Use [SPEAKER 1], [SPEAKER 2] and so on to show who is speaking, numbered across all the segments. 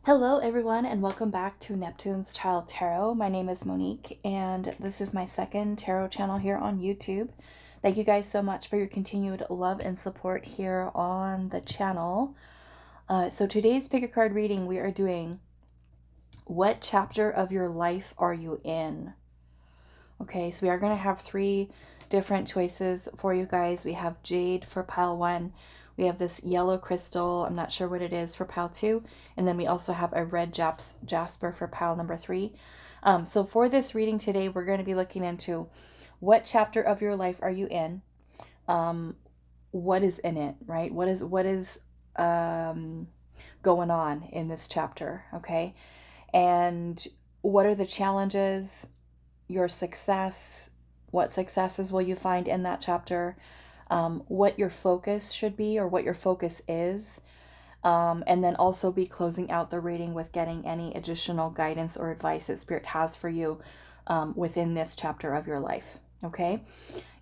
[SPEAKER 1] Hello everyone and welcome back to Neptune's Child Tarot. My name is Monique and this is my second tarot channel here on YouTube. Thank you guys so much for your continued love and support here on the channel. So today's pick a card reading, we are doing what chapter of your life are you in? Okay, so we are going to have three different choices for you guys. We have Jade for pile 1. We have this yellow crystal, I'm not sure what it is, for pile 2. And then we also have a red jasper for pile number 3. So for this reading today, we're going to be looking into what chapter of your life are you in? What is in it, right? What is going on in this chapter, okay? And what are the challenges, your success, what successes will you find in that chapter? What your focus should be or what your focus is, and then also be closing out the reading with getting any additional guidance or advice that Spirit has for you within this chapter of your life. Okay,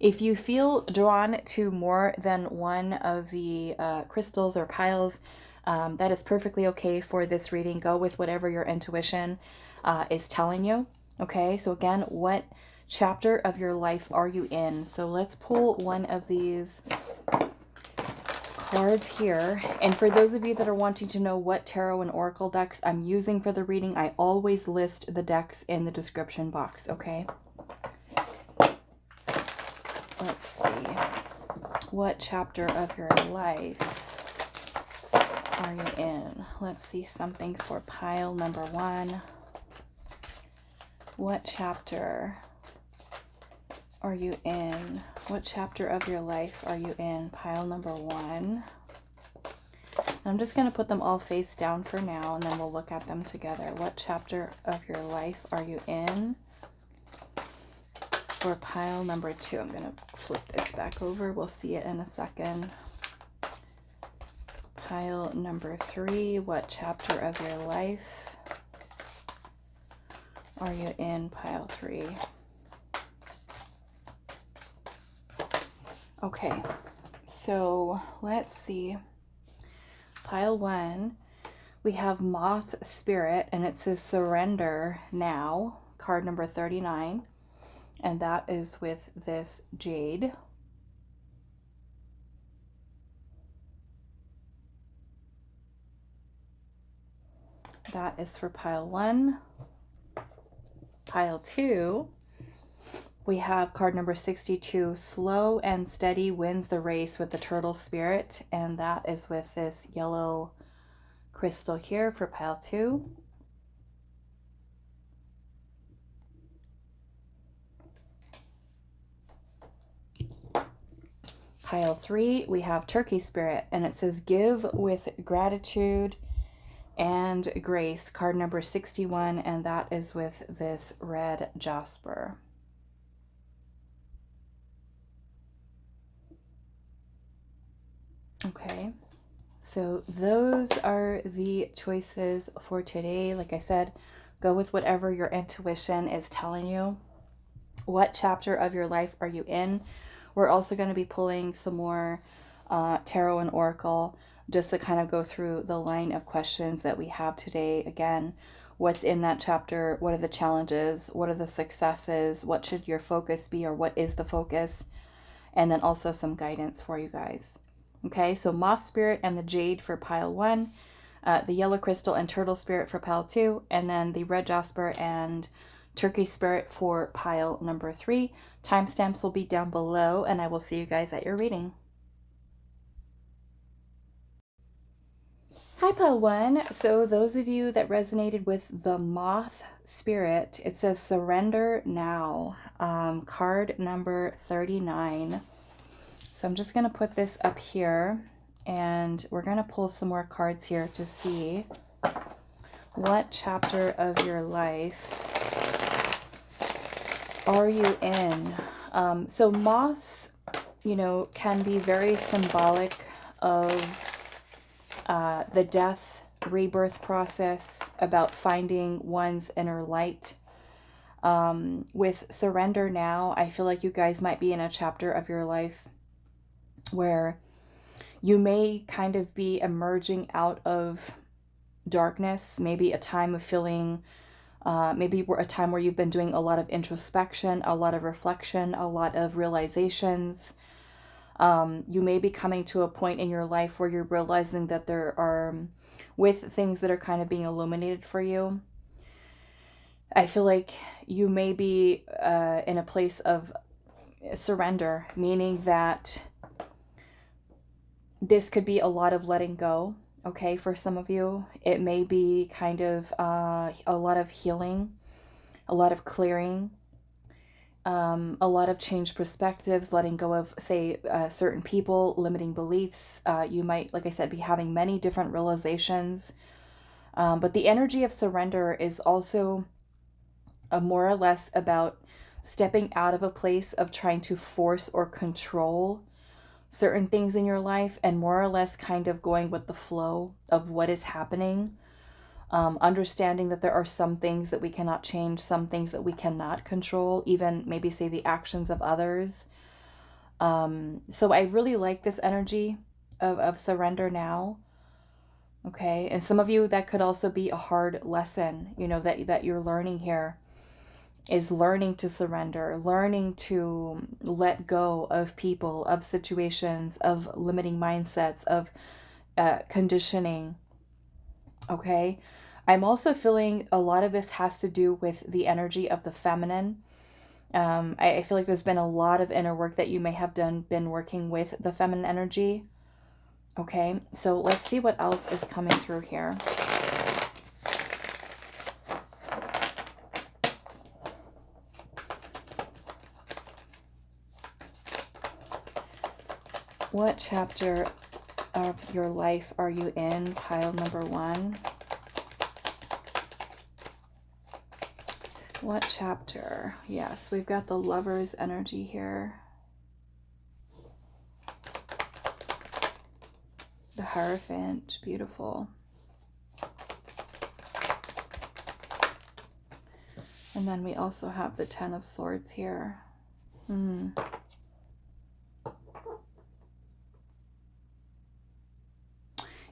[SPEAKER 1] if you feel drawn to more than one of the crystals or piles, that is perfectly okay for this reading. Go with whatever your intuition is telling you. Okay, so again, what chapter of your life are you in? So let's pull one of these cards here. And for those of you that are wanting to know what tarot and oracle decks I'm using for the reading, I always list the decks in the description box, okay? Let's see. What chapter of your life are you in? Let's see something for pile number 1. What chapter are you in? What chapter of your life are you in? Pile number 1. I'm just going to put them all face down for now, and then we'll look at them together. What chapter of your life are you in? For pile number 2. I'm going to flip this back over. We'll see it in a second. Pile number 3. What chapter of your life are you in? Pile 3. Okay, so let's see. Pile 1, we have Moth Spirit, and it says Surrender Now, card number 39, and that is with this Jade. That is for pile 1. Pile 2, we have card number 62, Slow and Steady Wins the Race with the Turtle Spirit, and that is with this yellow crystal here for pile 2. Pile 3, we have Turkey Spirit, and it says Give with Gratitude and Grace, card number 61, and that is with this Red Jasper. Okay, so those are the choices for today. Like I said, go with whatever your intuition is telling you. What chapter of your life are you in? We're also going to be pulling some more tarot and oracle just to kind of go through the line of questions that we have today. Again, what's in that chapter? What are the challenges? What are the successes? What should your focus be, or what is the focus? And then also some guidance for you guys. Okay, so Moth Spirit and the Jade for pile 1, the Yellow Crystal and Turtle Spirit for pile 2, and then the Red Jasper and Turkey Spirit for pile number 3. Timestamps will be down below, and I will see you guys at your reading. Hi, pile 1. So those of you that resonated with the Moth Spirit, it says Surrender Now, card number 39. So I'm just going to put this up here, and we're going to pull some more cards here to see what chapter of your life are you in. So moths, you know, can be very symbolic of the death, rebirth process, about finding one's inner light. With Surrender Now, I feel like you guys might be in a chapter of your life where you may kind of be emerging out of darkness, maybe a time of feeling, maybe a time where you've been doing a lot of introspection, a lot of reflection, a lot of realizations. You may be coming to a point in your life where you're realizing that there are, with things that are kind of being illuminated for you, I feel like you may be in a place of surrender, meaning that this could be a lot of letting go. Okay, for some of you, it may be kind of a lot of healing, a lot of clearing, a lot of changed perspectives, letting go of, say, certain people, limiting beliefs. You might, like I said, be having many different realizations. But the energy of surrender is also more or less about stepping out of a place of trying to force or control certain things in your life, and more or less kind of going with the flow of what is happening. Understanding that there are some things that we cannot change, some things that we cannot control, even maybe say the actions of others. So I really like this energy of surrender now. Okay. And some of you, that could also be a hard lesson, that you're learning here, is learning to surrender, learning to let go of people, of situations, of limiting mindsets, of conditioning. Okay. I'm also feeling a lot of this has to do with the energy of the feminine. I feel like there's been a lot of inner work that you may have been working with the feminine energy. Okay. So let's see what else is coming through here. What chapter of your life are you in? Pile number 1. What chapter? Yes, we've got the Lover's energy here. The Hierophant, beautiful. And then we also have the Ten of Swords here.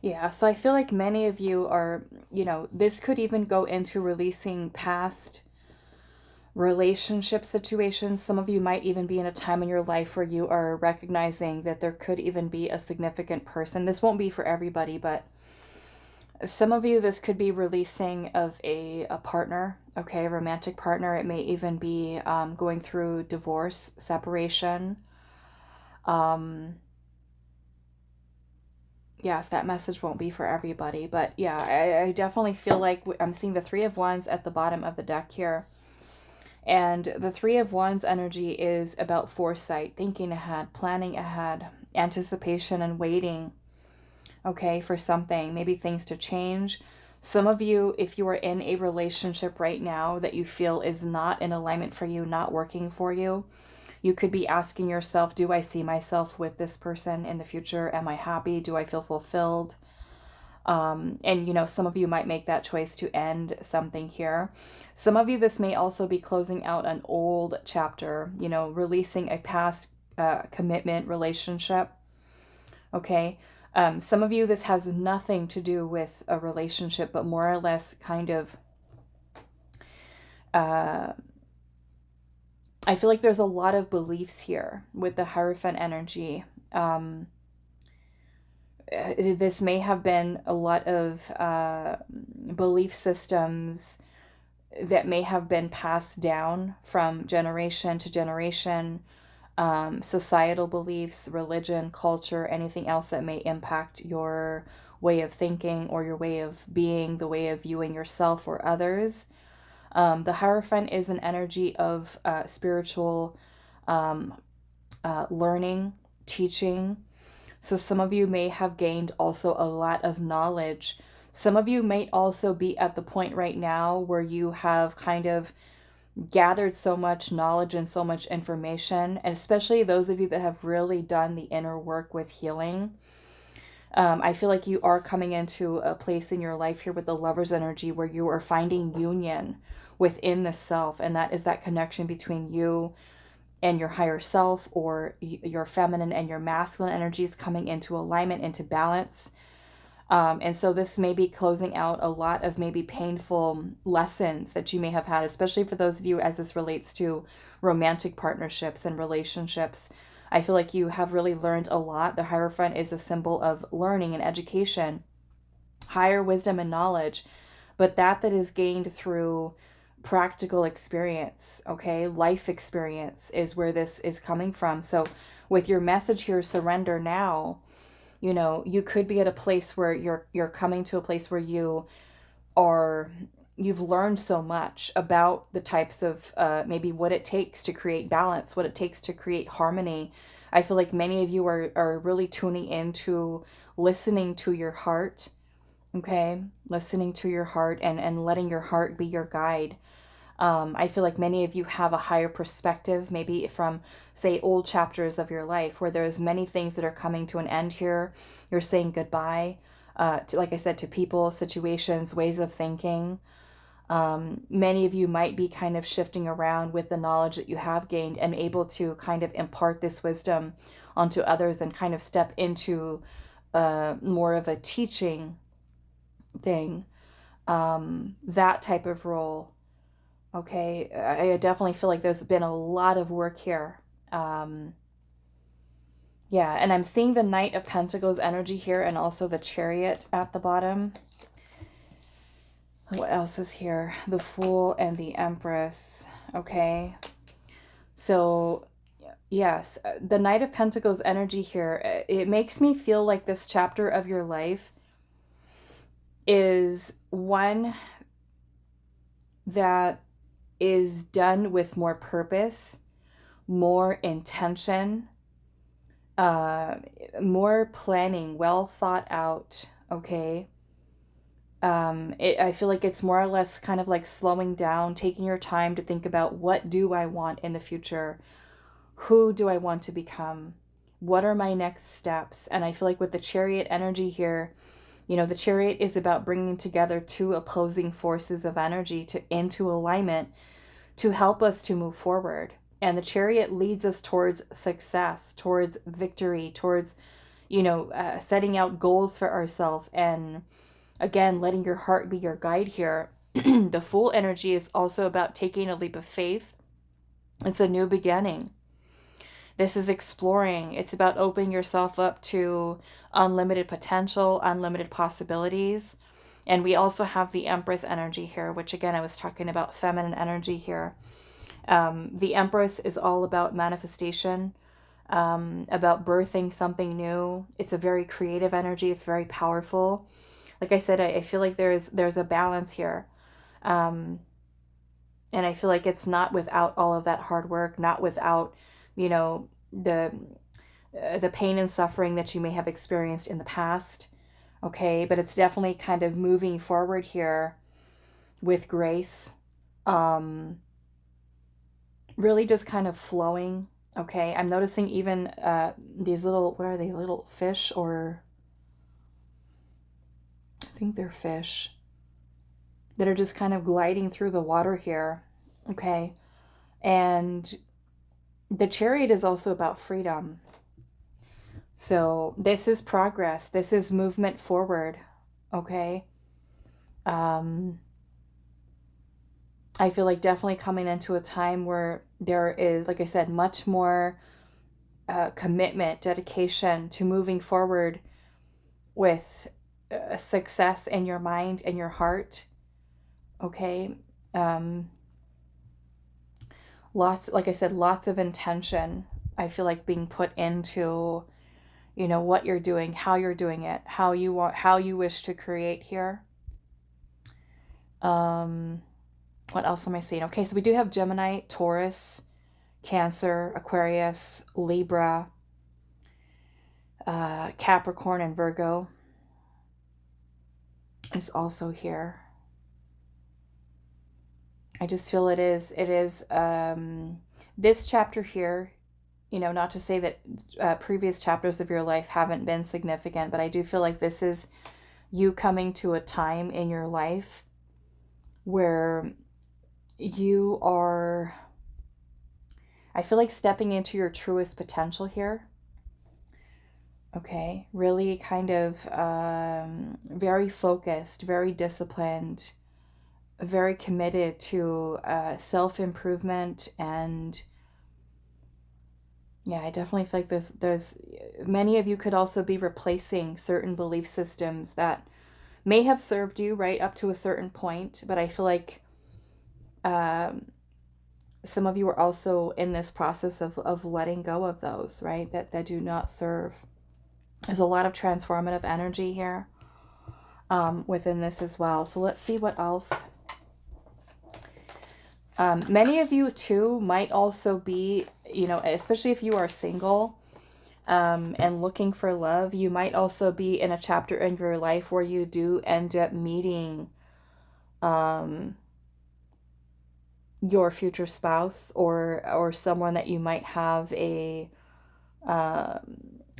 [SPEAKER 1] Yeah, so I feel like many of you are, this could even go into releasing past relationship situations. Some of you might even be in a time in your life where you are recognizing that there could even be a significant person. This won't be for everybody, but some of you, this could be releasing of a partner, okay, a romantic partner. It may even be going through divorce, separation. Yes, that message won't be for everybody, but yeah, I definitely feel like I'm seeing the Three of Wands at the bottom of the deck here. And the Three of Wands energy is about foresight, thinking ahead, planning ahead, anticipation and waiting, okay, for something, maybe things to change. Some of you, if you are in a relationship right now that you feel is not in alignment for you, not working for you, you could be asking yourself, do I see myself with this person in the future? Am I happy? Do I feel fulfilled? And, some of you might make that choice to end something here. Some of you, this may also be closing out an old chapter, releasing a past commitment relationship. Okay. Some of you, this has nothing to do with a relationship, but more or less kind of, I feel like there's a lot of beliefs here with the Hierophant energy. This may have been a lot of belief systems that may have been passed down from generation to generation, societal beliefs, religion, culture, anything else that may impact your way of thinking or your way of being, the way of viewing yourself or others. The Hierophant is an energy of spiritual learning, teaching. So some of you may have gained also a lot of knowledge. Some of you may also be at the point right now where you have kind of gathered so much knowledge and so much information, and especially those of you that have really done the inner work with healing. I feel like you are coming into a place in your life here with the Lover's energy where you are finding union within the self, and that is that connection between you and your higher self, or your feminine and your masculine energies coming into alignment, into balance. And so this may be closing out a lot of maybe painful lessons that you may have had, especially for those of you as this relates to romantic partnerships and relationships. I feel like you have really learned a lot. The Hierophant is a symbol of learning and education, higher wisdom and knowledge, but that is gained through practical experience, okay? Life experience is where this is coming from. So with your message here, surrender now, you know, you could be at a place where you're coming to a place where you've learned so much about the types of maybe what it takes to create balance, what it takes to create harmony. I feel like many of you are really tuning into listening to your heart, okay? Listening to your heart and letting your heart be your guide. I feel like many of you have a higher perspective, maybe from, say, old chapters of your life where there's many things that are coming to an end here. You're saying goodbye, to, like I said, to people, situations, ways of thinking. Many of you might be kind of shifting around with the knowledge that you have gained and able to kind of impart this wisdom onto others and kind of step into more of a teaching thing, that type of role. Okay, I definitely feel like there's been a lot of work here. Yeah, and I'm seeing the Knight of Pentacles energy here and also the Chariot at the bottom. What else is here? The Fool and the Empress. Okay, so yes, the Knight of Pentacles energy here, it makes me feel like this chapter of your life is one that is done with more purpose, more intention, more planning, well thought out, okay? I feel like it's more or less kind of like slowing down, taking your time to think about, what do I want in the future? Who do I want to become? What are my next steps? And I feel like with the Chariot energy here, you know, the Chariot is about bringing together two opposing forces of energy into alignment to help us to move forward. And the Chariot leads us towards success, towards victory, towards, you know, setting out goals for ourselves. And again, letting your heart be your guide here. The Fool energy is also about taking a leap of faith. It's a new beginning. This is exploring. It's about opening yourself up to unlimited potential, unlimited possibilities. And we also have the Empress energy here, which again, I was talking about feminine energy here. The Empress is all about manifestation, about birthing something new. It's a very creative energy. It's very powerful. Like I said, I feel like there's a balance here. And I feel like it's not without all of that hard work, not without, you know, the pain and suffering that you may have experienced in the past. Okay, but it's definitely kind of moving forward here with grace. Really just kind of flowing. Okay, I'm noticing even these little, what are they, little fish, or I think they're fish that are just kind of gliding through the water here. Okay, and the Chariot is also about freedom. So this is progress. This is movement forward. Okay. I feel like definitely coming into a time where there is, like I said, much more commitment, dedication to moving forward with success in your mind and your heart. Okay. Lots, like I said, lots of intention. I feel like being put into, you know, what you're doing, how you're doing it, how you wish to create here. What else am I seeing? Okay, so we do have Gemini, Taurus, Cancer, Aquarius, Libra, Capricorn, and Virgo is also here. I just feel it is this chapter here, you know, not to say that previous chapters of your life haven't been significant, but I do feel like this is you coming to a time in your life where you are, I feel like, stepping into your truest potential here. Okay, really kind of very focused, very disciplined, very committed to self-improvement. And yeah, I definitely feel like there's many of you could also be replacing certain belief systems that may have served you right up to a certain point, but I feel like um, some of you are also in this process of letting go of those, right, that do not serve. There's a lot of transformative energy here within this as well. So let's see what else. Many of you too might also be, you know, especially if you are single and looking for love, you might also be in a chapter in your life where you do end up meeting your future spouse, or someone that you might have a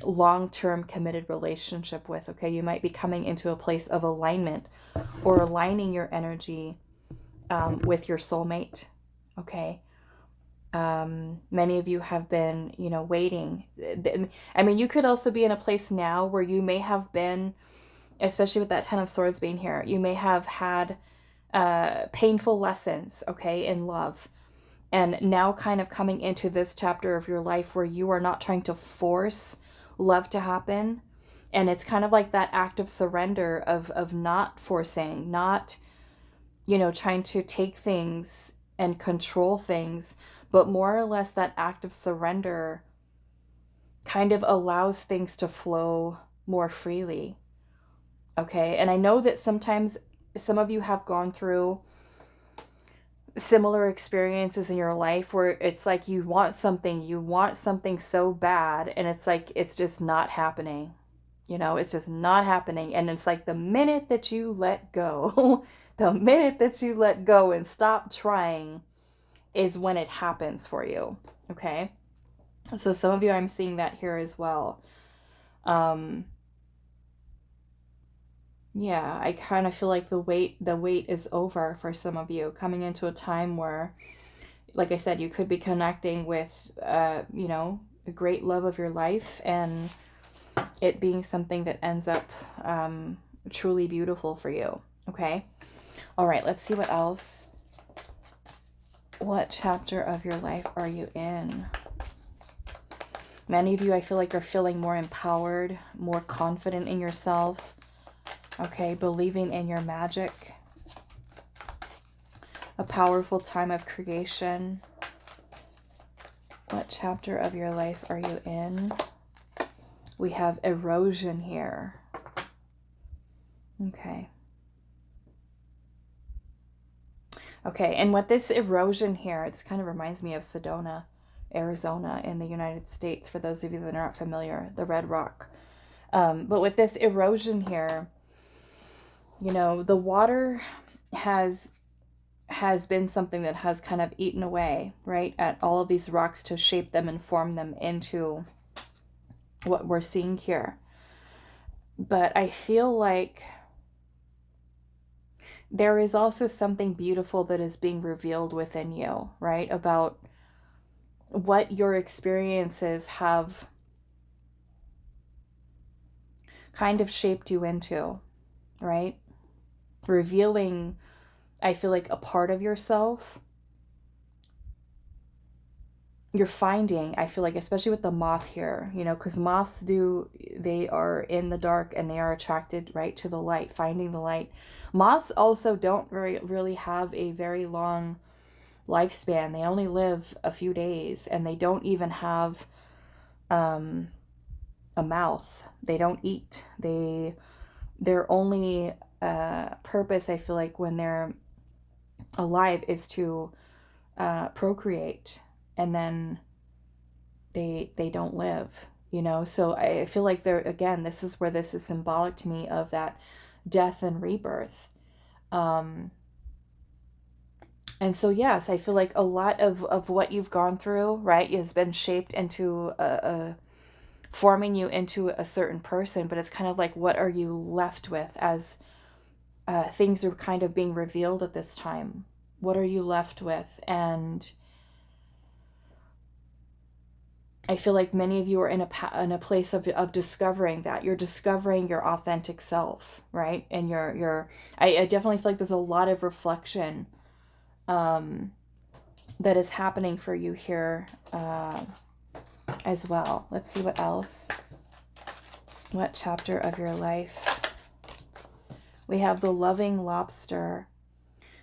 [SPEAKER 1] long-term committed relationship with. Okay, you might be coming into a place of alignment or aligning your energy with your soulmate. Okay. Many of you have been, you know, waiting. I mean, you could also be in a place now where you may have been, especially with that Ten of Swords being here, you may have had painful lessons, okay, in love. And now kind of coming into this chapter of your life where you are not trying to force love to happen. And it's kind of like that act of surrender of not forcing, not, you know, trying to take things and control things, but more or less that act of surrender kind of allows things to flow more freely. Okay. And I know that sometimes some of you have gone through similar experiences in your life where it's like you want something so bad, and it's like it's just not happening. You know, it's just not happening. And it's like the minute that you let go, the minute that you let go and stop trying is when it happens for you. Okay. So some of you, I'm seeing that here as well. Yeah, I kind of feel like the wait is over for some of you, coming into a time where, like I said, you could be connecting with, you know, a great love of your life, and it being something that ends up truly beautiful for you. Okay. All right, let's see what else. What chapter of your life are you in? Many of you, I feel like, are feeling more empowered, more confident in yourself. Okay, believing in your magic. A powerful time of creation. What chapter of your life are you in? We have erosion here. Okay. Okay, and what this erosion here, this kind of reminds me of Sedona, Arizona in the United States, for those of you that are not familiar, the red rock. But with this erosion here, you know, the water has been something that has kind of eaten away, right, at all of these rocks to shape them and form them into what we're seeing here. But I feel like there is also something beautiful that is being revealed within you, right, about what your experiences have kind of shaped you into, right? Revealing, I feel like, a part of yourself. You're finding, I feel like, especially with the moth here, you know, because moths they are in the dark and they are attracted, right, to the light, finding the light. Moths also don't really have a very long lifespan. They only live a few days, and they don't even have a mouth. They don't eat. Their only purpose, I feel like, when they're alive is to procreate, and then they don't live, you know. So I feel like there, again, this is where this is symbolic to me of that death and rebirth. And so, yes, I feel like a lot of what you've gone through, right, has been shaped into forming you into a certain person. But it's kind of like, what are you left with as things are kind of being revealed at this time? What are you left with? And I feel like many of you are in a place of discovering that. You're discovering your authentic self, right? And I definitely feel like there's a lot of reflection that is happening for you here as well. Let's see what else. What chapter of your life? We have the loving lobster.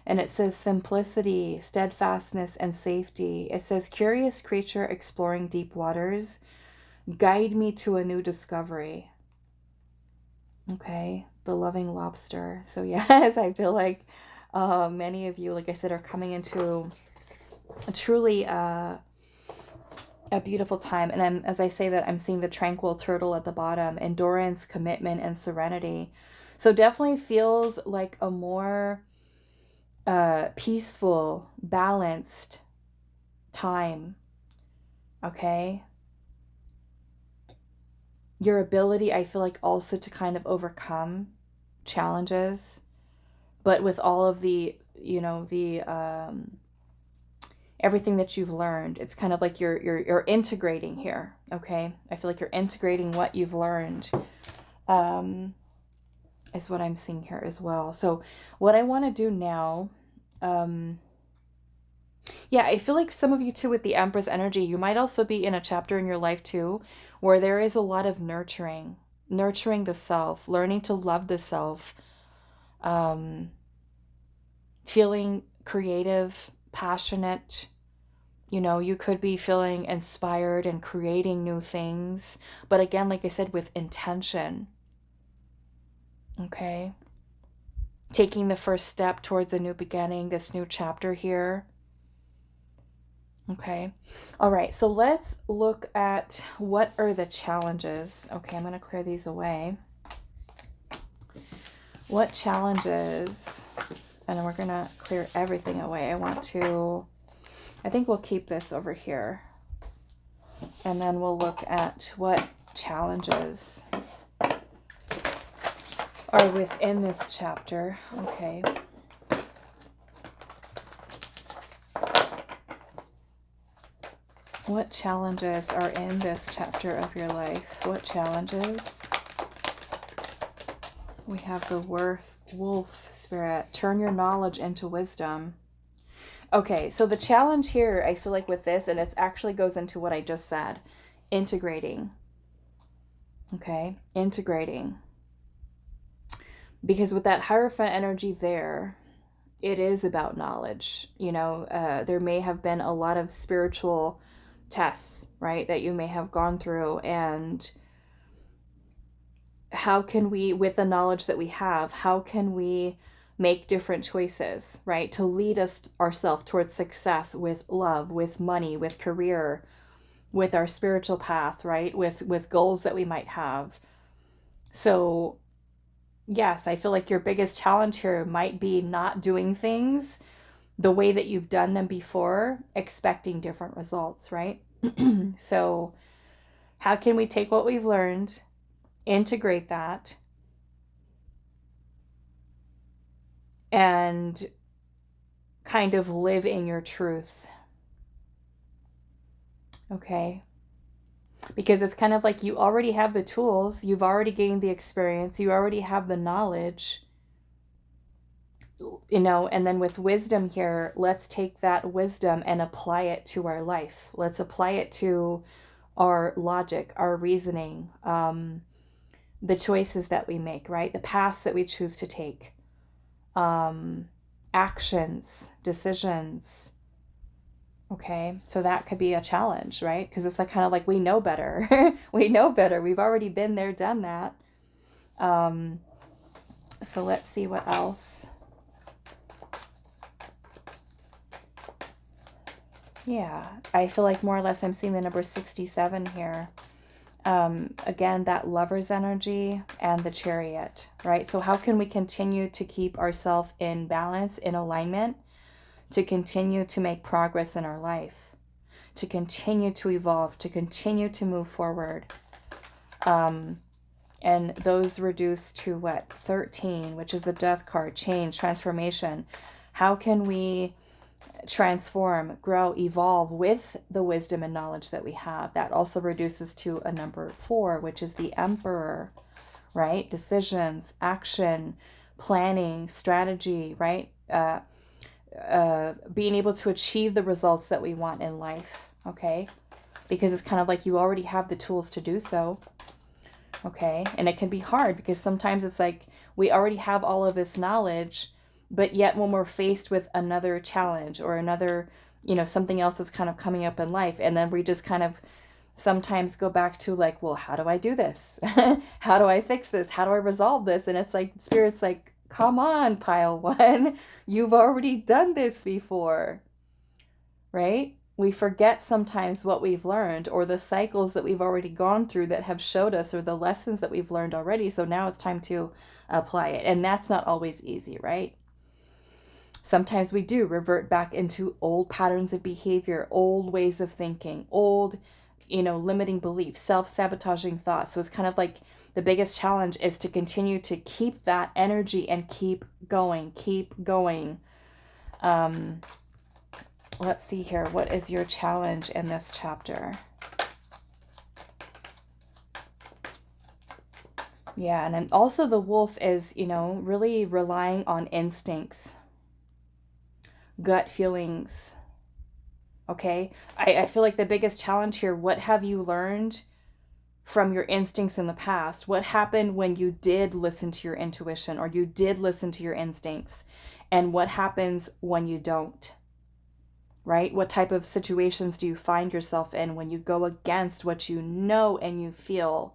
[SPEAKER 1] And it says simplicity, steadfastness, and safety. It says curious creature exploring deep waters. Guide me to a new discovery. Okay, the loving lobster. So yes, I feel like many of you, like I said, are coming into a truly a beautiful time. And as I say that, I'm seeing the tranquil turtle at the bottom. Endurance, commitment, and serenity. So definitely feels like a more peaceful, balanced time. Okay. Your ability, I feel like, also to kind of overcome challenges, but with all of the, everything that you've learned, it's kind of like you're integrating here. Okay. I feel like you're integrating what you've learned, is what I'm seeing here as well. So what I want to do now, yeah, I feel like some of you too with the Empress energy, you might also be in a chapter in your life too, where there is a lot of nurturing the self, learning to love the self, feeling creative, passionate. You could be feeling inspired and creating new things. But again, like I said, with intention. Okay. Taking the first step towards a new beginning, this new chapter here. Okay. All right. So let's look at what are the challenges. Okay. I'm going to clear these away. What challenges? And then we're going to clear everything away. I think we'll keep this over here. And then we'll look at what challenges are within this chapter. Okay. What challenges are in this chapter of your life? What challenges? We have the wolf spirit. Turn your knowledge into wisdom. Okay, so the challenge here, I feel like with this, and it actually goes into what I just said, integrating. Okay, integrating. Because with that Hierophant energy there, it is about knowledge. There may have been a lot of spiritual tests, right, that you may have gone through. And how can we, with the knowledge that we have, how can we make different choices, right, to lead ourselves towards success with love, with money, with career, with our spiritual path, right, with goals that we might have. So yes, I feel like your biggest challenge here might be not doing things the way that you've done them before, expecting different results, right? So how can we take what we've learned, integrate that, and kind of live in your truth? Okay. Because it's kind of like you already have the tools, you've already gained the experience, you already have the knowledge, and then with wisdom here, let's take that wisdom and apply it to our life. Let's apply it to our logic, our reasoning, the choices that we make, right? The paths that we choose to take, actions, decisions. Okay, so that could be a challenge, right? Because it's like kind of like we know better. We know better. We've already been there, done that. So let's see what else. Yeah, I feel like more or less I'm seeing the number 67 here. Again, that Lover's energy and the Chariot, right? So how can we continue to keep ourselves in balance, in alignment, to continue to make progress in our life, to continue to evolve, to continue to move forward? And those reduce to what? 13, which is the Death card, change, transformation. How can we transform, grow, evolve with the wisdom and knowledge that we have. That also reduces to a number 4, which is the Emperor, right? Decisions, action, planning, strategy, right? Being able to achieve the results that we want in life, okay? Because it's kind of like you already have the tools to do so, okay? And it can be hard because sometimes it's like we already have all of this knowledge, but yet when we're faced with another challenge or another, you know, something else that's kind of coming up in life, and then we just kind of sometimes go back to like, well, how do I do this? How do I fix this? How do I resolve this? And it's like, Spirit's like, come on, pile 1. You've already done this before, right? We forget sometimes what we've learned or the cycles that we've already gone through that have showed us, or the lessons that we've learned already. So now it's time to apply it. And that's not always easy, right? Sometimes we do revert back into old patterns of behavior, old ways of thinking, old, you know, limiting beliefs, self-sabotaging thoughts. So it's kind of like the biggest challenge is to continue to keep that energy and keep going, keep going. Let's see here. What is your challenge in this chapter? Yeah, and then also the wolf is, you know, really relying on instincts, gut feelings. Okay, I feel like the biggest challenge here, what have you learned from your instincts in the past? What happened when you did listen to your intuition or you did listen to your instincts? And what happens when you don't? Right? What type of situations do you find yourself in when you go against what you know and you feel?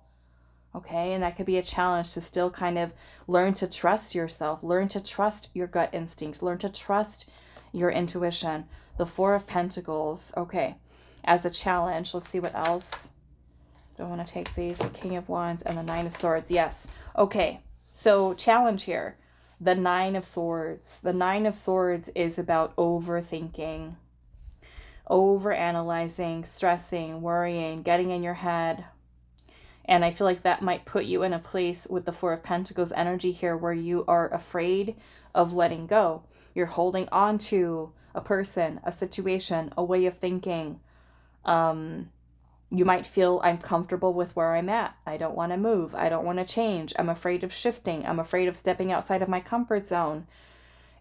[SPEAKER 1] Okay, and that could be a challenge to still kind of learn to trust yourself, learn to trust your gut instincts, learn to trust your intuition. The 4 of Pentacles, okay, as a challenge. Let's see what else. Don't want to take these. The King of Wands and the 9 of Swords. Yes. Okay, so challenge here. The 9 of Swords. The 9 of Swords is about overthinking, overanalyzing, stressing, worrying, getting in your head. And I feel like that might put you in a place with the 4 of Pentacles energy here where you are afraid of letting go. You're holding on to a person, a situation, a way of thinking. You might feel, I'm comfortable with where I'm at. I don't want to move. I don't want to change. I'm afraid of shifting. I'm afraid of stepping outside of my comfort zone.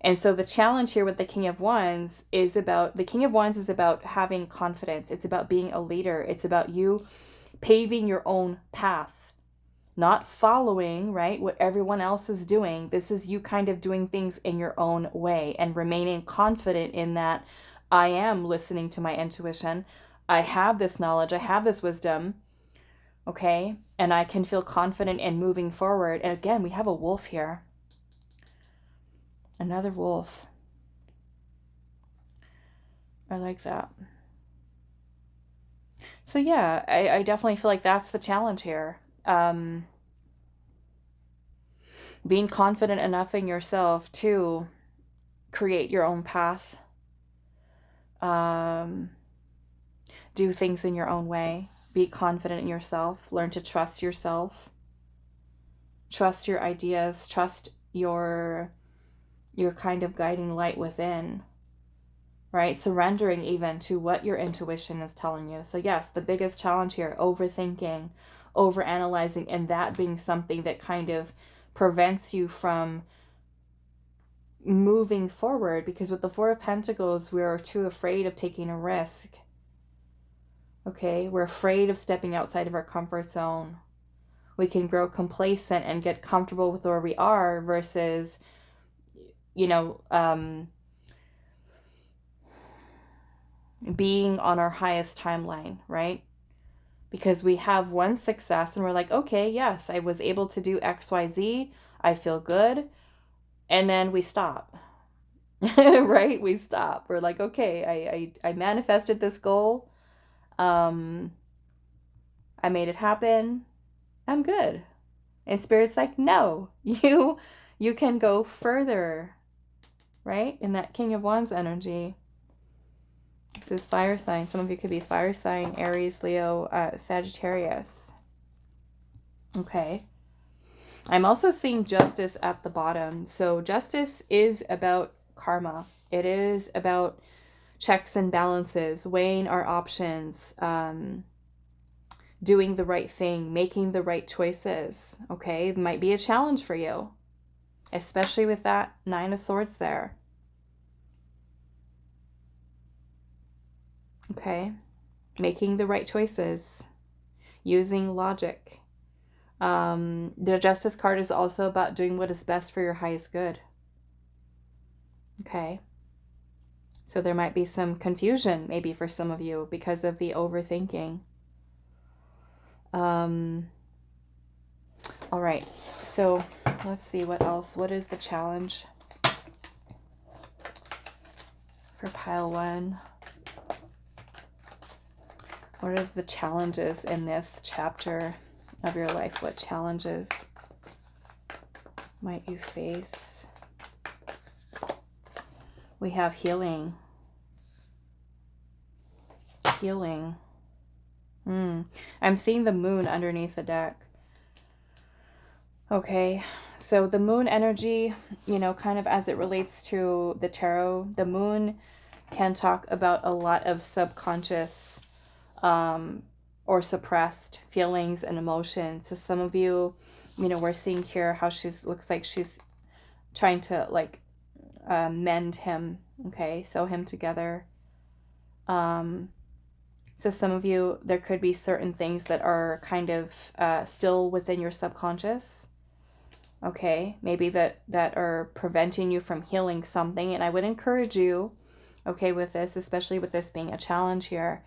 [SPEAKER 1] And so the challenge here with the King of Wands is about, the King of Wands is about having confidence. It's about being a leader. It's about you paving your own path, not following, right, what everyone else is doing. This is you kind of doing things in your own way and remaining confident in that I am listening to my intuition. I have this knowledge. I have this wisdom. Okay. And I can feel confident in moving forward. And again, we have a wolf here. Another wolf. I like that. So yeah, I definitely feel like that's the challenge here. Being confident enough in yourself to create your own path. Do things in your own way. Be confident in yourself. Learn to trust yourself. Trust your ideas. Trust your kind of guiding light within. Right? Surrendering even to what your intuition is telling you. So yes, the biggest challenge here, overthinking, overanalyzing, and that being something that kind of prevents you from moving forward, because with the 4 of Pentacles, we're too afraid of taking a risk. Okay, we're afraid of stepping outside of our comfort zone. We can grow complacent and get comfortable with where we are versus, you know, being on our highest timeline, right? Because we have one success and we're like, okay, yes, I was able to do X, Y, Z. I feel good. And then we stop, right? We stop. We're like, okay, I manifested this goal. I made it happen. I'm good. And Spirit's like, no, you can go further, right? In that King of Wands energy. This is fire sign. Some of you could be fire sign, Aries, Leo, Sagittarius. Okay. I'm also seeing justice at the bottom. So justice is about karma. It is about checks and balances, weighing our options, doing the right thing, making the right choices. Okay, it might be a challenge for you, especially with that Nine of Swords there. Okay, making the right choices, using logic. The Justice card is also about doing what is best for your highest good. Okay, so there might be some confusion maybe for some of you because of the overthinking. All right, so let's see what else. What is the challenge for pile 1? What are the challenges in this chapter of your life? What challenges might you face? We have healing. Healing. I'm seeing the moon underneath the deck. Okay, so the moon energy, you know, kind of as it relates to the tarot, the moon can talk about a lot of subconscious or suppressed feelings and emotions. So some of you, you know, we're seeing here how looks like she's trying to like mend him, okay, sew him together. So some of you, there could be certain things that are kind of still within your subconscious, okay, maybe that are preventing you from healing something. And I would encourage you, okay, with this, especially with this being a challenge here,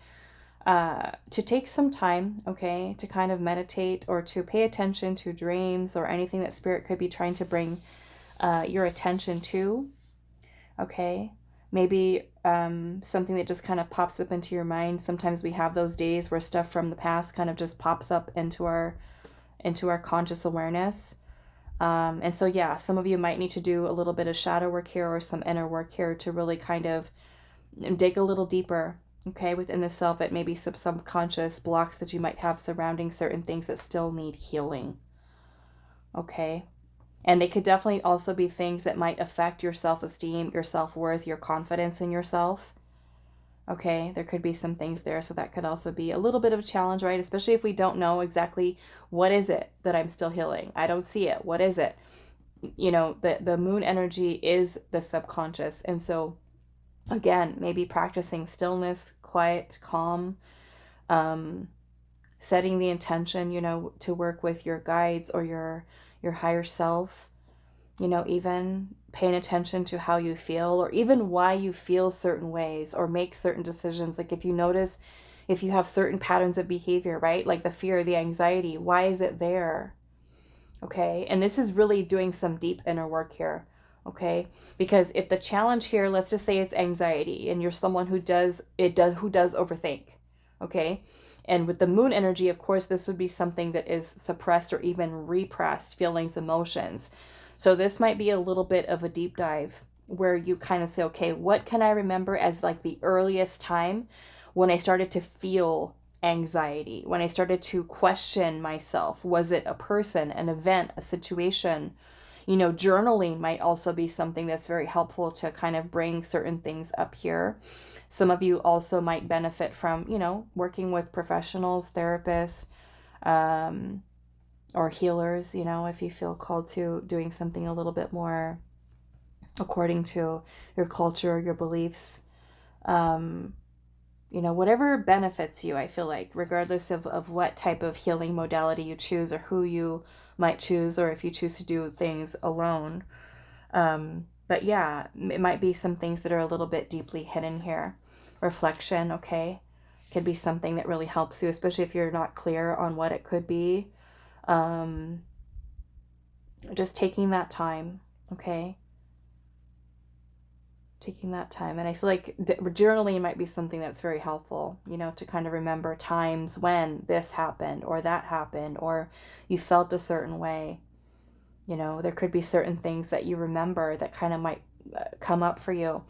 [SPEAKER 1] to take some time, okay, to kind of meditate or to pay attention to dreams or anything that Spirit could be trying to bring your attention to, okay. Maybe something that just kind of pops up into your mind. Sometimes we have those days where stuff from the past kind of just pops up into our conscious awareness. And so, yeah, some of you might need to do a little bit of shadow work here or some inner work here to really kind of dig a little deeper, okay, within the self. It may be some subconscious blocks that you might have surrounding certain things that still need healing, okay? And they could definitely also be things that might affect your self-esteem, your self-worth, your confidence in yourself. Okay, there could be some things there. So that could also be a little bit of a challenge, right? Especially if we don't know exactly what is it that I'm still healing. I don't see it. What is it? You know, the moon energy is the subconscious. And so, again, maybe practicing stillness, quiet, calm, setting the intention, you know, to work with your guides or your higher self, you know, even paying attention to how you feel or even why you feel certain ways or make certain decisions. Like if you notice, if you have certain patterns of behavior, right? Like the fear, the anxiety, why is it there? Okay. And this is really doing some deep inner work here. Okay. Because if the challenge here, let's just say it's anxiety and you're someone who does overthink. Okay. And with the moon energy, of course, this would be something that is suppressed or even repressed feelings, emotions. So this might be a little bit of a deep dive where you kind of say, okay, what can I remember as like the earliest time when I started to feel anxiety, when I started to question myself? Was it a person, an event, a situation? You know, journaling might also be something that's very helpful to kind of bring certain things up here. Some of you also might benefit from, you know, working with professionals, therapists, or healers, you know, if you feel called to doing something a little bit more according to your culture, your beliefs, you know, whatever benefits you, I feel like, regardless of what type of healing modality you choose or who you might choose, or if you choose to do things alone. But yeah, it might be some things that are a little bit deeply hidden here. Reflection, okay, could be something that really helps you, especially if you're not clear on what it could be. Just taking that time, okay? Taking that time. And I feel like journaling might be something that's very helpful, you know, to kind of remember times when this happened or that happened or you felt a certain way. You know, there could be certain things that you remember that kind of might come up for you.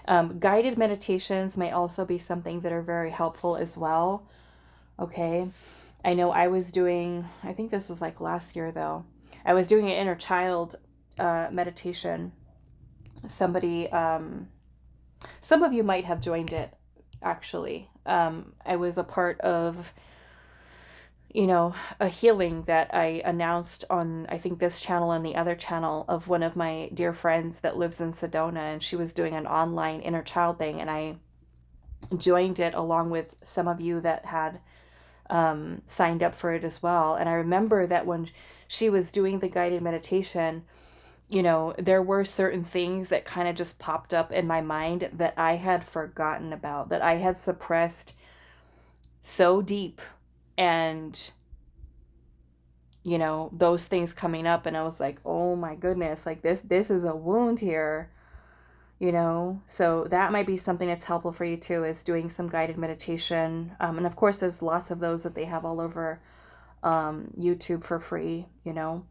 [SPEAKER 1] Guided meditations may also be something that are very helpful as well. Okay. I know I was doing, I think this was like last year though, I was doing an inner child meditation. Somebody some of you might have joined it, actually. I was a part of, you know, a healing that I announced on, I think, this channel and the other channel, of one of my dear friends that lives in Sedona, and she was doing an online inner child thing, and I joined it along with some of you that had signed up for it as well. And I remember that when she was doing the guided meditation, you know, there were certain things that kind of just popped up in my mind that I had forgotten about, that I had suppressed so deep. And, you know, those things coming up, and I was like, oh my goodness, like this is a wound here, you know. So that might be something that's helpful for you too, is doing some guided meditation. And of course, there's lots of those that they have all over YouTube for free, you know.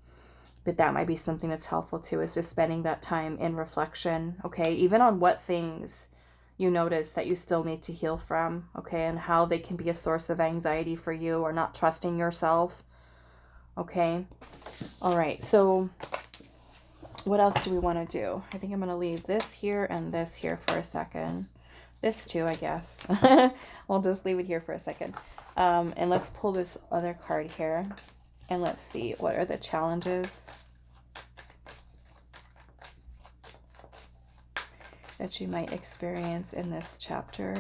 [SPEAKER 1] But that might be something that's helpful too, is just spending that time in reflection, okay? Even on what things you notice that you still need to heal from, okay? And how they can be a source of anxiety for you, or not trusting yourself, okay? All right, so what else do we want to do? I think I'm going to leave this here and this here for a second. This too, I guess. We'll just leave it here for a second. And let's pull this other card here. And let's see, what are the challenges that you might experience in this chapter?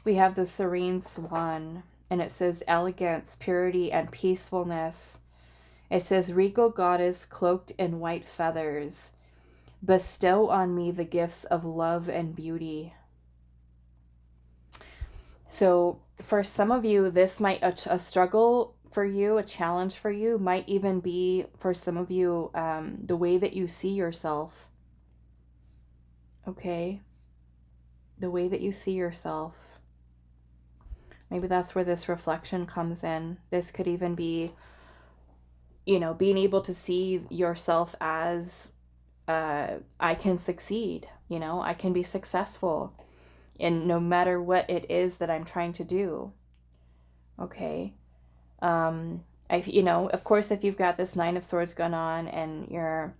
[SPEAKER 1] We have the Serene Swan, and it says elegance, purity, and peacefulness. It says, regal goddess cloaked in white feathers, bestow on me the gifts of love and beauty. So for some of you, this might, a struggle for you, a challenge for you, might even be, for some of you, the way that you see yourself. Okay? The way that you see yourself. Maybe that's where this reflection comes in. This could even be, you know, being able to see yourself as, I can succeed, you know, I can be successful. And no matter what it is that I'm trying to do, okay? You know, of course, if you've got this Nine of Swords going on and you're,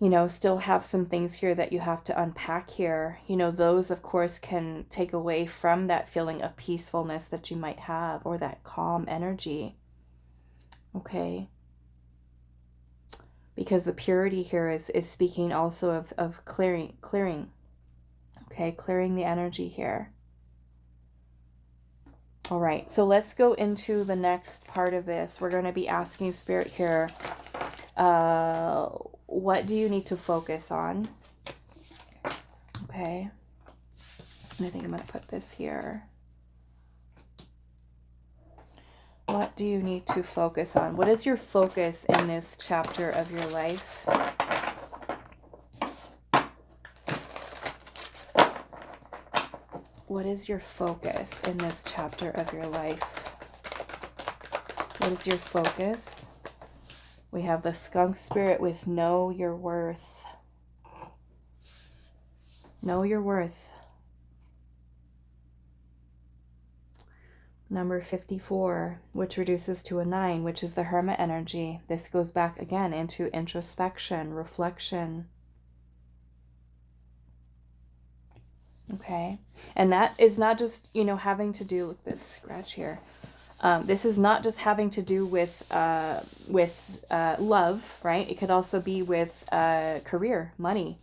[SPEAKER 1] you know, still have some things here that you have to unpack here, you know, those, of course, can take away from that feeling of peacefulness that you might have, or that calm energy, okay? Because the purity here is speaking also of clearing. Okay, clearing the energy here. All right, so let's go into the next part of this. We're going to be asking Spirit here, what do you need to focus on? Okay, and I think I'm going to put this here. What do you need to focus on? What is your focus in this chapter of your life? What is your focus in this chapter of your life? What is your focus? We have the Skunk Spirit with know your worth. Know your worth. Number 54, which reduces to a 9, which is the Hermit energy. This goes back again into introspection, reflection. Okay, and that is not just, you know, having to do with this scratch here. This is not just having to do with love, right? It could also be with career, money.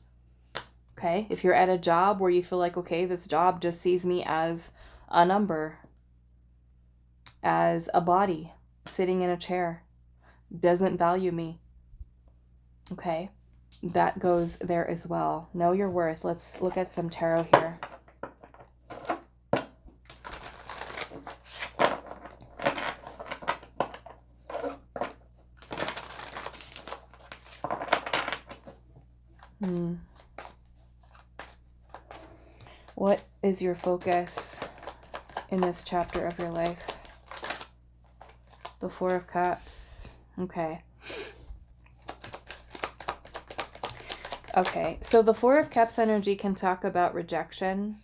[SPEAKER 1] Okay, if you're at a job where you feel like, okay, this job just sees me as a number, as a body sitting in a chair, doesn't value me. Okay. That goes there as well. Know your worth. Let's look at some tarot here. What is your focus in this chapter of your life? The Four of Cups. Okay. Okay, so the Four of Cups energy can talk about rejection.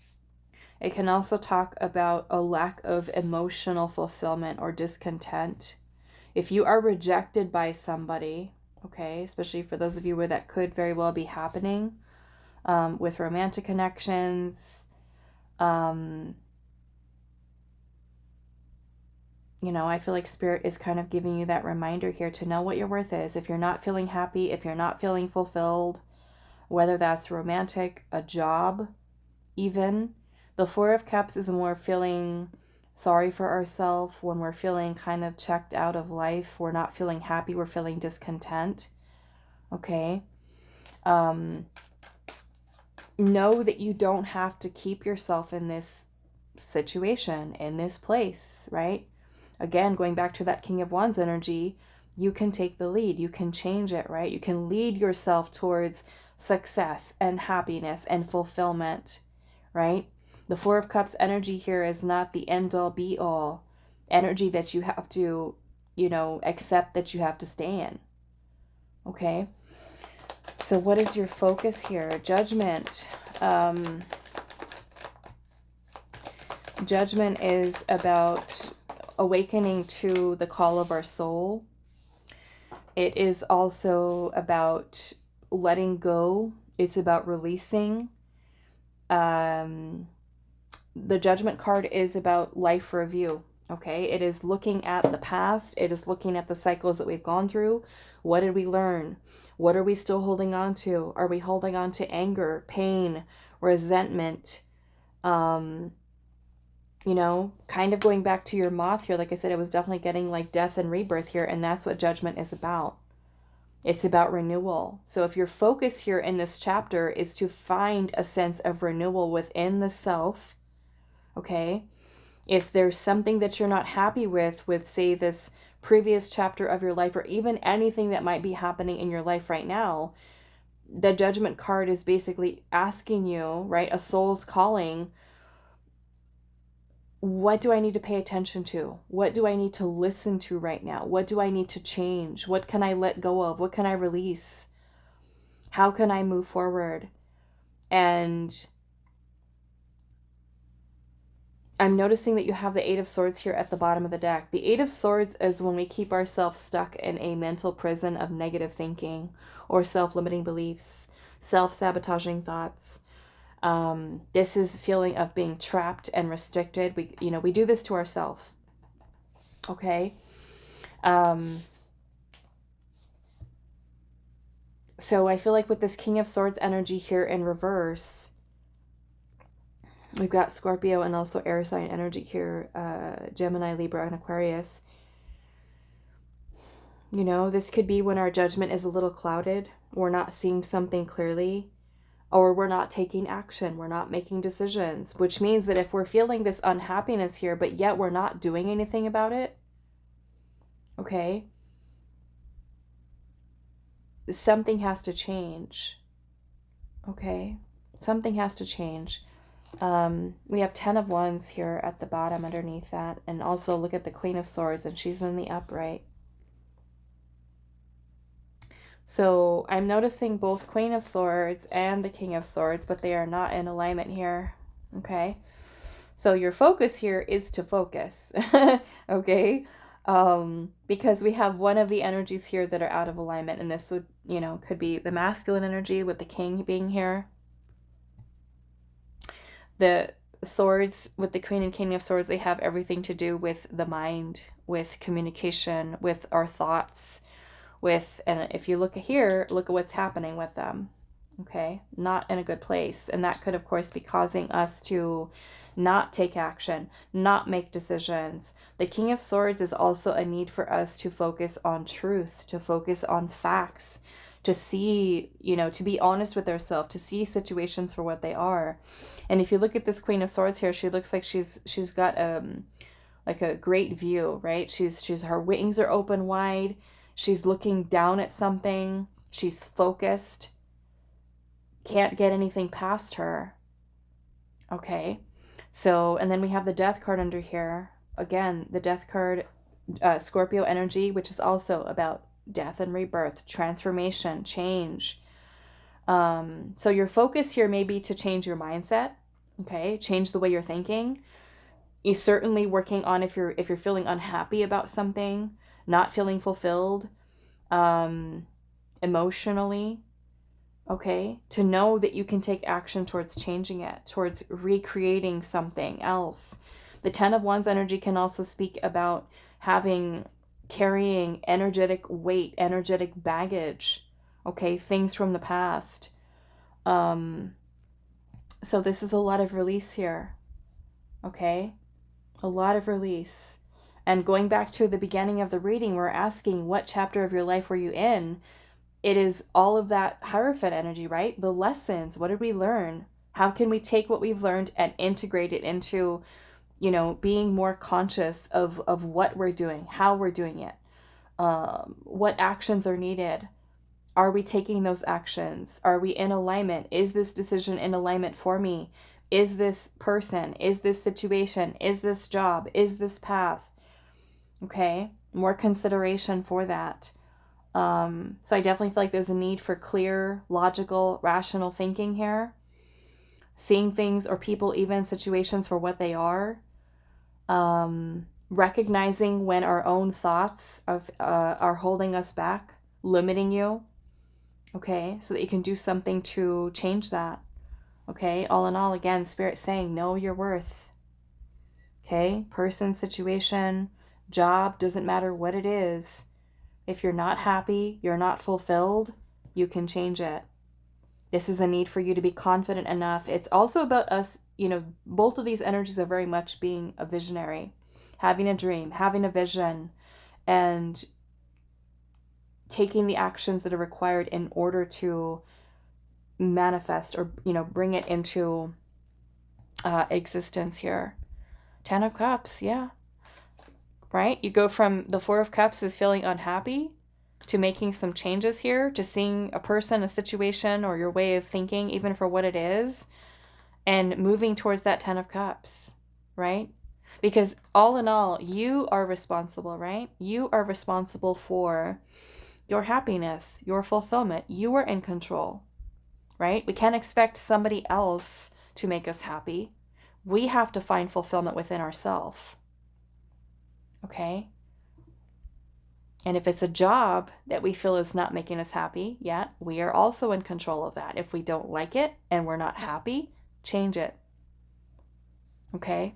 [SPEAKER 1] It can also talk about a lack of emotional fulfillment or discontent. If you are rejected by somebody, okay, especially for those of you where that could very well be happening, with romantic connections. You know, I feel like Spirit is kind of giving you that reminder here to know what your worth is. If you're not feeling happy, if you're not feeling fulfilled, whether that's romantic, a job, even. The Four of Cups is when we're feeling sorry for ourselves, when we're feeling kind of checked out of life, we're not feeling happy, we're feeling discontent. Okay? Know that you don't have to keep yourself in this situation, in this place, right? Again, going back to that King of Wands energy, you can take the lead. You can change it, right? You can lead yourself towards success and happiness and fulfillment, right? The Four of Cups energy here is not the end all be all energy that you have to, you know, accept that you have to stay in. Okay? So what is your focus here? Judgment. Judgment is about awakening to the call of our soul. It is also about letting go. It's about releasing. The Judgment card is about life review. Okay, it is looking at the past. It is looking at the cycles that we've gone through. What did we learn? What are we still holding on to? Are we holding on to anger, pain, resentment? You know, kind of going back to your moth here, like I said, it was definitely getting like death and rebirth here, and that's what Judgment is about. It's about renewal. So if your focus here in this chapter is to find a sense of renewal within the self, okay, if there's something that you're not happy with, say, this previous chapter of your life, or even anything that might be happening in your life right now, the Judgment card is basically asking you, right, a soul's calling, what do I need to pay attention to? What do I need to listen to right now? What do I need to change? What can I let go of? What can I release? How can I move forward? And I'm noticing that you have the Eight of Swords here at the bottom of the deck. The Eight of Swords is when we keep ourselves stuck in a mental prison of negative thinking or self-limiting beliefs, self-sabotaging thoughts. This is a feeling of being trapped and restricted. We do this to ourselves. Okay. So I feel like with this King of Swords energy here in reverse, we've got Scorpio and also air sign energy here, Gemini, Libra, and Aquarius. You know, this could be when our judgment is a little clouded. We're not seeing something clearly. Or we're not taking action, we're not making decisions, which means that if we're feeling this unhappiness here, but yet we're not doing anything about it, okay, something has to change, okay, something has to change. We have 10 of Wands here at the bottom underneath that, and also look at the Queen of Swords, and she's in the upright. So I'm noticing both Queen of Swords and the King of Swords, but they are not in alignment here. Okay. So your focus here is to focus. Okay. Because we have one of the energies here that are out of alignment, and this would, you know, could be the masculine energy with the King being here. The swords with the Queen and King of Swords, they have everything to do with the mind, with communication, with our thoughts, and if you look at here, look at what's happening with them. Okay, not in a good place. And that could, of course, be causing us to not take action, not make decisions. The King of Swords is also a need for us to focus on truth, to focus on facts, to see, you know, to be honest with ourselves, to see situations for what they are. And if you look at this Queen of Swords here, she looks like she's got like a great view, right? She's her wings are open wide. She's looking down at something. She's focused. Can't get anything past her. Okay. So, and then we have the Death card under here. Again, the Death card, Scorpio energy, which is also about death and rebirth, transformation, change. So your focus here may be to change your mindset. Okay. Change the way you're thinking. You're certainly working on if you're feeling unhappy about something, not feeling fulfilled, emotionally, Okay? To know that you can take action towards changing it, towards recreating something else. The 10 of Wands energy can also speak about carrying energetic weight, energetic baggage, okay? Things from the past. So this is a lot of release here, okay? A lot of release. And going back to the beginning of the reading, we're asking what chapter of your life were you in? It is all of that Hierophant energy, right? The lessons. What did we learn? How can we take what we've learned and integrate it into, being more conscious of what we're doing, how we're doing it, what actions are needed? Are we taking those actions? Are we in alignment? Is this decision in alignment for me? Is this person? Is this situation? Is this job? Is this path? Okay, more consideration for that. So I definitely feel like there's a need for clear, logical, rational thinking here. Seeing things or people, even situations, for what they are. Recognizing when our own thoughts are holding us back, limiting you. Okay, so that you can do something to change that. Okay, all in all, again, Spirit saying, know your worth. Okay, person, situation, job, doesn't matter what it is. If you're not happy, you're not fulfilled, you can change it. This is a need for you to be confident enough. It's also about us, both of these energies are very much being a visionary, having a dream, having a vision, and taking the actions that are required in order to manifest or, bring it into existence here. 10 of Cups, yeah. Right? You go from the 4 of Cups is feeling unhappy to making some changes here, to seeing a person, a situation, or your way of thinking, even for what it is, and moving towards that 10 of Cups, right? Because all in all, you are responsible, right? You are responsible for your happiness, your fulfillment. You are in control, right? We can't expect somebody else to make us happy. We have to find fulfillment within ourselves. Okay? And if it's a job that we feel is not making us happy yet, we are also in control of that. If we don't like it and we're not happy, change it. Okay?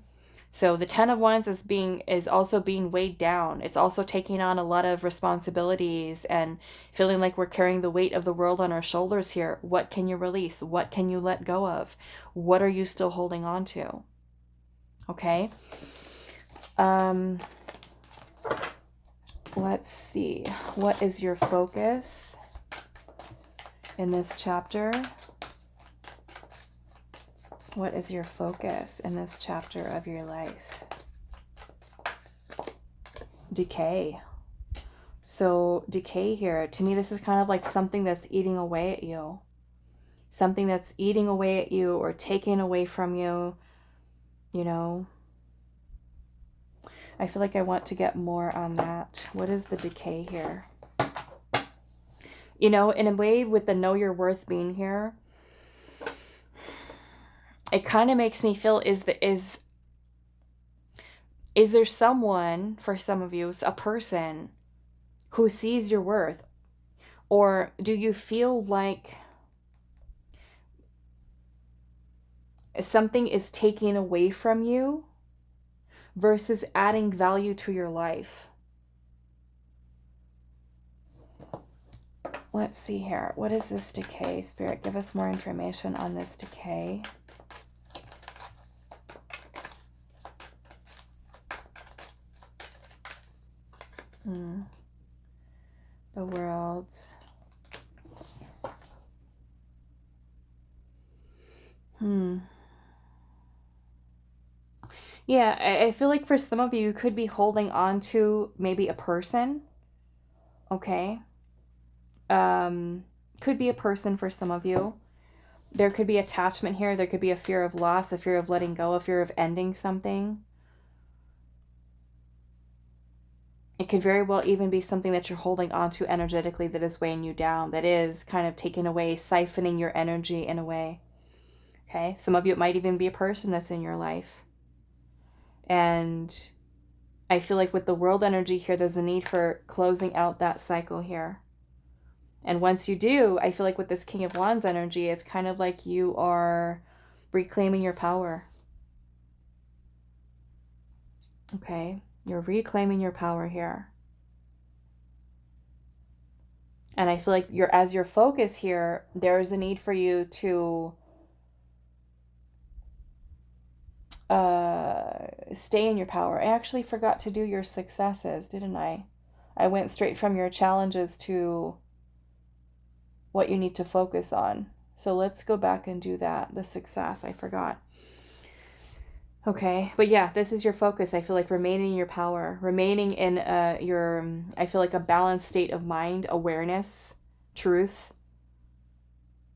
[SPEAKER 1] So the 10 of Wands is also being weighed down. It's also taking on a lot of responsibilities and feeling like we're carrying the weight of the world on our shoulders here. What can you release? What can you let go of? What are you still holding on to? Okay? Let's see. What is your focus in this chapter? What is your focus in this chapter of your life? Decay. So decay here, to me, this is kind of like something that's eating away at you. Something that's eating away at you or taking away from you, I feel like I want to get more on that. What is the decay here? In a way, with the know your worth being here, it kind of makes me feel, is there someone, for some of you, a person who sees your worth? Or do you feel like something is taken away from you versus adding value to your life? Let's see here. What is this decay? Spirit, give us more information on this decay. The World. Yeah, I feel like for some of you, you could be holding on to maybe a person. Okay. Could be a person for some of you. There could be attachment here. There could be a fear of loss, a fear of letting go, a fear of ending something. It could very well even be something that you're holding on to energetically that is weighing you down, that is kind of taking away, siphoning your energy in a way. Okay, some of you, it might even be a person that's in your life. And I feel like with the World energy here, there's a need for closing out that cycle here. And once you do, I feel like with this King of Wands energy, it's kind of like you are reclaiming your power. Okay? You're reclaiming your power here. And I feel like as your focus here, there's a need for you to stay in your power. I actually forgot to do your successes, didn't I? I went straight from your challenges to what you need to focus on. So let's go back and do that. The success, I forgot. Okay, but yeah, this is your focus. I feel like remaining in your power, remaining in I feel like a balanced state of mind, awareness, truth,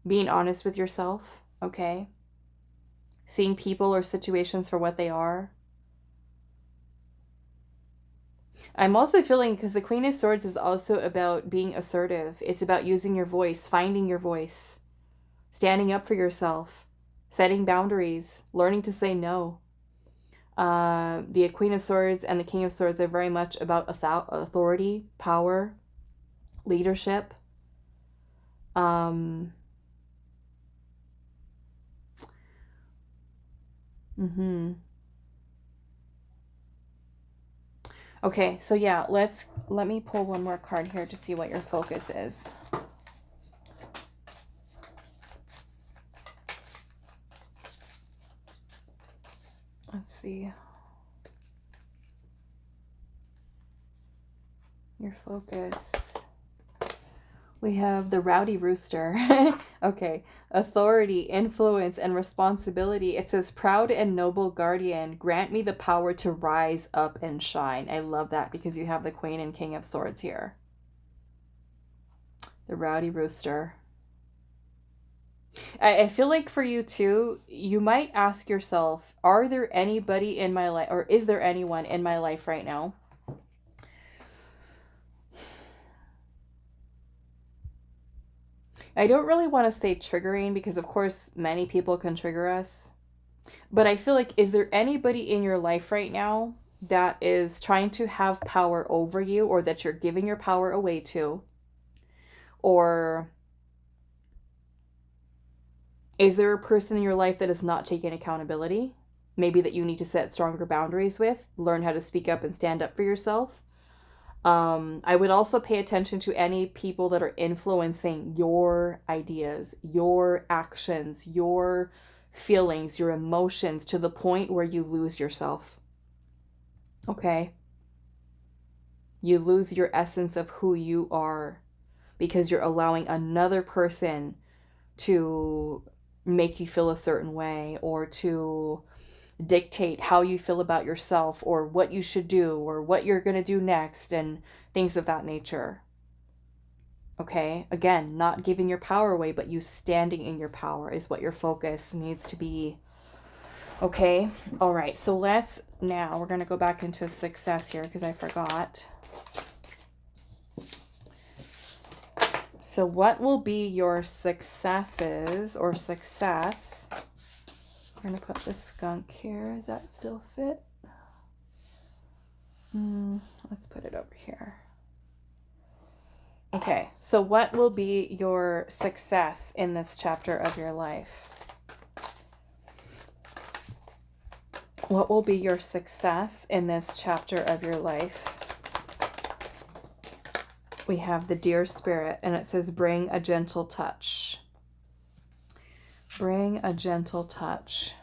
[SPEAKER 1] being honest with yourself, okay? Seeing people or situations for what they are. I'm also feeling, because the Queen of Swords is also about being assertive. It's about using your voice, finding your voice, standing up for yourself, setting boundaries, learning to say no. The Queen of Swords and the King of Swords are very much about authority, power, leadership. Okay, so yeah, let me pull one more card here to see what your focus is. Let's see. Your focus. We have the Rowdy Rooster. Okay. Authority, influence, and responsibility. It says, proud and noble guardian, grant me the power to rise up and shine. I love that because you have the Queen and King of Swords here. The Rowdy Rooster. I feel like for you too, you might ask yourself, are there anybody in my life, or is there anyone in my life right now I don't really want to say triggering because, of course, many people can trigger us. But I feel like, is there anybody in your life right now that is trying to have power over you, or that you're giving your power away to? Or is there a person in your life that is not taking accountability? Maybe that you need to set stronger boundaries with, learn how to speak up and stand up for yourself. I would also pay attention to any people that are influencing your ideas, your actions, your feelings, your emotions, to the point where you lose yourself. Okay? You lose your essence of who you are because you're allowing another person to make you feel a certain way, or to dictate how you feel about yourself, or what you should do, or what you're going to do next, and things of that nature. Okay? Again, not giving your power away, but you standing in your power is what your focus needs to be. Okay? All right. So we're going to go back into success here because I forgot. So what will be your successes or success? I'm going to put the skunk here. Does that still fit? Let's put it over here. Okay, so what will be your success in this chapter of your life? What will be your success in this chapter of your life? We have the Deer Spirit, and it says, bring a gentle touch. Bring a gentle touch.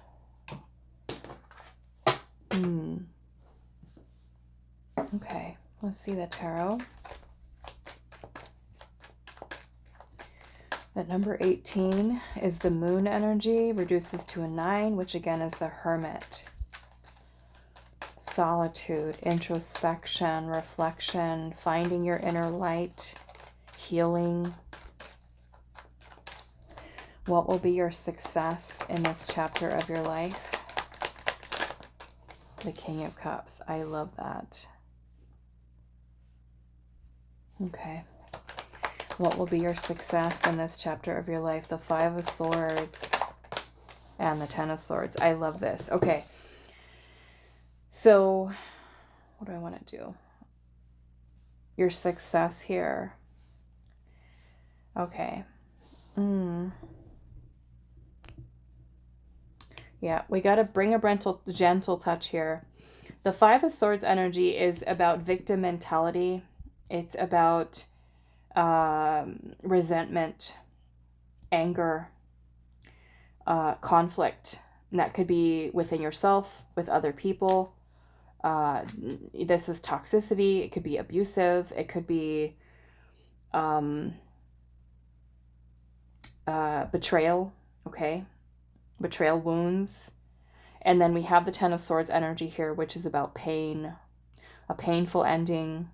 [SPEAKER 1] Okay, let's see the tarot. That number 18 is the moon energy, reduces to a 9, which again is the Hermit. Solitude, introspection, reflection, finding your inner light, healing. What will be your success in this chapter of your life? The King of Cups. I love that. Okay. What will be your success in this chapter of your life? The Five of Swords and the Ten of Swords. I love this. Okay. So, what do I want to do? Your success here. Okay. Yeah, we got to bring a gentle touch here. The Five of Swords energy is about victim mentality. It's about resentment, anger, conflict. And that could be within yourself, with other people. This is toxicity. It could be abusive. It could be betrayal. Okay. Betrayal wounds. And then we have the Ten of Swords energy here, which is about pain, a painful ending.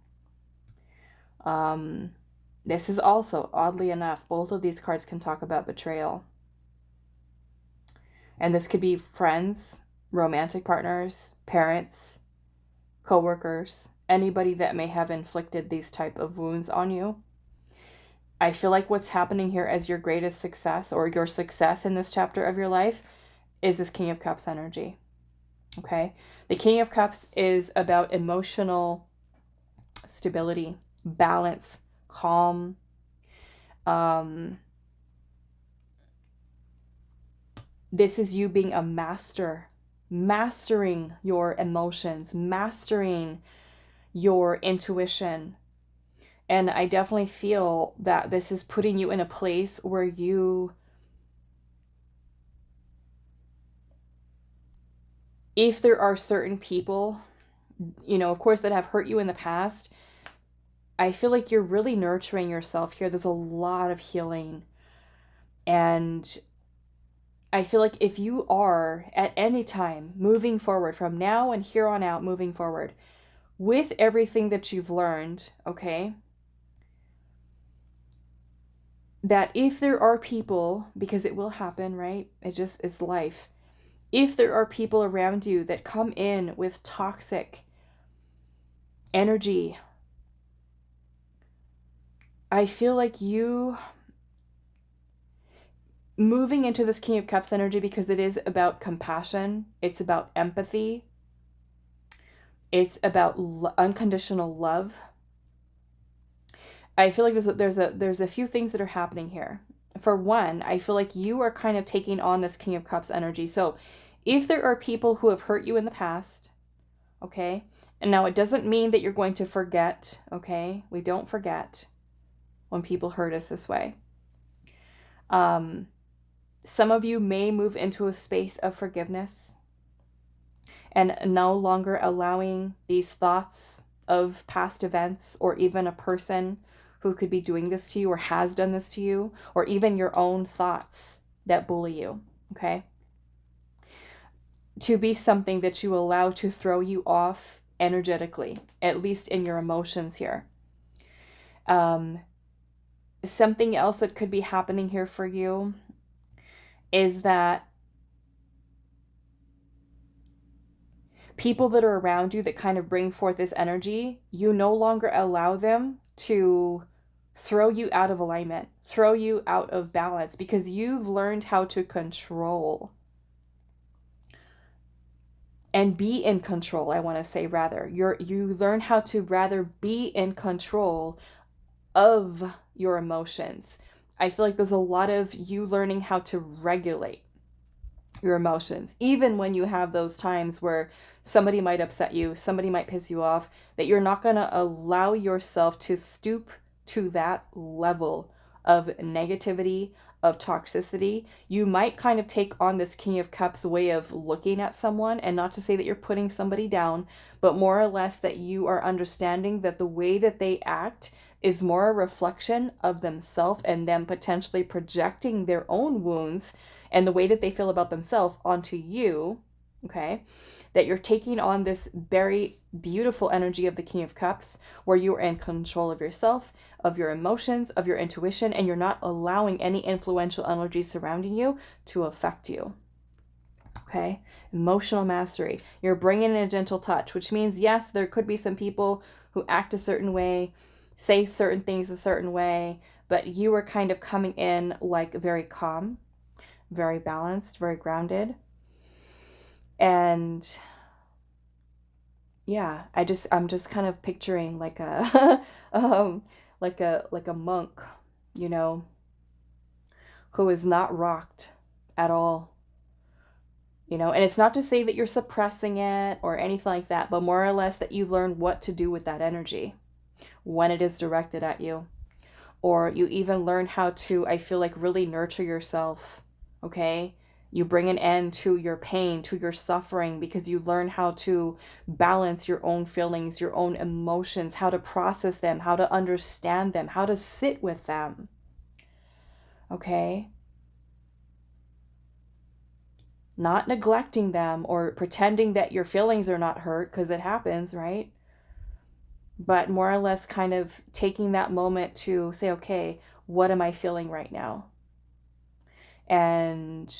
[SPEAKER 1] This is also, oddly enough, both of these cards can talk about betrayal. And this could be friends, romantic partners, parents, co-workers, anybody that may have inflicted these type of wounds on you. I feel like what's happening here as your greatest success, or your success in this chapter of your life, is this King of Cups energy. Okay? The King of Cups is about emotional stability, balance, calm. This is you being a master, mastering your emotions, mastering your intuition. And I definitely feel that this is putting you in a place where you, if there are certain people, you know, of course, that have hurt you in the past, I feel like you're really nurturing yourself here. There's a lot of healing. And I feel like if you are at any time moving forward from now and here on out, moving forward with everything that you've learned, okay, that if there are people, because it will happen, right? It's life. If there are people around you that come in with toxic energy, I feel like you moving into this King of Cups energy, because it is about compassion, it's about empathy, it's about unconditional love. I feel like there's a few things that are happening here. For one, I feel like you are kind of taking on this King of Cups energy. So if there are people who have hurt you in the past, okay, and now it doesn't mean that you're going to forget, okay? We don't forget when people hurt us this way. Some of you may move into a space of forgiveness and no longer allowing these thoughts of past events, or even a person who could be doing this to you or has done this to you, or even your own thoughts that bully you, okay? To be something that you allow to throw you off energetically, at least in your emotions here. Something else that could be happening here for you is that people that are around you that kind of bring forth this energy, you no longer allow them to throw you out of alignment, throw you out of balance, because you've learned how to control and be in control. I want to say rather, you learn how to rather be in control of your emotions. I feel like there's a lot of you learning how to regulate your emotions, even when you have those times where somebody might upset you, somebody might piss you off, that you're not going to allow yourself to stoop to that level of negativity, of toxicity. You might kind of take on this King of Cups way of looking at someone, and not to say that you're putting somebody down, but more or less that you are understanding that the way that they act is more a reflection of themselves, and them potentially projecting their own wounds and the way that they feel about themselves onto you, okay? That you're taking on this very beautiful energy of the King of Cups, where you are in control of yourself, of your emotions, of your intuition, and you're not allowing any influential energy surrounding you to affect you, okay? Emotional mastery. You're bringing in a gentle touch, which means, yes, there could be some people who act a certain way, say certain things a certain way, but you are kind of coming in like very calm, very balanced, very grounded. And yeah, I'm just kind of picturing like a like a monk, you know, who is not rocked at all. You know, and it's not to say that you're suppressing it or anything like that, but more or less that you learn what to do with that energy when it is directed at you. Or you even learn how to, I feel like, really nurture yourself, okay? You bring an end to your pain, to your suffering, because you learn how to balance your own feelings, your own emotions, how to process them, how to understand them, how to sit with them, okay? Not neglecting them or pretending that your feelings are not hurt, because it happens, right? But more or less kind of taking that moment to say, okay, what am I feeling right now? And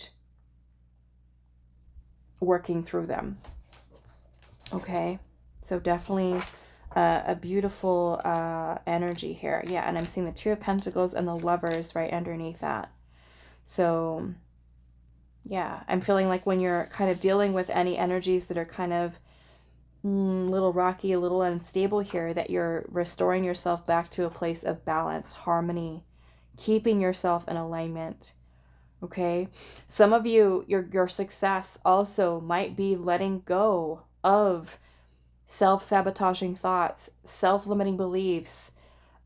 [SPEAKER 1] working through them. Okay, so definitely a beautiful energy here. Yeah, and I'm seeing the Two of Pentacles and the Lovers right underneath that. So yeah, I'm feeling like when you're kind of dealing with any energies that are kind of a little rocky, a little unstable here, that you're restoring yourself back to a place of balance, harmony, keeping yourself in alignment. Okay, some of you, your success also might be letting go of self-sabotaging thoughts, self-limiting beliefs,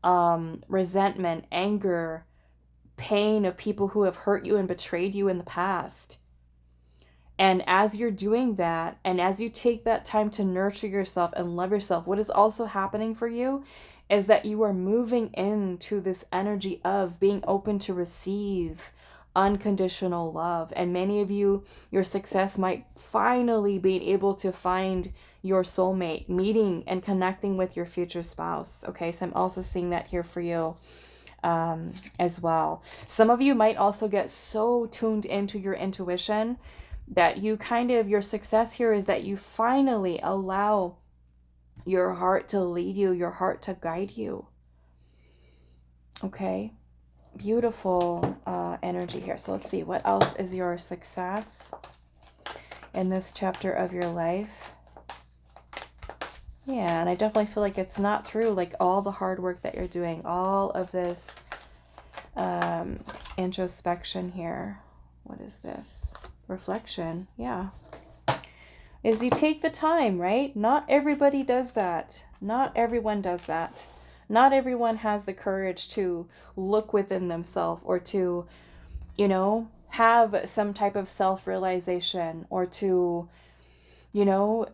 [SPEAKER 1] resentment, anger, pain of people who have hurt you and betrayed you in the past. And as you're doing that, and as you take that time to nurture yourself and love yourself, what is also happening for you is that you are moving into this energy of being open to receive unconditional love. And many of you, your success might finally be able to find your soulmate, meeting and connecting with your future spouse. Okay, so I'm also seeing that here for you as well. Some of you might also get so tuned into your intuition that you kind of, your success here is that you finally allow your heart to lead you, your heart to guide you. Okay, beautiful energy here. So let's see, what else is your success in this chapter of your life? Yeah, and I definitely feel like it's not through like all the hard work that you're doing, all of this introspection here. What is this? Reflection. Yeah. Is you take the time, right? Not everybody does that. Not everyone does that. Not everyone has the courage to look within themselves or to, you know, have some type of self-realization or to, you know,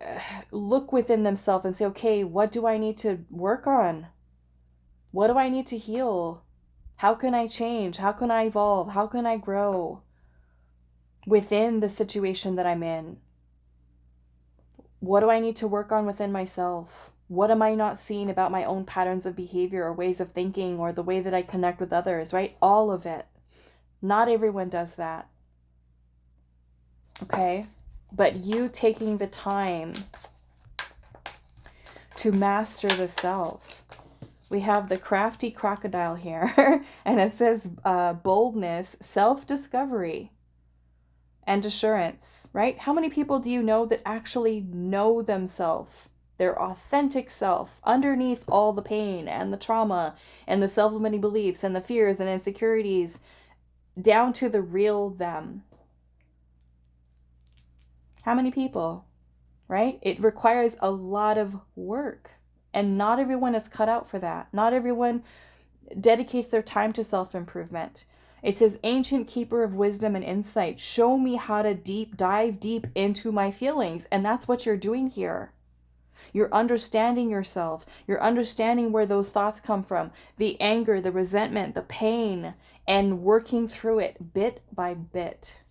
[SPEAKER 1] look within themselves and say, okay, what do I need to work on? What do I need to heal? How can I change? How can I evolve? How can I grow within the situation that I'm in? What do I need to work on within myself? What am I not seeing about my own patterns of behavior or ways of thinking or the way that I connect with others, right? All of it. Not everyone does that. Okay? But you taking the time to master the self. We have the crafty crocodile here, and it says boldness, self-discovery, and assurance, right? How many people do you know that actually know themselves, their authentic self, underneath all the pain and the trauma and the self-limiting beliefs and the fears and insecurities, down to the real them? How many people, right? It requires a lot of work, and not everyone is cut out for that. Not everyone dedicates their time to self-improvement. It says, ancient keeper of wisdom and insight, show me how to dive deep into my feelings. And that's what you're doing here. You're understanding yourself. You're understanding where those thoughts come from, the anger, the resentment, the pain, and working through it bit by bit.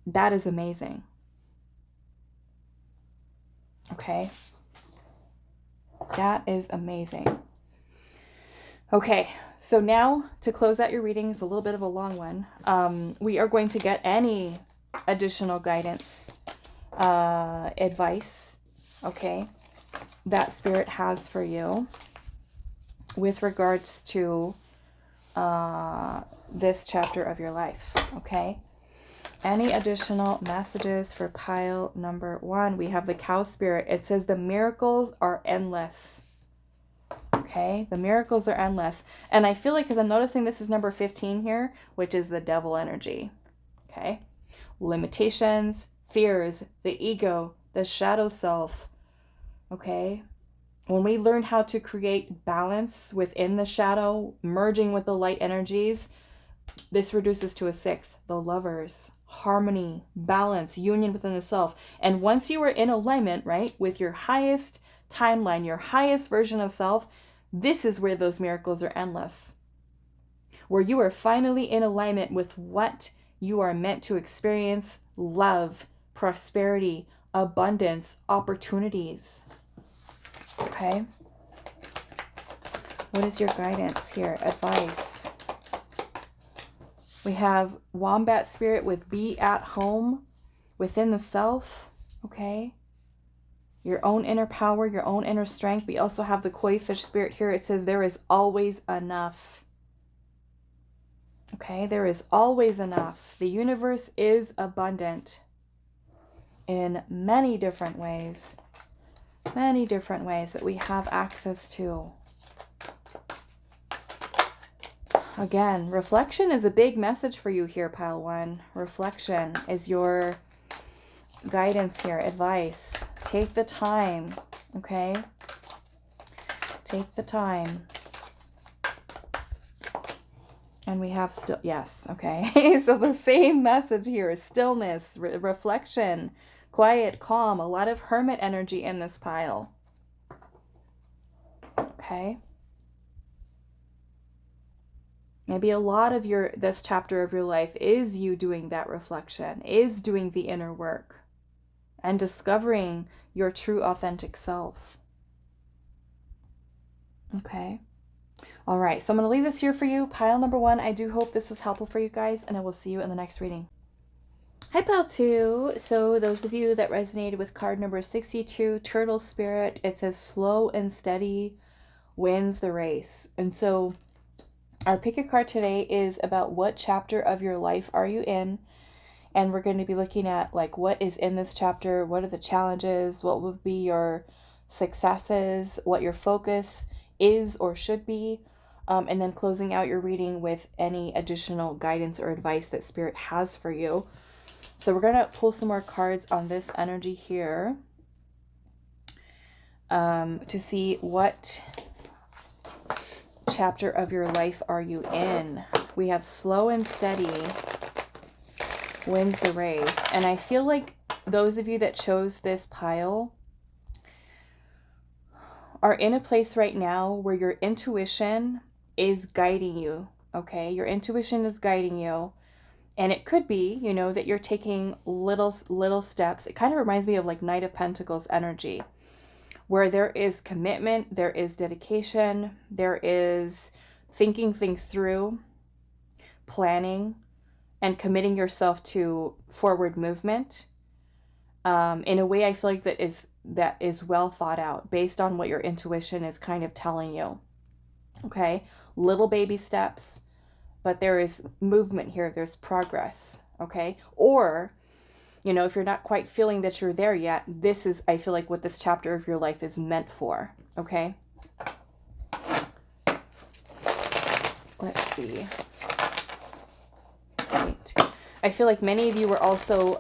[SPEAKER 1] That is amazing. Okay. That is amazing. Okay, so now to close out your reading, it's a little bit of a long one. We are going to get any additional guidance, advice, okay, that Spirit has for you with regards to this chapter of your life, okay? Any additional messages for pile number 1? We have the Cow Spirit. It says the miracles are endless. Okay, the miracles are endless. And I feel like, because I'm noticing this is number 15 here, which is the devil energy. Okay, limitations, fears, the ego, the shadow self. Okay, when we learn how to create balance within the shadow, merging with the light energies, this reduces to a 6, the lovers, harmony, balance, union within the self. And once you are in alignment, right, with your highest timeline, your highest version of self, this is where those miracles are endless. Where you are finally in alignment with what you are meant to experience: love, prosperity, abundance, opportunities. Okay? What is your guidance here? Advice. We have Wombat Spirit with be at home within the self. Okay? Your own inner power, your own inner strength. We also have the Koi Fish Spirit here. It says there is always enough. Okay? There is always enough. The universe is abundant in many different ways. Many different ways that we have access to. Again, reflection is a big message for you here, Pile 1. Reflection is your guidance here, advice. Take the time, okay? Take the time. And we have still, yes, okay. So the same message here is stillness, reflection, quiet, calm, a lot of hermit energy in this pile. Okay. Maybe a lot of this chapter of your life is you doing that reflection, is doing the inner work and discovering your true authentic self. Okay. All right. So I'm going to leave this here for you. Pile number 1. I do hope this was helpful for you guys, and I will see you in the next reading. Hi, Pile 2. So those of you that resonated with card number 62, Turtle Spirit, it says slow and steady wins the race. And so our pick a card today is about what chapter of your life are you in? And we're going to be looking at like what is in this chapter, what are the challenges, what would be your successes, what your focus is or should be, and then closing out your reading with any additional guidance or advice that Spirit has for you. So we're going to pull some more cards on this energy here to see what chapter of your life are you in. We have slow and steady wins the race. And I feel like those of you that chose this pile are in a place right now where your intuition is guiding you. Okay, your intuition is guiding you. And it could be, you know, that you're taking little steps. It kind of reminds me of like Knight of Pentacles energy, where there is commitment, there is dedication, there is thinking things through, planning, and committing yourself to forward movement in a way I feel like that is well thought out based on what your intuition is kind of telling you. Okay, little baby steps, but there is movement here, there's progress. Okay, or you know, if you're not quite feeling that you're there yet, this is, I feel like, what this chapter of your life is meant for. Okay, let's see. Right. I feel like many of you are also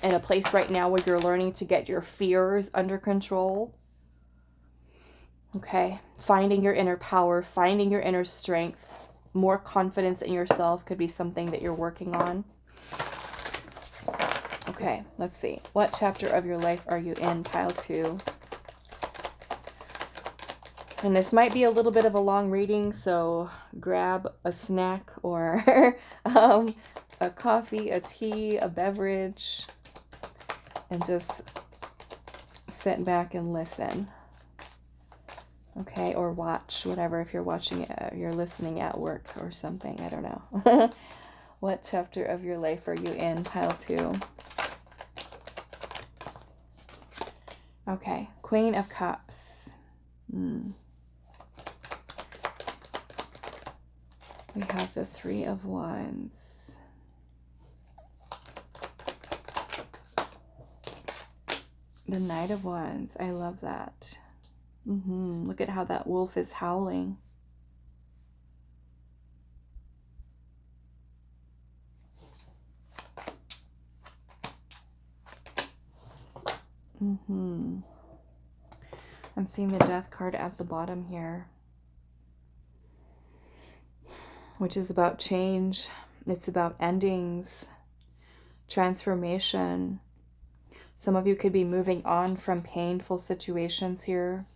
[SPEAKER 1] in a place right now where you're learning to get your fears under control. Okay, finding your inner power, finding your inner strength, more confidence in yourself could be something that you're working on. Okay, let's see. What chapter of your life are you in, Pile 2? And this might be a little bit of a long reading, so grab a snack or a coffee, a tea, a beverage, and just sit back and listen. Okay, or watch, whatever, if you're watching it, you're listening at work or something, I don't know. What chapter of your life are you in, Pile 2? Okay, Queen of Cups. We have the Three of Wands. The Knight of Wands. I love that. Look at how that wolf is howling. I'm seeing the death card at the bottom here, which is about change. It's about endings, transformation. Some of you could be moving on from painful situations here,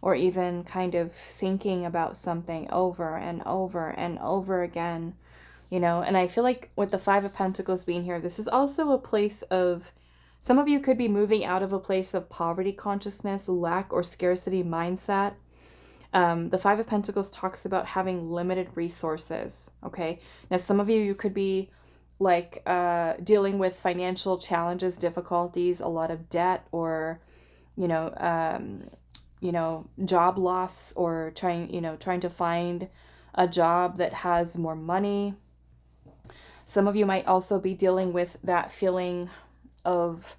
[SPEAKER 1] or even kind of thinking about something over and over and over again, you know. And I feel like with the Five of Pentacles being here, this is also a place of, some of you could be moving out of a place of poverty consciousness, lack or scarcity mindset. The Five of Pentacles talks about having limited resources, okay? Now, some of you could be like dealing with financial challenges, difficulties, a lot of debt, or job loss, or trying to find a job that has more money. Some of you might also be dealing with that feeling of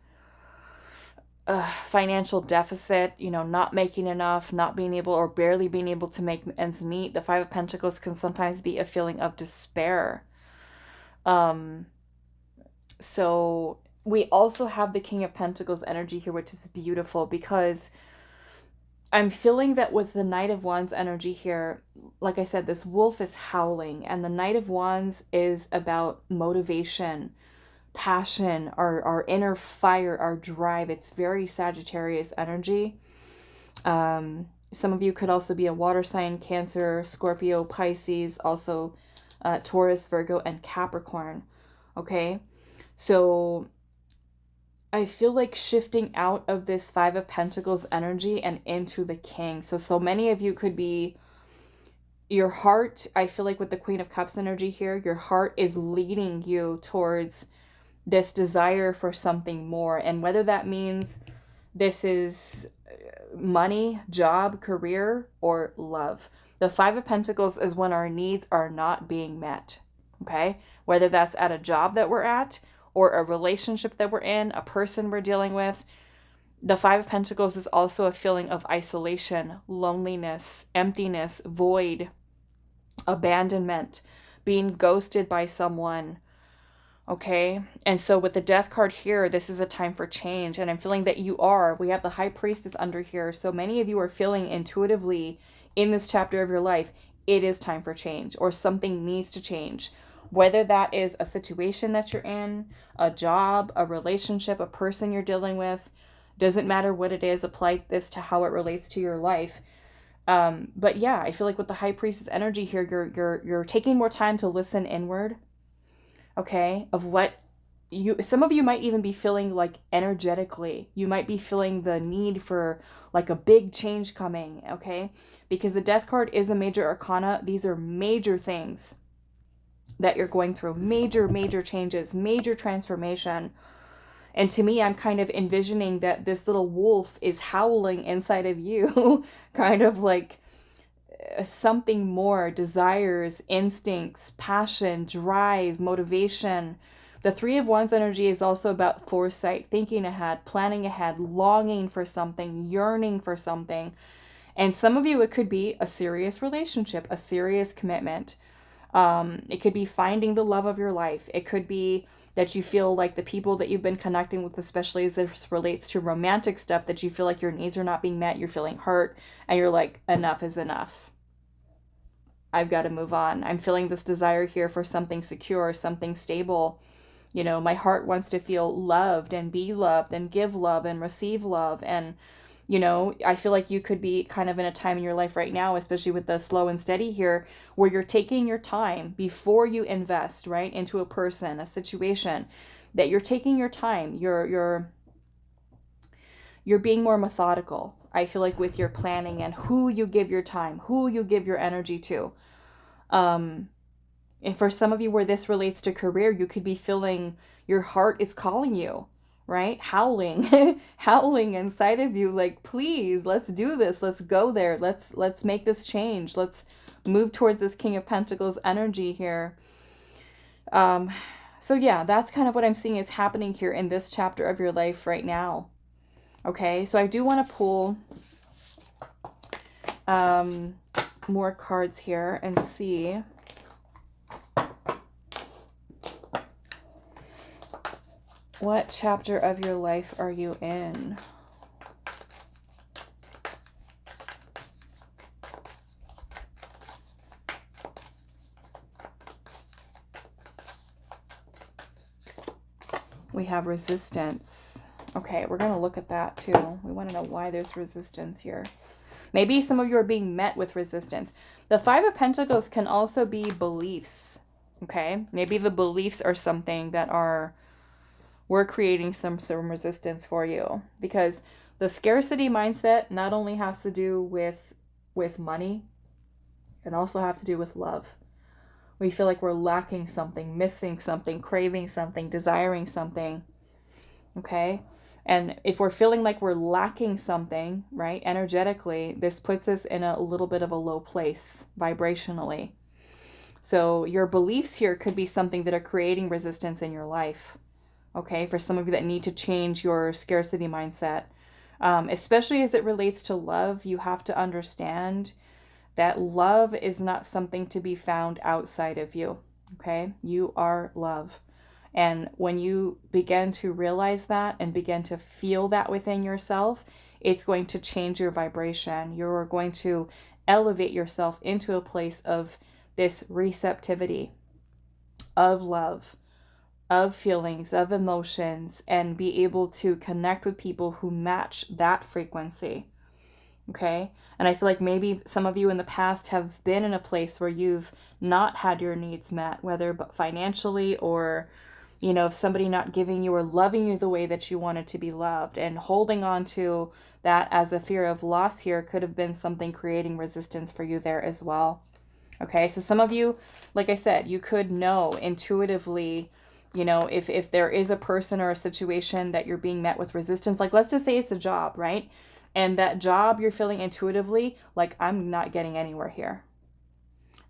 [SPEAKER 1] financial deficit, not making enough, not being able, or barely being able to make ends meet. The Five of Pentacles can sometimes be a feeling of despair. So we also have the King of Pentacles energy here, which is beautiful, because I'm feeling that with the Knight of Wands energy here, like I said, this wolf is howling, and the Knight of Wands is about motivation, passion, our inner fire, our drive. It's very Sagittarius energy. Some of you could also be a water sign: Cancer, Scorpio, Pisces, also Taurus, Virgo, and Capricorn. Okay, so I feel like shifting out of this Five of Pentacles energy and into the King. So many of you could be, your heart, I feel like with the Queen of Cups energy here, your heart is leading you towards this desire for something more. And whether that means this is money, job, career, or love. The Five of Pentacles is when our needs are not being met, okay? Whether that's at a job that we're at, or a relationship that we're in, a person we're dealing with. The Five of Pentacles is also a feeling of isolation, loneliness, emptiness, void, abandonment, being ghosted by someone. Okay, and so with the Death card here, this is a time for change, and I'm feeling that we have the High Priestess under here, so many of you are feeling intuitively in this chapter of your life, it is time for change, or something needs to change. Whether that is a situation that you're in, a job, a relationship, a person you're dealing with, doesn't matter what it is, apply this to how it relates to your life. But yeah, I feel like with the High Priestess energy here, you're taking more time to listen inward, okay, of what some of you might even be feeling like energetically. You might be feeling the need for like a big change coming, okay? Because the Death card is a major arcana. These are major things that you're going through, major changes, major transformation. And to me, I'm kind of envisioning that this little wolf is howling inside of you, kind of like something more, desires, instincts, passion, drive, motivation. The Three of Wands energy is also about foresight, thinking ahead, planning ahead, longing for something, yearning for something. And some of you, it could be a serious relationship, a serious commitment. It could be finding the love of your life. It could be that you feel like the people that you've been connecting with, especially as this relates to romantic stuff, that you feel like your needs are not being met, you're feeling hurt, and you're like, enough is enough. I've got to move on. I'm feeling this desire here for something secure, something stable. My heart wants to feel loved and be loved and give love and receive love. And, I feel like you could be kind of in a time in your life right now, especially with the slow and steady here, where you're taking your time before you invest, right, into a person, a situation, that you're taking your time. You're being more methodical. I feel like with your planning and who you give your time, who you give your energy to. And for some of you where this relates to career, you could be feeling your heart is calling you, right? Howling, howling inside of you, like, please, let's do this. Let's go there. Let's make this change. Let's move towards this King of Pentacles energy here. So yeah, that's kind of what I'm seeing is happening here in this chapter of your life right now. Okay, so I do want to pull more cards here and see what chapter of your life are you in? We have resistance. Okay, we're going to look at that too. We want to know why there's resistance here. Maybe some of you are being met with resistance. The Five of Pentacles can also be beliefs. Okay, maybe the beliefs are something that we're creating some resistance for you, because the scarcity mindset not only has to do with money, it also has to do with love. We feel like we're lacking something, missing something, craving something, desiring something. Okay? And if we're feeling like we're lacking something, right, energetically, this puts us in a little bit of a low place vibrationally. So your beliefs here could be something that are creating resistance in your life. Okay? For some of you that need to change your scarcity mindset, especially as it relates to love, you have to understand that love is not something to be found outside of you. Okay? You are love. And when you begin to realize that and begin to feel that within yourself, it's going to change your vibration. You're going to elevate yourself into a place of this receptivity of love, of feelings, of emotions, and be able to connect with people who match that frequency. Okay? And I feel like maybe some of you in the past have been in a place where you've not had your needs met, whether financially or, you know, if somebody not giving you or loving you the way that you wanted to be loved, and holding on to that as a fear of loss here could have been something creating resistance for you there as well. Okay? So some of you, like I said, you could know intuitively, you know, if there is a person or a situation that you're being met with resistance, like let's just say it's a job, right? And that job you're feeling intuitively, like, I'm not getting anywhere here,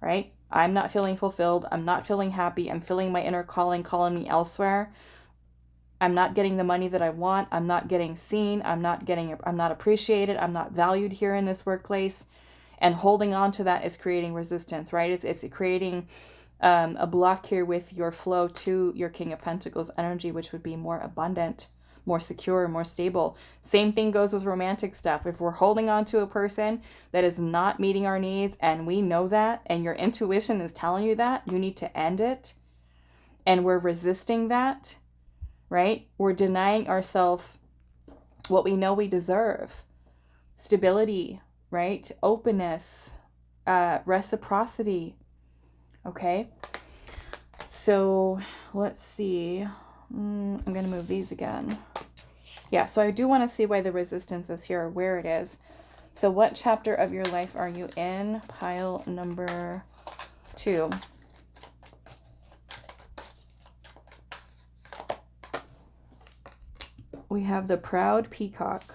[SPEAKER 1] right? I'm not feeling fulfilled. I'm not feeling happy. I'm feeling my inner calling me elsewhere. I'm not getting the money that I want. I'm not getting seen. I'm not appreciated. I'm not valued here in this workplace. And holding on to that is creating resistance, right? It's creating a block here with your flow to your King of Pentacles energy, which would be more abundant, more secure, more stable. Same thing goes with romantic stuff. If we're holding on to a person that is not meeting our needs, and we know that, and your intuition is telling you that, you need to end it, and we're resisting that, right? We're denying ourselves what we know we deserve. Stability, right? Openness, reciprocity. Okay? So let's see. I'm going to move these again. Yeah, so I do want to see why the resistance is here, where it is. So what chapter of your life are you in? Pile number 2. We have the Proud Peacock.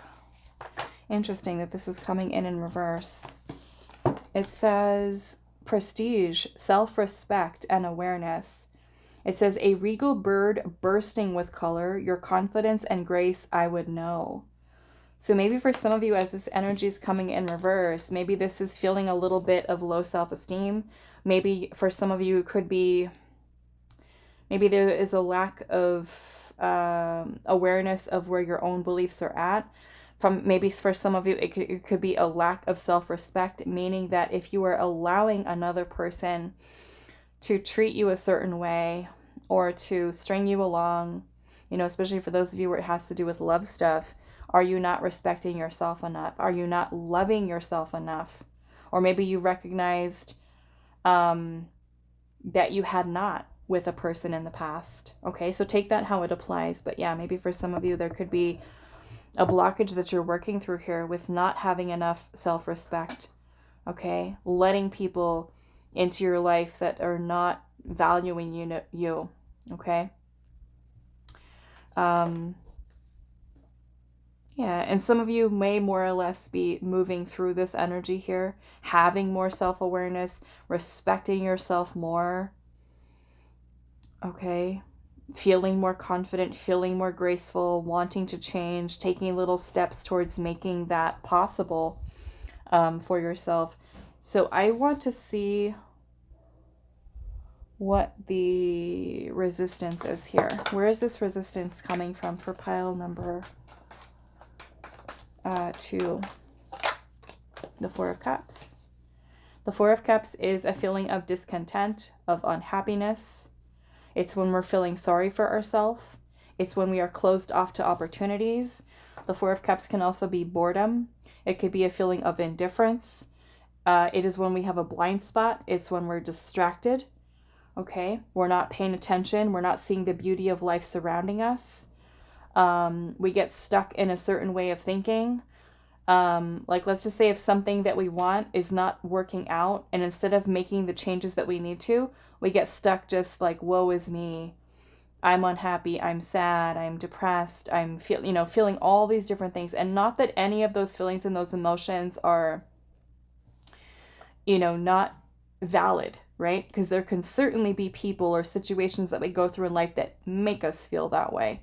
[SPEAKER 1] Interesting that this is coming in reverse. It says prestige, self-respect, and awareness. It says, a regal bird bursting with color, your confidence and grace I would know. So maybe for some of you, as this energy is coming in reverse, maybe this is feeling a little bit of low self-esteem. Maybe for some of you, it could be, maybe there is a lack of awareness of where your own beliefs are at. Maybe for some of you, it could be a lack of self-respect, meaning that if you are allowing another person to treat you a certain way or to string you along, you know, especially for those of you where it has to do with love stuff, are you not respecting yourself enough? Are you not loving yourself enough? Or maybe you recognized that you had not with a person in the past. Okay, so take that how it applies. But yeah, maybe for some of you, there could be a blockage that you're working through here with not having enough self-respect. Okay, letting people into your life that are not valuing you. Okay. Yeah, and some of you may more or less be moving through this energy here, having more self-awareness, respecting yourself more. Okay. Feeling more confident, feeling more graceful, wanting to change, taking little steps towards making that possible. for yourself. So I want to see what the resistance is here. Where is this resistance coming from for pile number 2? The Four of Cups. The Four of Cups is a feeling of discontent, of unhappiness. It's when we're feeling sorry for ourselves. It's when we are closed off to opportunities. The Four of Cups can also be boredom. It could be a feeling of indifference. It is when we have a blind spot. It's when we're distracted. Okay, we're not paying attention. We're not seeing the beauty of life surrounding us. We get stuck in a certain way of thinking. Like, let's just say if something that we want is not working out, and instead of making the changes that we need to, we get stuck just like, woe is me. I'm unhappy. I'm sad. I'm depressed. I'm feeling all these different things. And not that any of those feelings and those emotions are, not valid, right? Because there can certainly be people or situations that we go through in life that make us feel that way.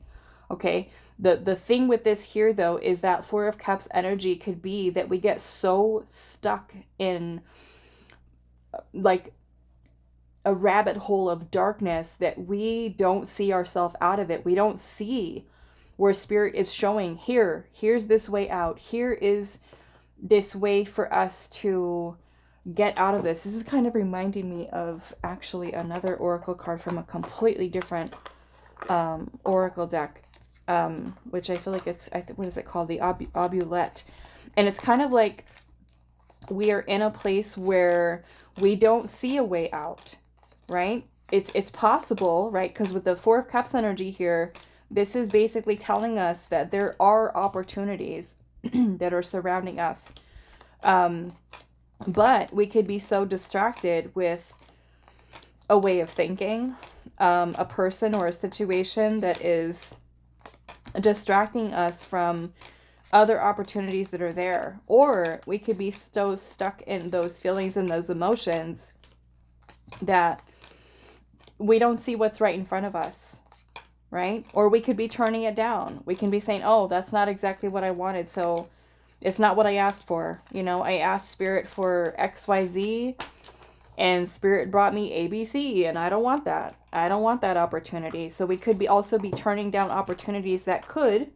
[SPEAKER 1] Okay. The thing with this here, though, is that Four of Cups energy could be that we get so stuck in like a rabbit hole of darkness that we don't see ourselves out of it. We don't see where Spirit is showing, here's this way out. Here is this way for us to get out of this. This is kind of reminding me of actually another oracle card from a completely different oracle deck, which I feel like it's, what is it called? The Obulette. And it's kind of like we are in a place where we don't see a way out, right? It's possible, right? Because with the Four of Cups energy here, this is basically telling us that there are opportunities that are surrounding us. But we could be so distracted with a way of thinking, a person or a situation that is distracting us from other opportunities that are there. Or we could be so stuck in those feelings and those emotions that we don't see what's right in front of us, right? Or we could be turning it down. We can be saying, oh, that's not exactly what I wanted, so it's not what I asked for. I asked Spirit for XYZ, and Spirit brought me ABC, and I don't want that. I don't want that opportunity. So we could also be turning down opportunities that could,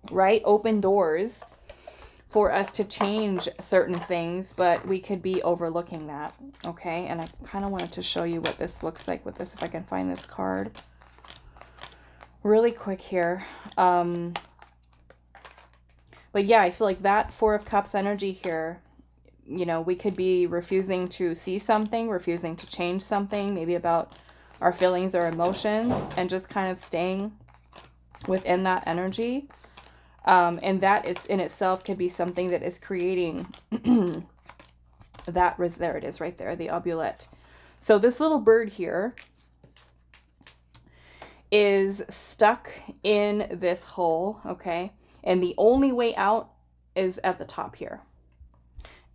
[SPEAKER 1] right, open doors for us to change certain things, but we could be overlooking that. Okay, and I kind of wanted to show you what this looks like with this, if I can find this card really quick here. But yeah, I feel like that Four of Cups energy here, we could be refusing to see something, refusing to change something, maybe about our feelings or emotions, and just kind of staying within that energy. And that it's in itself could be something that is creating that. There it is right there, the Obulette. So this little bird here is stuck in this hole, okay? And the only way out is at the top here.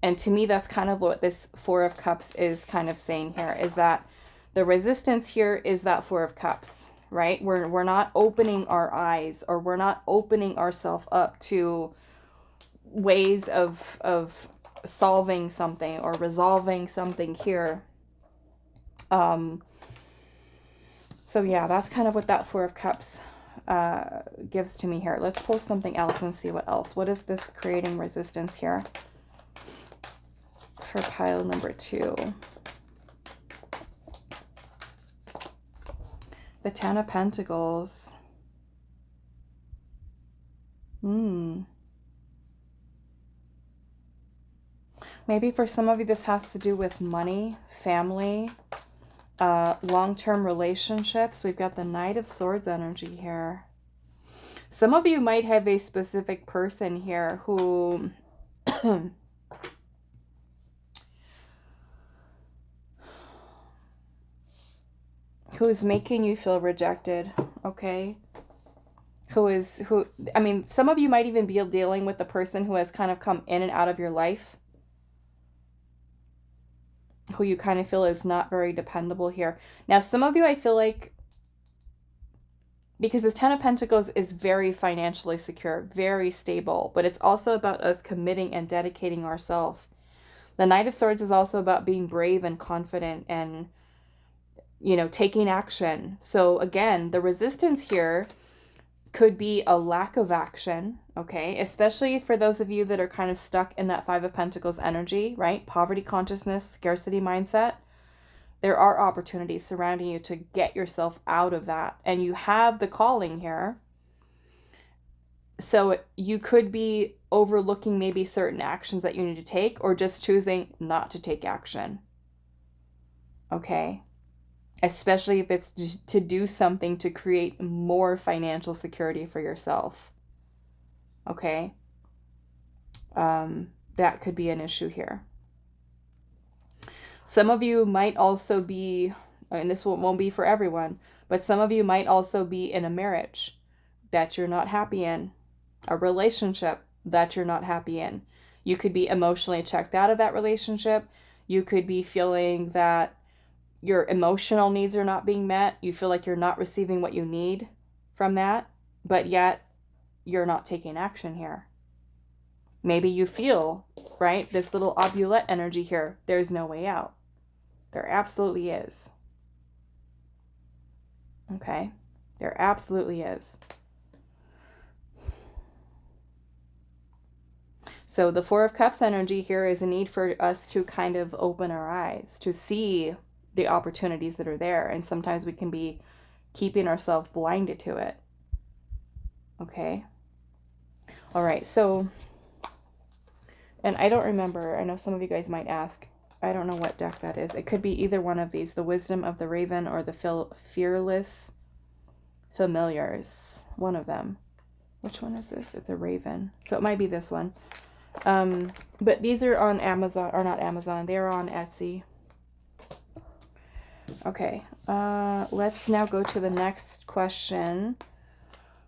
[SPEAKER 1] And to me, that's kind of what this Four of Cups is kind of saying here, is that the resistance here is that Four of Cups, right? We're not opening our eyes, or we're not opening ourselves up to ways of solving something or resolving something here. So yeah, that's kind of what that Four of Cups gives to me here. Let's pull something else and see what else. What is this creating resistance here for pile number 2? The Ten of Pentacles. Maybe for some of you this has to do with money, family, long-term relationships. We've got the Knight of Swords energy here. Some of you might have a specific person here who who is making you feel rejected, okay? I mean, some of you might even be dealing with the person who has kind of come in and out of your life, who you kind of feel is not very dependable here. Now, some of you, I feel like Because this Ten of Pentacles is very financially secure, very stable, but it's also about us committing and dedicating ourselves. The Knight of Swords is also about being brave and confident and, you know, taking action. So again, the resistance here could be a lack of action, okay? Especially for those of you that are kind of stuck in that Five of Pentacles energy, right? Poverty consciousness, scarcity mindset. There are opportunities surrounding you to get yourself out of that. And you have the calling here. So you could be overlooking maybe certain actions that you need to take, or just choosing not to take action. Okay? Especially if it's to do something to create more financial security for yourself. Okay? That could be an issue here. Some of you might also be, and this won't be for everyone, but some of you might also be in a marriage that you're not happy in, a relationship that you're not happy in. You could be emotionally checked out of that relationship. You could be feeling that your emotional needs are not being met. You feel like you're not receiving what you need from that, but yet you're not taking action here. Maybe you feel, right, this little obulette energy here, there's no way out. There absolutely is. Okay? There absolutely is. So the Four of Cups energy here is a need for us to kind of open our eyes, to see the opportunities that are there. And sometimes we can be keeping ourselves blinded to it. Okay? All right, so, and I don't remember, I know some of you guys might ask, I don't know what deck that is. It could be either one of these, the Wisdom of the Raven or the Fearless Familiars. One of them. Which one is this? It's a raven. So it might be this one. But these are on Amazon, or not Amazon, they're on Etsy. Okay, let's now go to the next question.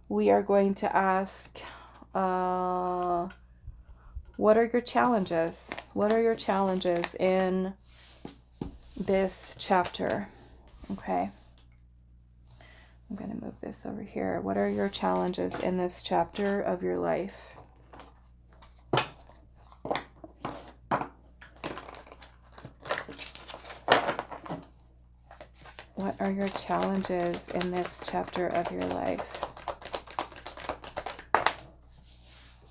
[SPEAKER 1] We are going to ask, what are your challenges? What are your challenges in this chapter? Okay. I'm going to move this over here. What are your challenges in this chapter of your life? What are your challenges in this chapter of your life?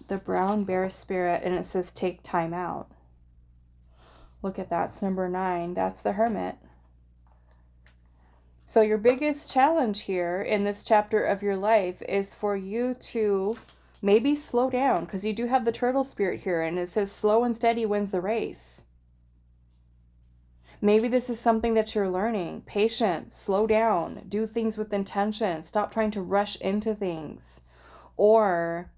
[SPEAKER 1] The brown bear spirit, and it says take time out. Look at that. It's number 9. That's the Hermit. So your biggest challenge here in this chapter of your life is for you to maybe slow down, because you do have the turtle spirit here, and it says slow and steady wins the race. Maybe this is something that you're learning. Patience, slow down, do things with intention, stop trying to rush into things. Or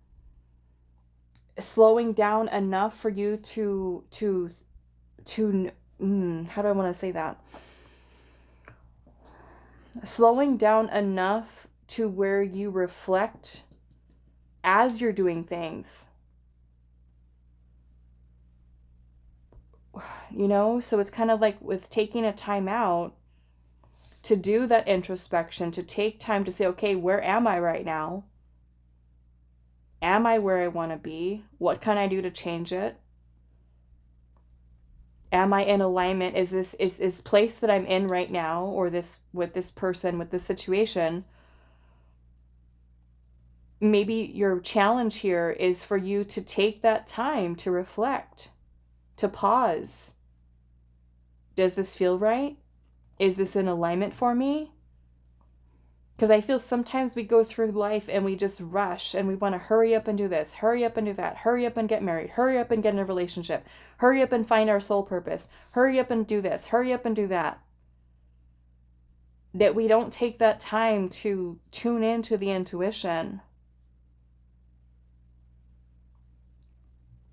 [SPEAKER 1] slowing down enough for you to how do I want to say that? Slowing down enough to where you reflect as you're doing things. You know, so it's kind of like with taking a time out to do that introspection, to take time to say, okay, where am I right now? Am I where I want to be? What can I do to change it? Am I in alignment? Is this place that I'm in right now, or this with this person, with this situation? Maybe your challenge here is for you to take that time to reflect, to pause. Does this feel right? Is this in alignment for me? Because I feel sometimes we go through life and we just rush and we want to hurry up and do this, hurry up and do that, hurry up and get married, hurry up and get in a relationship, hurry up and find our soul purpose, hurry up and do this, hurry up and do that. That we don't take that time to tune into the intuition.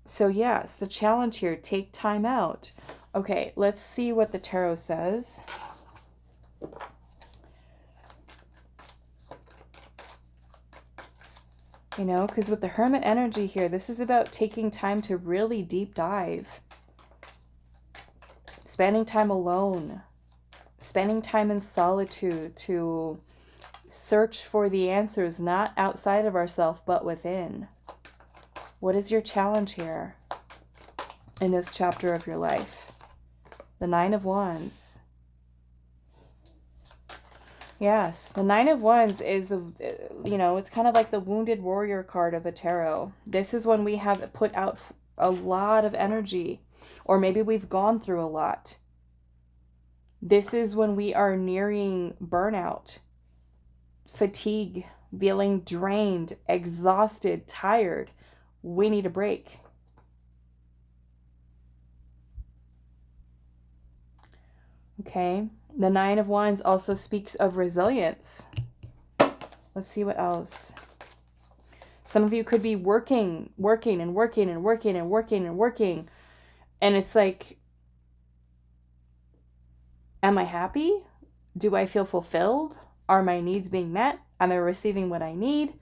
[SPEAKER 1] So yes, the challenge here, take time out. Okay, let's see what the tarot says. You know, because with the Hermit energy here, this is about taking time to really deep dive. Spending time alone. Spending time in solitude to search for the answers, not outside of ourselves, but within. What is your challenge here in this chapter of your life? The Nine of Wands. Yes, the Nine of Wands is it's kind of like the wounded warrior card of the tarot. This is when we have put out a lot of energy, or maybe we've gone through a lot. This is when we are nearing burnout, fatigue, feeling drained, exhausted, tired. We need a break. Okay. The Nine of Wands also speaks of resilience. Let's see what else. Some of you could be working. And it's like, am I happy? Do I feel fulfilled? Are my needs being met? Am I receiving what I need?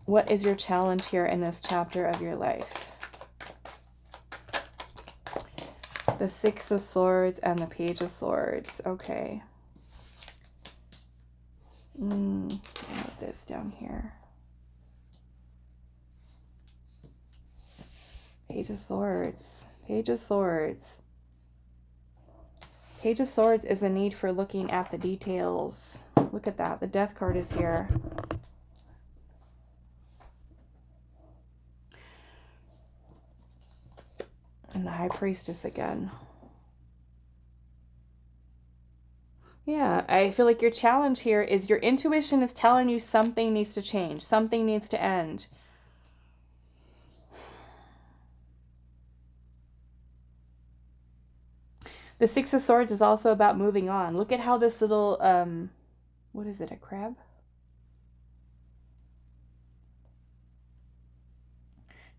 [SPEAKER 1] What is your challenge here in this chapter of your life? The Six of Swords and the Page of Swords. Okay. Put this down here. Page of Swords. Page of Swords. Page of Swords is a need for looking at the details. Look at that. The Death card is here. And the High Priestess again. Yeah, I feel like your challenge here is your intuition is telling you something needs to change. Something needs to end. The Six of Swords is also about moving on. Look at how this little, what is it, a crab?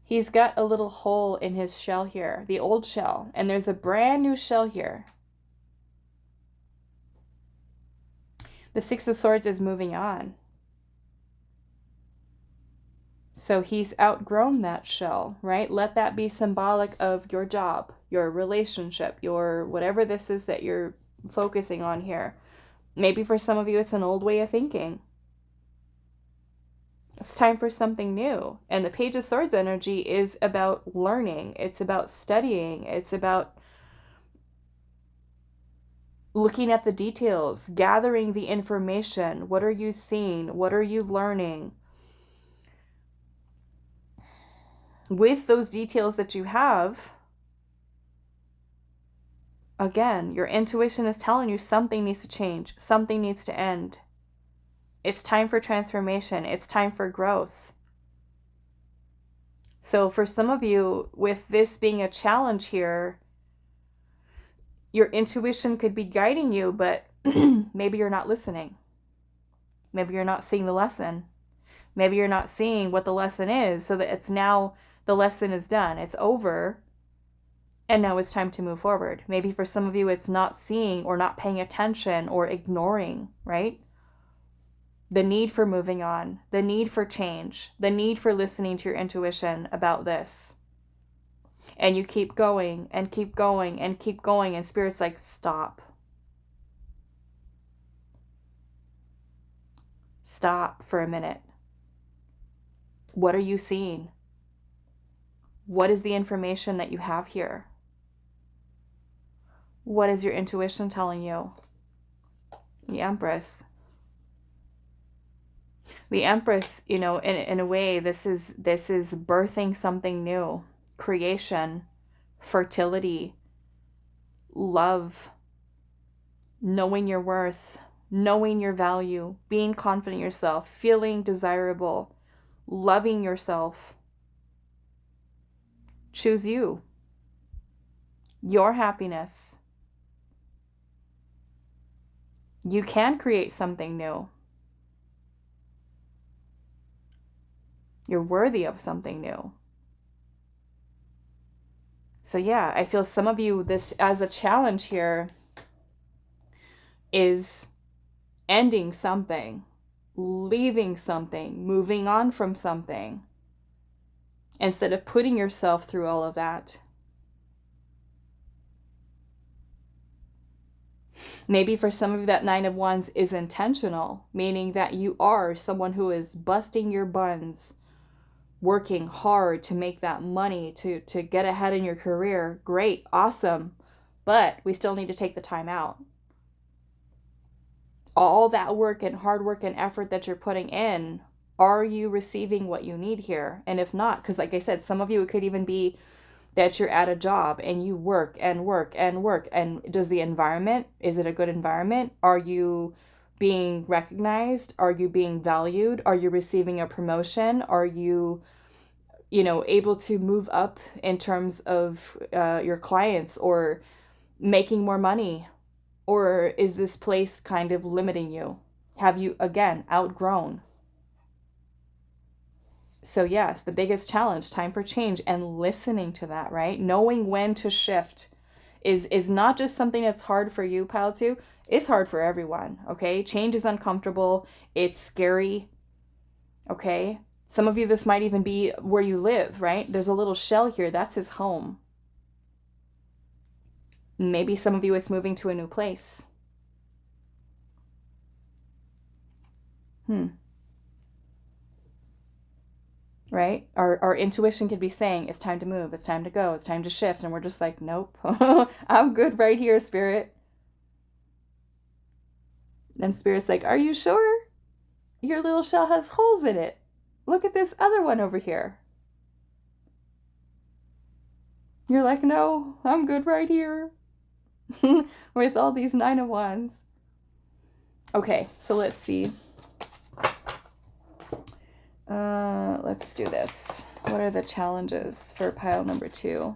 [SPEAKER 1] He's got a little hole in his shell here, the old shell, and there's a brand new shell here. The Six of Swords is moving on. So he's outgrown that shell, right? Let that be symbolic of your job, your relationship, your whatever this is that you're focusing on here. Maybe for some of you, it's an old way of thinking. It's time for something new. And the Page of Swords energy is about learning. It's about studying. It's about looking at the details, gathering the information. What are you seeing? What are you learning? With those details that you have, again, your intuition is telling you something needs to change. Something needs to end. It's time for transformation. It's time for growth. So for some of you, with this being a challenge here, your intuition could be guiding you, but maybe you're not listening. Maybe you're not seeing the lesson. Maybe you're not seeing what the lesson is, so that it's now the lesson is done. It's over. And now it's time to move forward. Maybe for some of you, it's not seeing or not paying attention or ignoring, right? The need for moving on, the need for change, the need for listening to your intuition about this. And you keep going and keep going and keep going, and Spirit's like, stop. Stop for a minute. What are you seeing? What is the information that you have here? What is your intuition telling you? The Empress. The Empress, you know, in a way, this is birthing something new. Creation, fertility, love, knowing your worth, knowing your value, being confident in yourself, feeling desirable, loving yourself. Choose you. Your happiness. You can create something new. You're worthy of something new. So yeah, I feel some of you, this as a challenge here is ending something, leaving something, moving on from something, instead of putting yourself through all of that. Maybe for some of you that Nine of Wands is intentional, meaning that you are someone who is busting your buns, working hard to make that money, to get ahead in your career. Great, awesome. But we still need to take the time out. All that work and hard work and effort that you're putting in, are you receiving what you need here? And if not, because like I said, some of you, it could even be that you're at a job and you work and work and work. And does the environment, is it a good environment? Are you being recognized? Are you being valued? Are you receiving a promotion? Are you, able to move up in terms of your clients or making more money? Or is this place kind of limiting you? Have you, again, outgrown? So yes, the biggest challenge, time for change, and listening to that, right? Knowing when to shift is not just something that's hard for you, pile two. It's hard for everyone, okay? Change is uncomfortable. It's scary, okay? Some of you, this might even be where you live, right? There's a little shell here. That's his home. Maybe some of you, it's moving to a new place. Right? Our intuition could be saying, it's time to move, it's time to go, it's time to shift. And we're just like, nope, I'm good right here, Spirit. And Spirit's like, are you sure? Your little shell has holes in it. Look at this other one over here. You're like, no, I'm good right here. With all these Nine of Wands. Okay, so let's see. Let's do this. What are the challenges for pile number 2?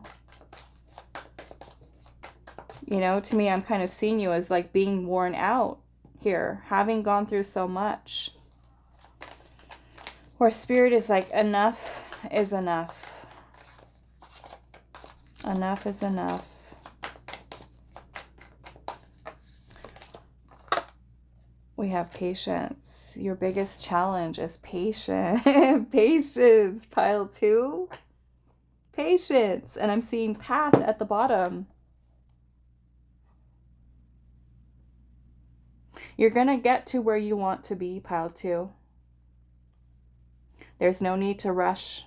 [SPEAKER 1] To me, I'm kind of seeing you as like being worn out here, having gone through so much. Or Spirit is like, enough is enough. Enough is enough. We have patience. Your biggest challenge is patience. Patience, pile 2. Patience. And I'm seeing path at the bottom. You're going to get to where you want to be, pile 2. There's no need to rush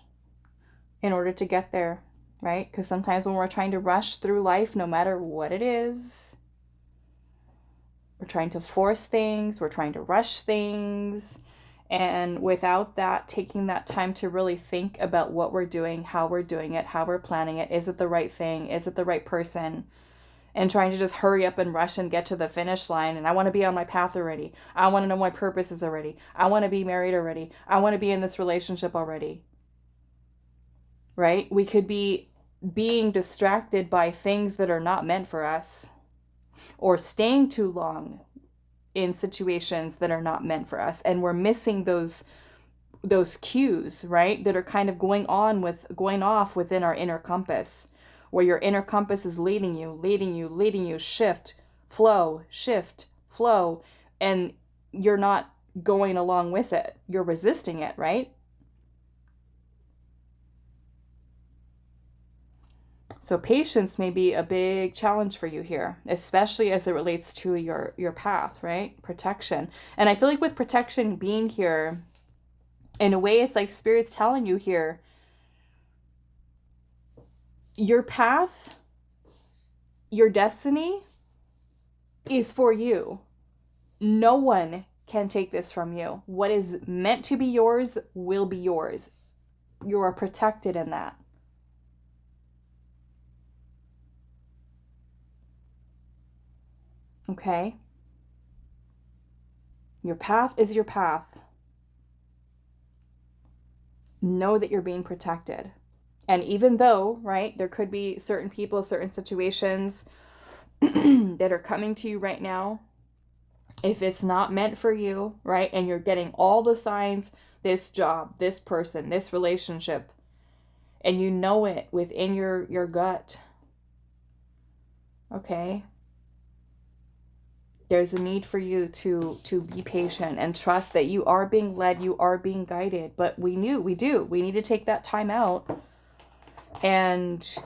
[SPEAKER 1] in order to get there, right? Because sometimes when we're trying to rush through life, no matter what it is, we're trying to force things, we're trying to rush things, and without that, taking that time to really think about what we're doing, how we're doing it, how we're planning it, is it the right thing, is it the right person, and trying to just hurry up and rush and get to the finish line, and I want to be on my path already, I want to know my purposes already, I want to be married already, I want to be in this relationship already, right? We could be being distracted by things that are not meant for us, or staying too long in situations that are not meant for us, and we're missing those cues, right, that are kind of going off within our inner compass, where your inner compass is leading you, shift, flow, and you're not going along with it, you're resisting it, right? So patience may be a big challenge for you here, especially as it relates to your path, right? Protection. And I feel like with protection being here, in a way, it's like Spirit's telling you here, your path, your destiny is for you. No one can take this from you. What is meant to be yours will be yours. You are protected in that. Okay? Your path is your path. Know that you're being protected. And even though, right, there could be certain people, certain situations that are coming to you right now, if it's not meant for you, right, and you're getting all the signs, this job, this person, this relationship, and you know it within your gut, okay? There's a need for you to be patient and trust that you are being led, you are being guided. But we need to take that time out and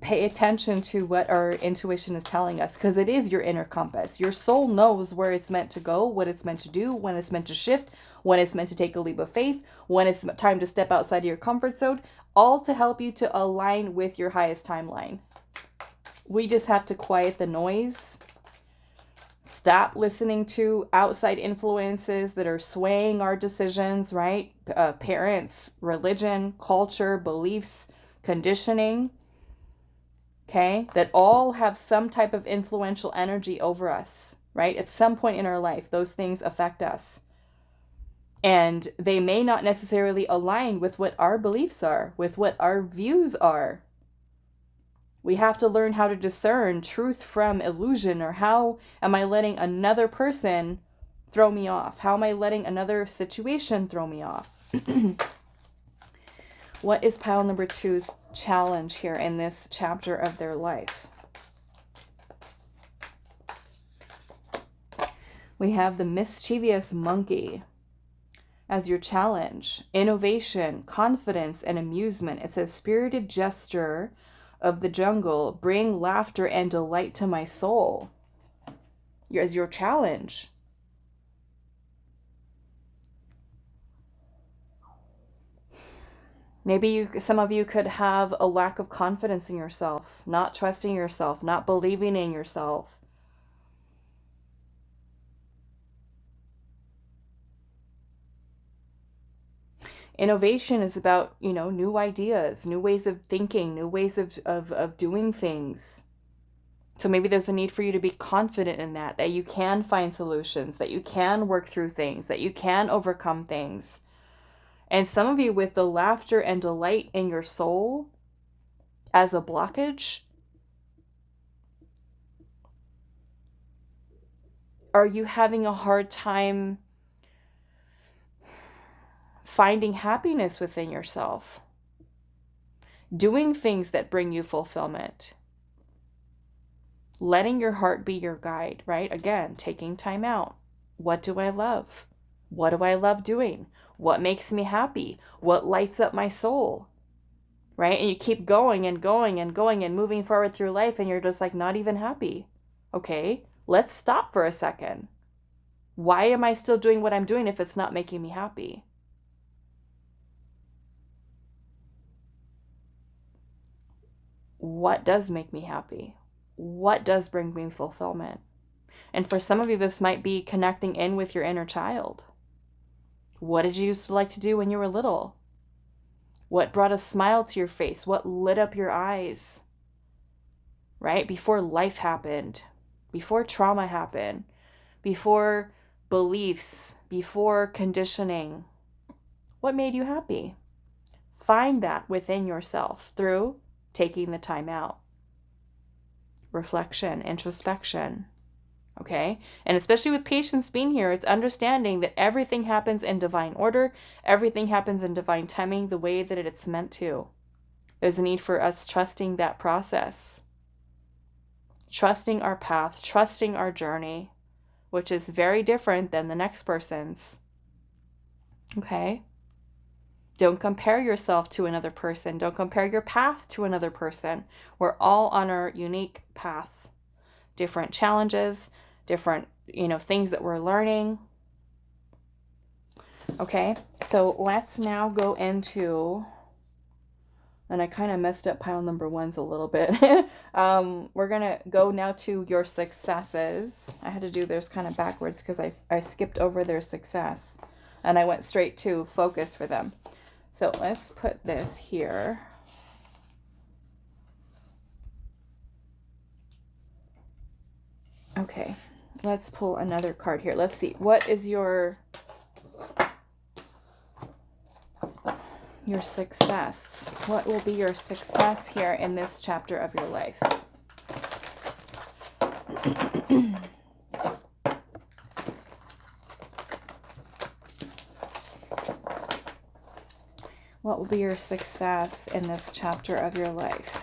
[SPEAKER 1] pay attention to what our intuition is telling us, because it is your inner compass. Your soul knows where it's meant to go, what it's meant to do, when it's meant to shift, when it's meant to take a leap of faith, when it's time to step outside of your comfort zone, all to help you to align with your highest timeline. We just have to quiet the noise. Stop listening to outside influences that are swaying our decisions, right? Parents, religion, culture, beliefs, conditioning. Okay, that all have some type of influential energy over us, right? At some point in our life, those things affect us. And they may not necessarily align with what our beliefs are, with what our views are. We have to learn how to discern truth from illusion, or how am I letting another person throw me off? How am I letting another situation throw me off? What is pile number 2's challenge here in this chapter of their life? We have the mischievous monkey as your challenge. Innovation, confidence, and amusement. It says, spirited gesture of the jungle, bring laughter and delight to my soul. As your challenge. Maybe some of you could have a lack of confidence in yourself, not trusting yourself, not believing in yourself. Innovation is about, new ideas, new ways of thinking, new ways of doing things. So maybe there's a need for you to be confident in that you can find solutions, that you can work through things, that you can overcome things. And some of you with the laughter and delight in your soul as a blockage, are you having a hard time finding happiness within yourself? Doing things that bring you fulfillment. Letting your heart be your guide, right? Again, taking time out. What do I love? What do I love doing? What makes me happy? What lights up my soul? Right? And you keep going and going and going and moving forward through life, and you're just like not even happy. Okay, let's stop for a second. Why am I still doing what I'm doing if it's not making me happy? What does make me happy? What does bring me fulfillment? And for some of you, this might be connecting in with your inner child. What did you used to like to do when you were little? What brought a smile to your face? What lit up your eyes? Right? Before life happened, before trauma happened, before beliefs, before conditioning. What made you happy? Find that within yourself through taking the time out. Reflection, introspection. Okay? And especially with patience being here, it's understanding that everything happens in divine order. Everything happens in divine timing the way that it's meant to. There's a need for us trusting that process. Trusting our path, trusting our journey, which is very different than the next person's. Okay? Don't compare yourself to another person. Don't compare your path to another person. We're all on our unique path. Different challenges, different, things that we're learning. Okay, so let's now go into, and I kind of messed up pile number 1's a little bit. We're going to go now to your successes. I had to do theirs kind of backwards because I skipped over their success and I went straight to focus for them. So let's put this here. Okay, let's pull another card here. Let's see. What is your success? What will be your success here in this chapter of your life? What will be your success in this chapter of your life?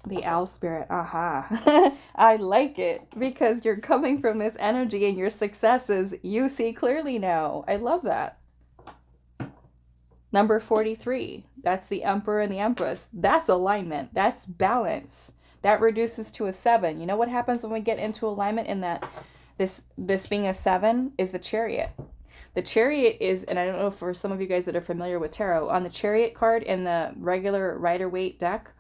[SPEAKER 1] The owl spirit. Aha. I like it because you're coming from this energy and your successes you see clearly now. I love that. Number 43, that's the Emperor and the Empress. That's alignment. That's balance. That reduces to a 7. You know what happens when we get into alignment in that this being a 7 is the Chariot. The Chariot is, and I don't know for some of you guys that are familiar with tarot, on the Chariot card in the regular Rider-Waite deck,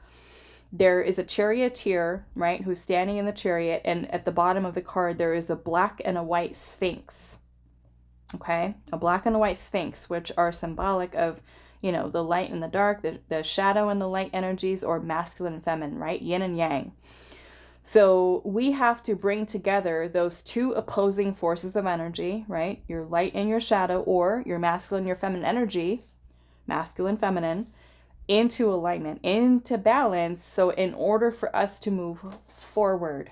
[SPEAKER 1] there is a charioteer, right, who's standing in the chariot, and at the bottom of the card there is a black and a white sphinx. Okay, a black and a white sphinx, which are symbolic of, you know, the light and the dark, the shadow and the light energies, or masculine and feminine, right? Yin and yang. So we have to bring together those two opposing forces of energy, right? Your light and your shadow, or your masculine, your feminine energy, masculine, feminine, into alignment, into balance. So in order for us to move forward,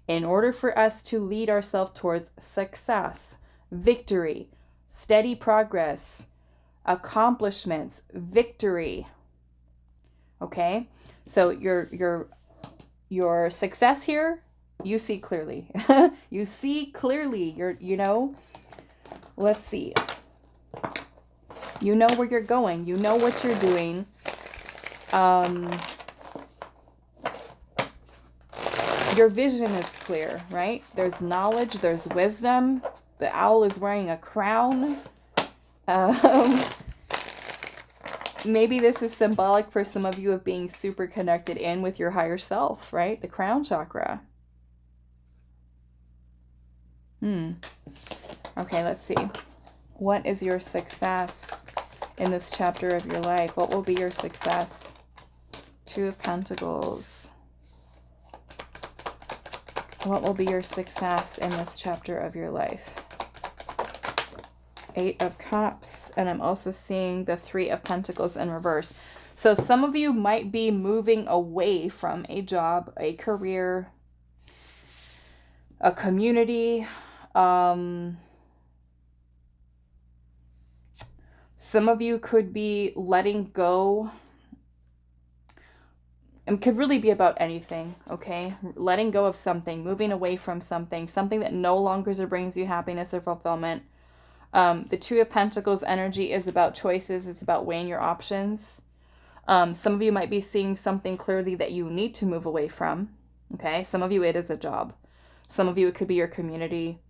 [SPEAKER 1] in order for us to lead ourselves towards success, victory, steady progress, accomplishments, victory. Okay? So your success here, you see clearly. You see clearly. Let's see. You know where you're going. You know what you're doing. Your vision is clear, right? There's knowledge, there's wisdom. The owl is wearing a crown. Maybe this is symbolic for some of you of being super connected in with your higher self, right? The crown chakra. Okay, let's see. What is your success in this chapter of your life? What will be your success? 2 of Pentacles. What will be your success in this chapter of your life? 8 of Cups, and I'm also seeing the 3 of Pentacles in reverse. So some of you might be moving away from a job, a career, a community. Some of you could be letting go. It could really be about anything, okay? Letting go of something, moving away from something that no longer brings you happiness or fulfillment. The 2 of Pentacles energy is about choices. It's about weighing your options. Some of you might be seeing something clearly that you need to move away from, okay? Some of you, it is a job. Some of you, it could be your community.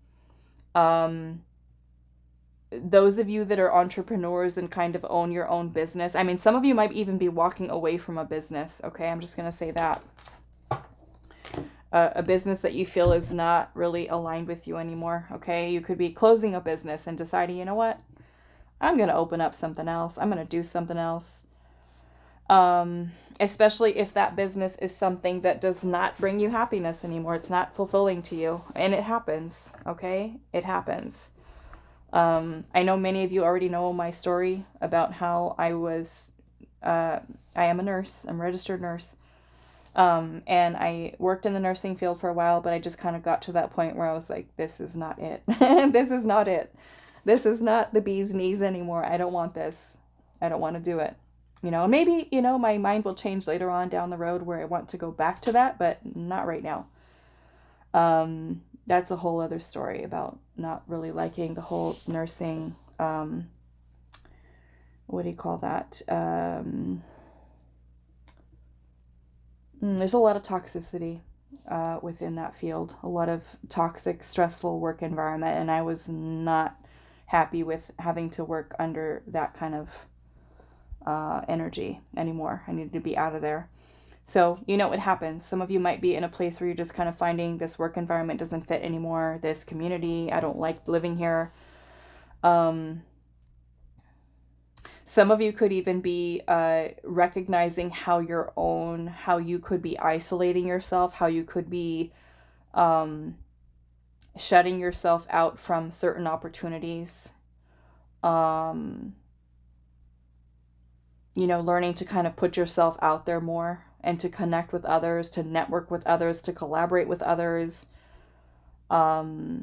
[SPEAKER 1] Those of you that are entrepreneurs and kind of own your own business. I mean, some of you might even be walking away from a business, okay? I'm just going to say that. A business that you feel is not really aligned with you anymore, okay? You could be closing a business and deciding, you know what? I'm going to open up something else. I'm going to do something else. Especially if that business is something that does not bring you happiness anymore. It's not fulfilling to you. And it happens, okay? It happens. I know many of you already know my story about how I am a nurse. I'm a registered nurse. And I worked in the nursing field for a while, but I just kind of got to that point where I was like, this is not it. This is not it. This is not the bee's knees anymore. I don't want this. I don't want to do it. You know, maybe, you know, my mind will change later on down the road where I want to go back to that, but not right now. That's a whole other story about not really liking the whole nursing, what do you call that? There's a lot of toxicity within that field, a lot of toxic, stressful work environment, and I was not happy with having to work under that kind of energy anymore. I needed to be out of there. So, you know what happens. Some of you might be in a place where you're just kind of finding this work environment doesn't fit anymore, this community, I don't like living here. Some of you could even be recognizing how you could be isolating yourself, how you could be shutting yourself out from certain opportunities. You know, learning to kind of put yourself out there more and to connect with others, to network with others, to collaborate with others. Yeah,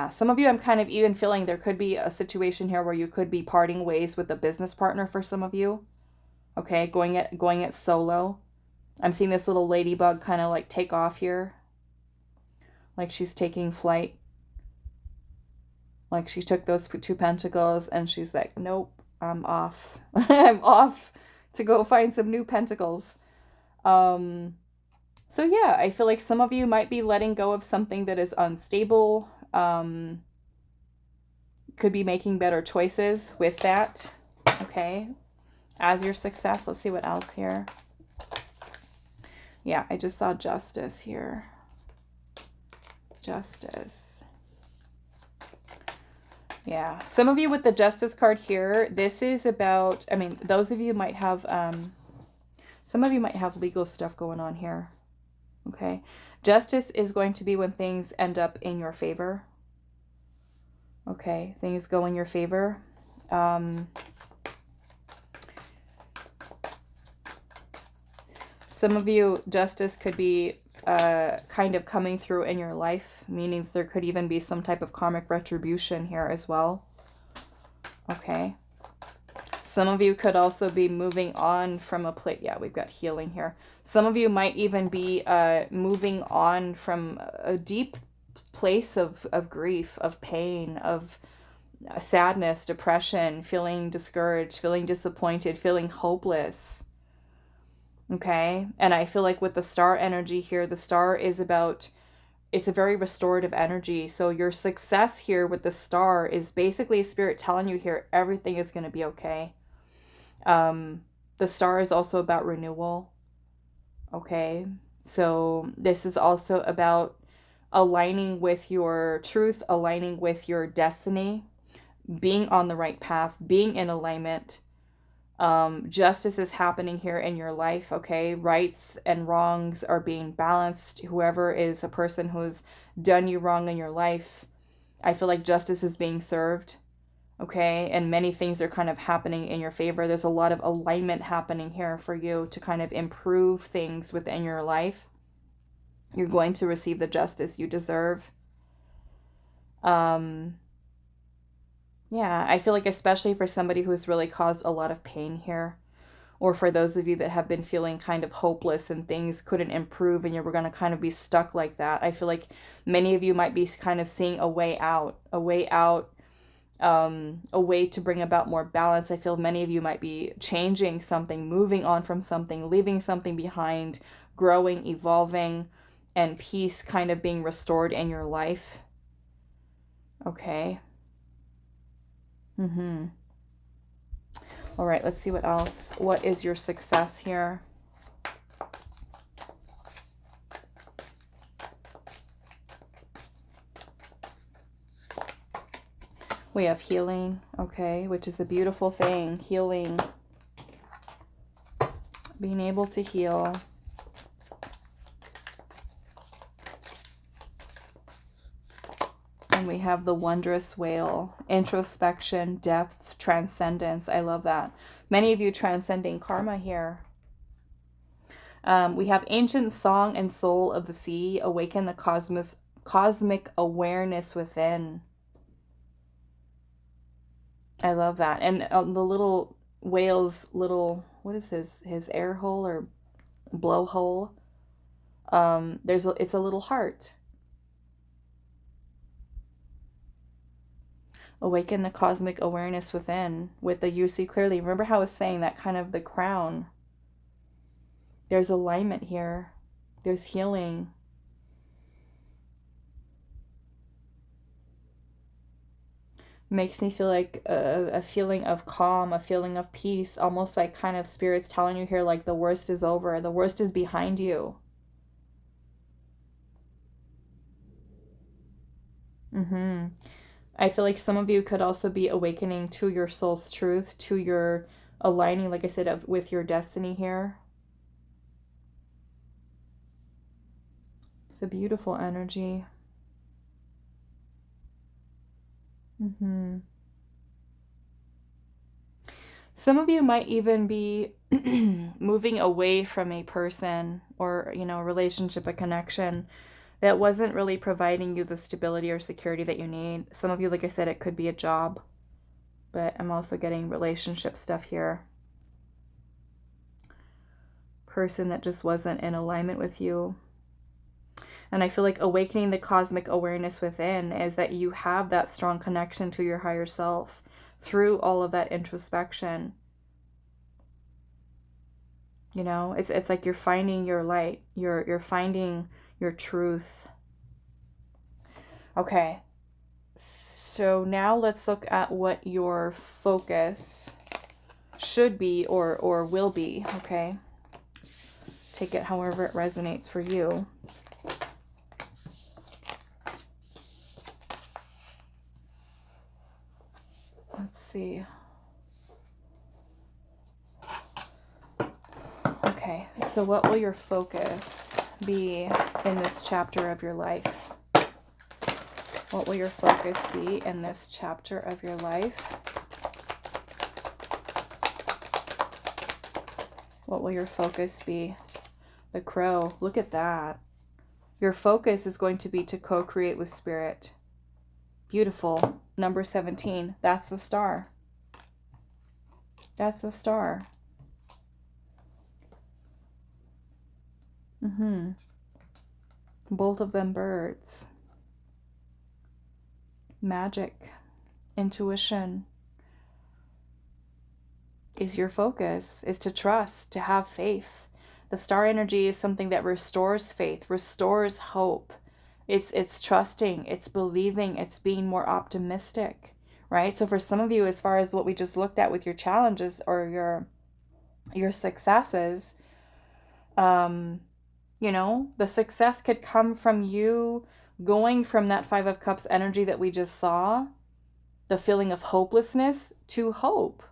[SPEAKER 1] some of you, I'm kind of even feeling there could be a situation here where you could be parting ways with a business partner for some of you. Okay, going it solo. I'm seeing this little ladybug kind of like take off here. Like she's taking flight. Like she took those 2 pentacles and she's like, nope, I'm off. I'm off to go find some new pentacles. So yeah, I feel like some of you might be letting go of something that is unstable. Could be making better choices with that. Okay. As your success, let's see what else here. Yeah, I just saw justice here. Justice. Yeah, some of you with the justice card here, this is about, I mean, those of you might have, some of you might have legal stuff going on here. Okay. Justice is going to be when things end up in your favor. Okay. Things go in your favor. Some of you, justice could be kind of coming through in your life, meaning there could even be some type of karmic retribution here as well. Okay. Some of you could also be moving on from a place. Yeah, we've got healing here. Some of you might even be moving on from a deep place of grief, of pain, of sadness, depression, feeling discouraged, feeling disappointed, feeling hopeless. Okay. And I feel like with the star energy here, the star is about, it's a very restorative energy. So your success here with the star is basically spirit telling you here, everything is going to be okay. The star is also about renewal. Okay. So this is also about aligning with your truth, aligning with your destiny, being on the right path, being in alignment. Justice is happening here in your life. Okay. Rights and wrongs are being balanced. Whoever is a person who's done you wrong in your life, I feel like justice is being served. Okay. And many things are kind of happening in your favor. There's a lot of alignment happening here for you to kind of improve things within your life. You're going to receive the justice you deserve. Yeah, I feel like especially for somebody who's really caused a lot of pain here, or for those of you that have been feeling kind of hopeless and things couldn't improve and you were going to kind of be stuck like that. I feel like many of you might be kind of seeing a way out, a way to bring about more balance. I feel many of you might be changing something, moving on from something, leaving something behind, growing, evolving, and peace kind of being restored in your life. Okay. All right, let's see what else. What is your success here? We have healing, okay, which is a beautiful thing. Healing. Being able to heal. And we have the wondrous whale. Introspection, depth, transcendence. I love that. Many of you transcending karma here. We have ancient song and soul of the sea. Awaken the cosmic awareness within. I love that. And the little whale's little, what is his air hole or blowhole? It's a little heart. Awaken the cosmic awareness within with the you see clearly. Remember how I was saying that kind of the crown. There's alignment here. There's healing. Makes me feel like a feeling of calm, a feeling of peace, almost like kind of spirits telling you here like the worst is over. The worst is behind you. I feel like some of you could also be awakening to your soul's truth, to your aligning, like I said, with your destiny here. It's a beautiful energy. Some of you might even be moving away from a person or, a relationship, a connection that wasn't really providing you the stability or security that you need. Some of you, like I said, it could be a job, but I'm also getting relationship stuff here. Person that just wasn't in alignment with you. And I feel like awakening the cosmic awareness within is that you have that strong connection to your higher self through all of that introspection. You know, it's like you're finding your light. You're finding your truth. Okay. So now let's look at what your focus should be or will be, okay? Take it however it resonates for you. Let's see. Okay, so what will your focus be in this chapter of your life? What will your focus be in this chapter of your life? What will your focus be? The crow. Look at that. Your focus is going to be to co-create with spirit. Beautiful. Number 17. That's the star. That's the star. Both of them birds. Magic. Intuition. Is your focus, is to trust, to have faith. The star energy is something that restores faith, restores hope. It's trusting, it's believing, it's being more optimistic, right? So for some of you, as far as what we just looked at with your challenges or your successes, you know, the success could come from you going from that Five of Cups energy that we just saw, the feeling of hopelessness, to hope.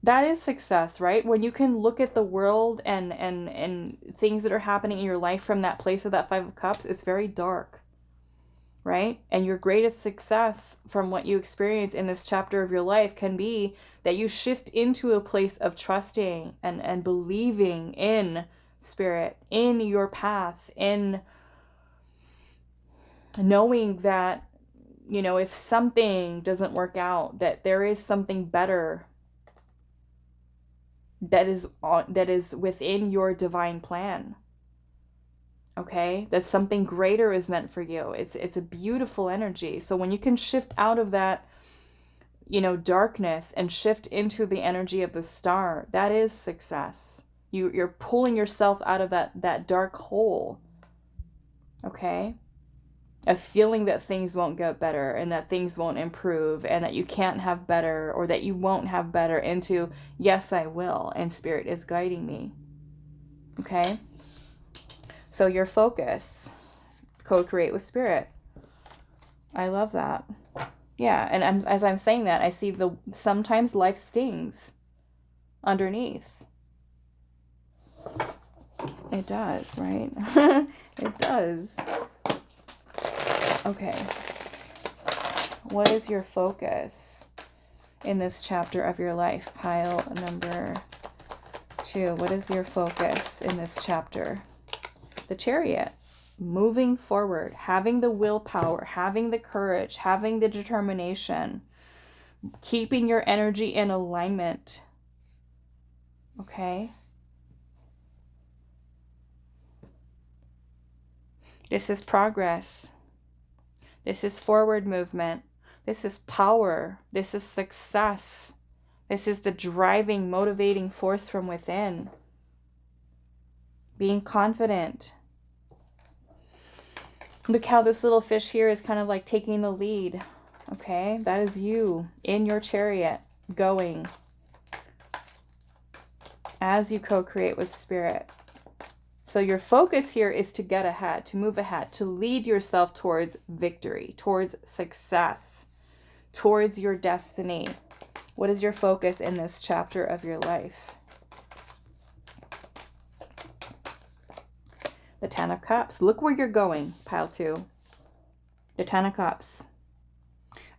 [SPEAKER 1] That is success, right? When you can look at the world and things that are happening in your life from that place of that Five of Cups, it's very dark, right? And your greatest success from what you experience in this chapter of your life can be that you shift into a place of trusting and believing in spirit, in your path, in knowing that, you know, if something doesn't work out, that there is something better that is within your divine plan. Okay? That something greater is meant for you. It's a beautiful energy. So when you can shift out of that, you know, darkness and shift into the energy of the star, that is success. You're pulling yourself out of that dark hole. Okay? A feeling that things won't get better and that things won't improve and that you can't have better or that you won't have better into, yes, I will, and spirit is guiding me. Okay? So your focus, co-create with spirit. I love that. Yeah, and as I'm saying that, I see sometimes life stings underneath. It does, right? It does. Okay. What is your focus in this chapter of your life? Pile number 2. What is your focus in this chapter? The Chariot. Moving forward, having the willpower, having the courage, having the determination, keeping your energy in alignment. Okay? This is progress. This is forward movement. This is power. This is success. This is the driving, motivating force from within. Being confident. Look how this little fish here is kind of like taking the lead. Okay, that is you in your chariot going as you co-create with spirit. So your focus here is to get ahead, to move ahead, to lead yourself towards victory, towards success, towards your destiny. What is your focus in this chapter of your life? The Ten of Cups. Look where you're going, pile 2. The Ten of Cups.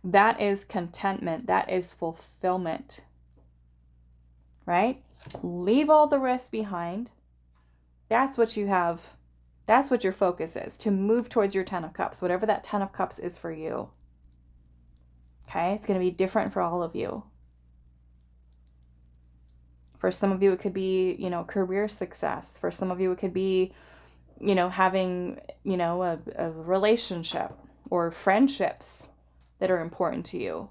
[SPEAKER 1] That is contentment. That is fulfillment. Right? Leave all the rest behind. That's what you have. That's what your focus is. To move towards your Ten of Cups. Whatever that Ten of Cups is for you. Okay? It's going to be different for all of you. For some of you, it could be, you know, career success. For some of you, it could be having, a relationship or friendships that are important to you.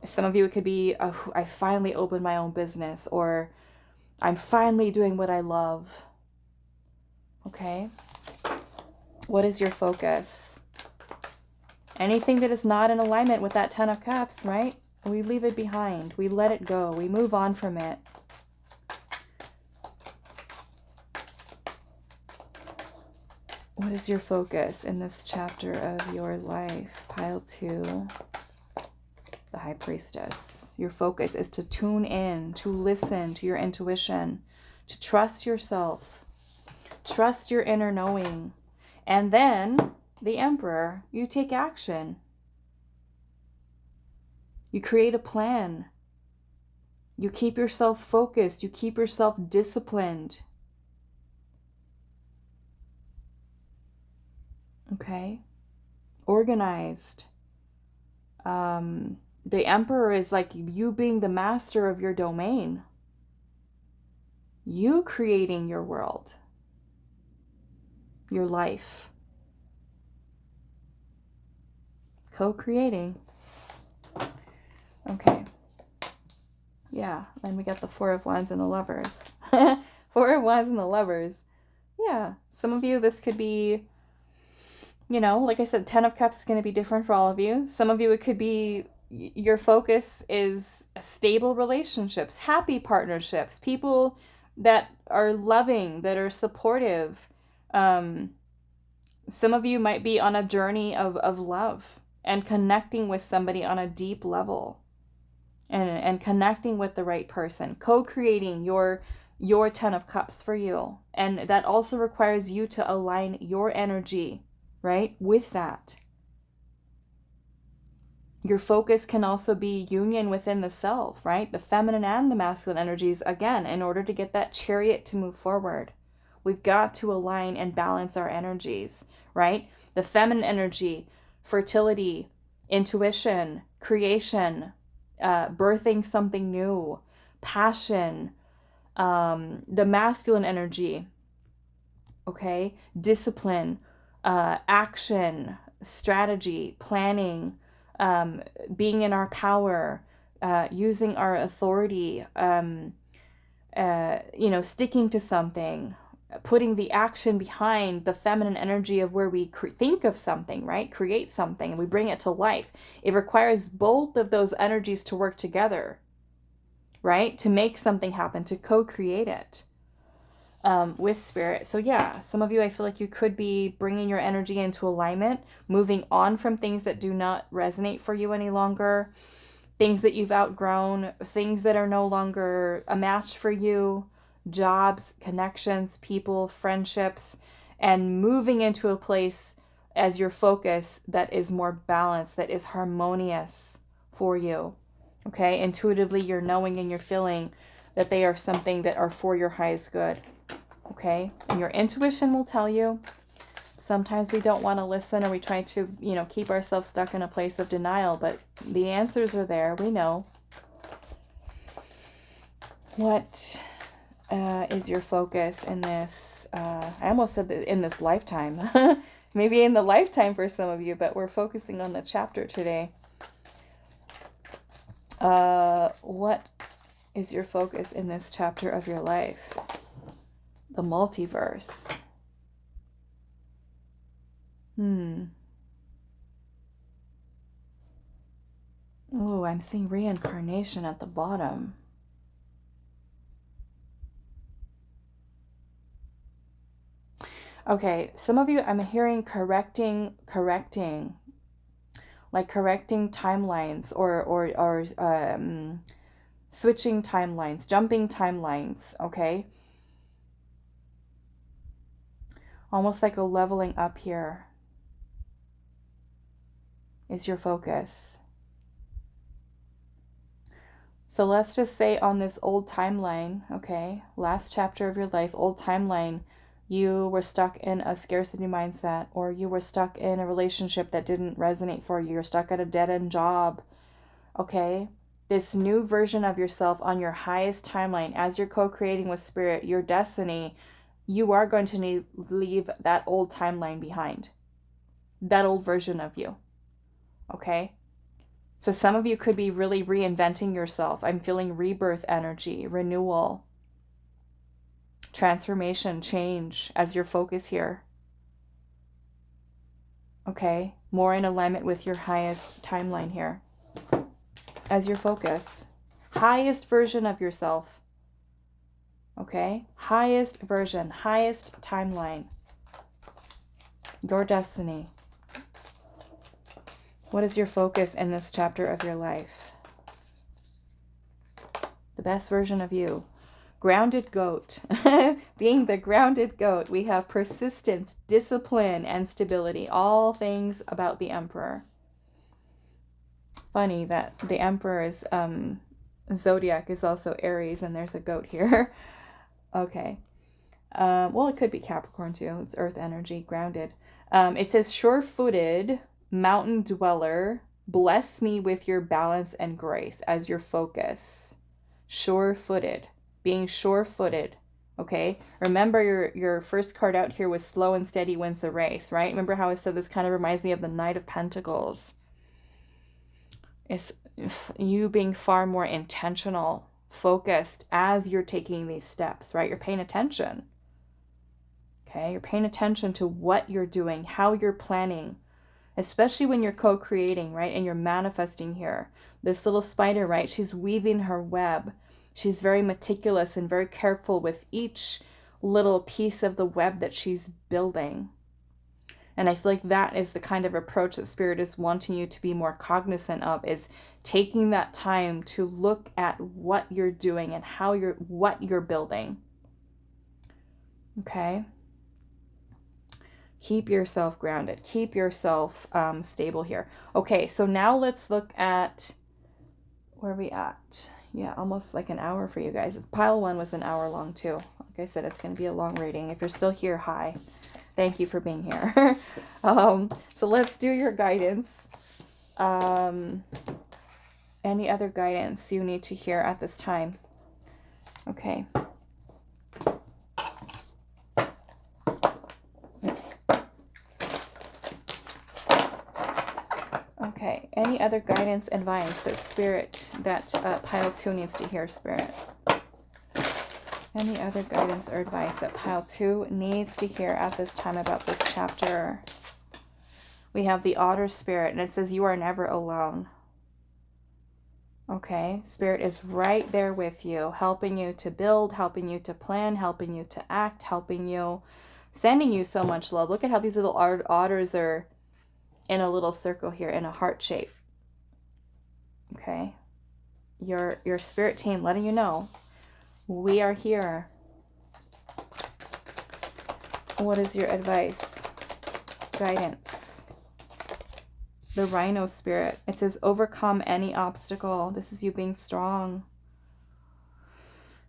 [SPEAKER 1] Some of you, it could be, oh, I finally opened my own business, or I'm finally doing what I love. Okay? What is your focus? Anything that is not in alignment with that 10 of Cups, right? We leave it behind. We let it go. We move on from it. What is your focus in this chapter of your life? Pile 2, the High Priestess. Your focus is to tune in, to listen to your intuition, to trust yourself, trust your inner knowing. And then the Emperor, you take action. You create a plan. You keep yourself focused. You keep yourself disciplined. Okay? Organized. The Emperor is like you being the master of your domain. You creating your world. Your life. Co-creating. Okay. Yeah, and we got the Four of Wands and the Lovers. Four of Wands and the Lovers. Yeah, some of you, this could be, like I said, 10 of Cups is going to be different for all of you. Some of you, it could be your focus is stable relationships, happy partnerships, people that are loving, that are supportive. Some of you might be on a journey of love and connecting with somebody on a deep level. And connecting with the right person, co-creating your 10 of Cups for you. And that also requires you to align your energy, right, with that. Your focus can also be union within the self, right? The feminine and the masculine energies, again, in order to get that chariot to move forward. We've got to align and balance our energies, right? The feminine energy, fertility, intuition, creation, birthing something new, passion, the masculine energy, okay, discipline, action, strategy, planning, being in our power, using our authority, sticking to something, putting the action behind the feminine energy of where we think of something, right? Create something and we bring it to life. It requires both of those energies to work together, right? To make something happen, to co-create it with spirit. So yeah, some of you, I feel like you could be bringing your energy into alignment, moving on from things that do not resonate for you any longer, things that you've outgrown, things that are no longer a match for you, jobs, connections, people, friendships, and moving into a place as your focus that is more balanced, that is harmonious for you. Okay, intuitively you're knowing and you're feeling that they are something that are for your highest good. Okay, and your intuition will tell you. Sometimes we don't want to listen, or we try to, keep ourselves stuck in a place of denial, but the answers are there. We know. What is your focus in this? I almost said that in this lifetime. Maybe in the lifetime for some of you, but we're focusing on the chapter today. What is your focus in this chapter of your life? The multiverse. Oh, I'm seeing reincarnation at the bottom. Okay, some of you, I'm hearing correcting, like correcting timelines or switching timelines, jumping timelines, okay? Almost like a leveling up here is your focus. So let's just say on this old timeline, okay, last chapter of your life, old timeline, you were stuck in a scarcity mindset, or you were stuck in a relationship that didn't resonate for you. You're stuck at a dead-end job, okay? This new version of yourself on your highest timeline, as you're co-creating with spirit, your destiny, you are going to leave that old timeline behind, that old version of you. Okay? So some of you could be really reinventing yourself. I'm feeling rebirth energy, renewal, transformation, change as your focus here. Okay? More in alignment with your highest timeline here as your focus. Highest version of yourself. Okay? Highest version, highest timeline. Your destiny. What is your focus in this chapter of your life? The best version of you. Grounded goat. Being the grounded goat, we have persistence, discipline, and stability. All things about the Emperor. Funny that the Emperor's zodiac is also Aries, and there's a goat here. Okay. Well, it could be Capricorn too. It's earth energy, grounded. It says sure-footed, mountain dweller, bless me with your balance and grace as your focus. Sure-footed, being sure-footed. Okay. Remember your first card out here was slow and steady wins the race, right? Remember how I said this kind of reminds me of the Knight of Pentacles. It's you being far more intentional, focused as you're taking these steps, right? You're paying attention. Okay. You're paying attention to what you're doing, how you're planning, especially when you're co-creating, right? And you're manifesting here. This little spider, right? She's weaving her web. She's very meticulous and very careful with each little piece of the web that she's building. And I feel like that is the kind of approach that Spirit is wanting you to be more cognizant of, is taking that time to look at what you're doing and what you're building. Okay? Keep yourself grounded. Keep yourself stable here. Okay, so now let's look at where are we at? Yeah, almost like an hour for you guys. Pile 1 was an hour long too. Like I said, it's going to be a long reading. If you're still here, hi. Thank you for being here. So let's do your guidance. Any other guidance you need to hear at this time? Okay. Okay. Any other guidance, advice that Spirit, that Pile 2 needs to hear, Spirit? Any other guidance or advice that Pile 2 needs to hear at this time about this chapter? We have the Otter Spirit, and it says you are never alone. Okay, Spirit is right there with you, helping you to build, helping you to plan, helping you to act, helping you, sending you so much love. Look at how these little otters are in a little circle here in a heart shape. Okay, your Spirit team letting you know, we are here. What is your advice? Guidance. The Rhino Spirit. It says overcome any obstacle. This is you being strong.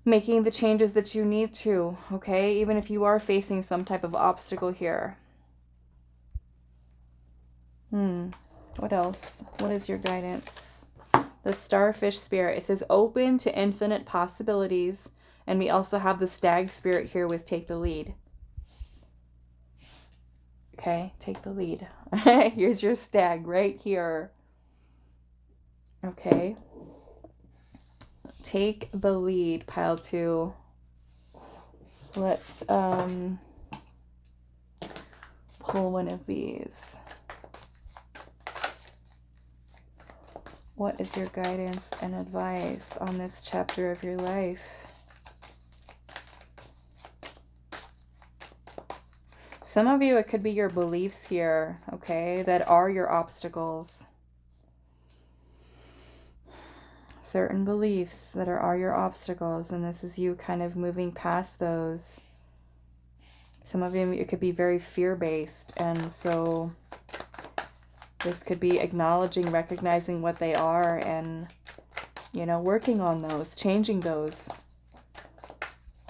[SPEAKER 1] Making the changes that you need to, okay? Even if you are facing some type of obstacle here. What else? What is your guidance? The Starfish Spirit. It says open to infinite possibilities. And we also have the Stag Spirit here with take the lead. Okay, take the lead. Here's your stag right here. Okay. Take the lead, Pile 2. Let's pull one of these. What is your guidance and advice on this chapter of your life? Some of you, it could be your beliefs here, okay, that are your obstacles. Certain beliefs that are your obstacles, and this is you kind of moving past those. Some of you, it could be very fear-based, and so this could be acknowledging, recognizing what they are, and, you know, working on those, changing those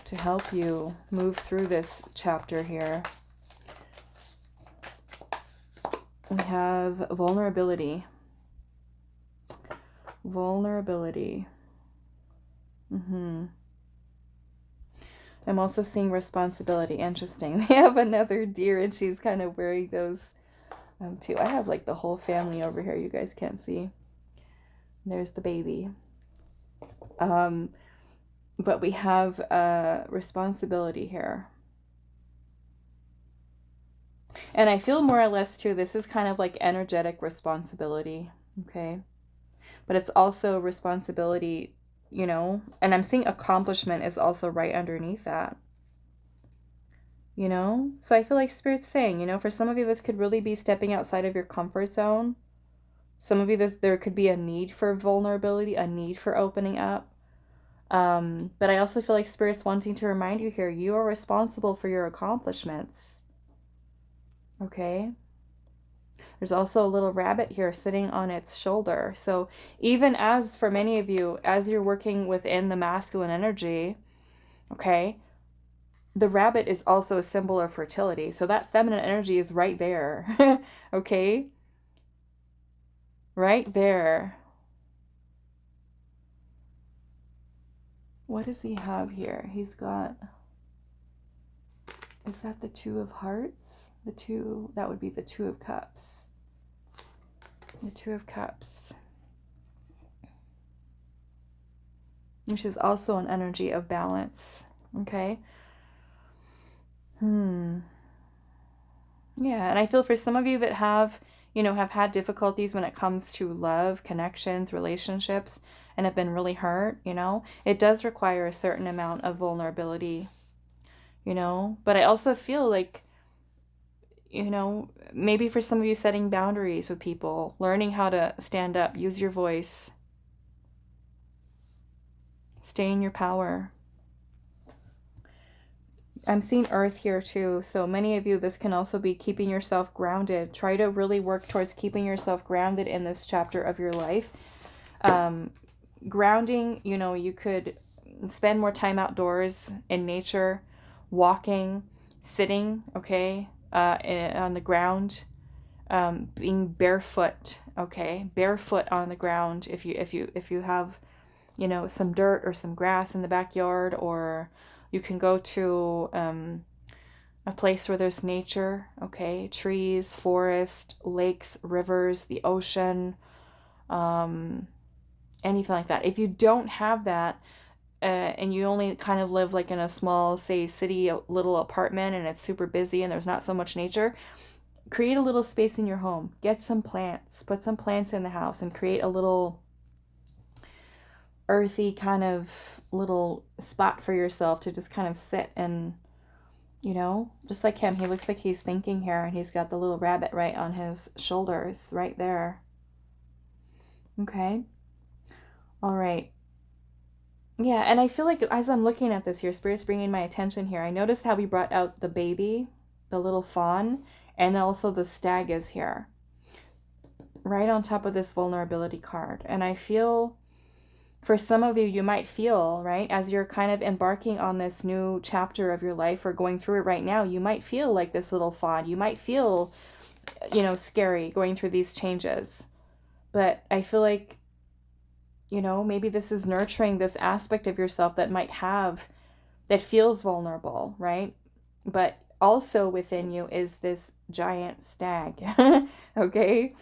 [SPEAKER 1] to help you move through this chapter here. We have vulnerability. Vulnerability. I'm also seeing responsibility. Interesting. We have another deer and she's kind of wearing those too. I have like the whole family over here. You guys can't see. There's the baby. But we have responsibility here. And I feel more or less too, this is kind of like energetic responsibility, okay? But it's also responsibility, you know, and I'm seeing accomplishment is also right underneath that, you know? So I feel like Spirit's saying, you know, for some of you, this could really be stepping outside of your comfort zone. Some of you, there could be a need for vulnerability, a need for opening up. But I also feel like Spirit's wanting to remind you here, you are responsible for your accomplishments. Okay? There's also a little rabbit here sitting on its shoulder. So even as for many of you, as you're working within the masculine energy, okay, the rabbit is also a symbol of fertility. So that feminine energy is right there. Okay? Right there. What does he have here? He's got... Is that the Two of Hearts? That would be the Two of Cups. The Two of Cups. Which is also an energy of balance. Okay? Yeah, and I feel for some of you that have, you know, have had difficulties when it comes to love, connections, relationships, and have been really hurt, you know, it does require a certain amount of vulnerability, you know, but I also feel like, you know, maybe for some of you setting boundaries with people, learning how to stand up, use your voice, stay in your power. I'm seeing Earth here too. So many of you, this can also be keeping yourself grounded. Try to really work towards keeping yourself grounded in this chapter of your life. Grounding, you know, you could spend more time outdoors in nature, walking, sitting, okay, on the ground, being barefoot, okay, barefoot on the ground. If you have, you know, some dirt or some grass in the backyard, or you can go to a place where there's nature, okay, trees, forest, lakes, rivers, the ocean, anything like that. If you don't have that, and you only kind of live like in a small, say, city, little apartment, and it's super busy and there's not so much nature, create a little space in your home. Get some plants. Put some plants in the house and create a little earthy kind of little spot for yourself to just kind of sit and, you know, just like him. He looks like he's thinking here, and he's got the little rabbit right on his shoulders right there. Okay. All right. Yeah, and I feel like as I'm looking at this here, Spirit's bringing my attention here. I noticed how we brought out the baby, the little fawn, and also the stag is here, right on top of this vulnerability card. And I feel, for some of you, you might feel, right, as you're kind of embarking on this new chapter of your life or going through it right now, you might feel like this little fawn. You might feel, you know, scary going through these changes. But I feel like, you know, maybe this is nurturing this aspect of yourself that might have, that feels vulnerable, right? But also within you is this giant stag, okay?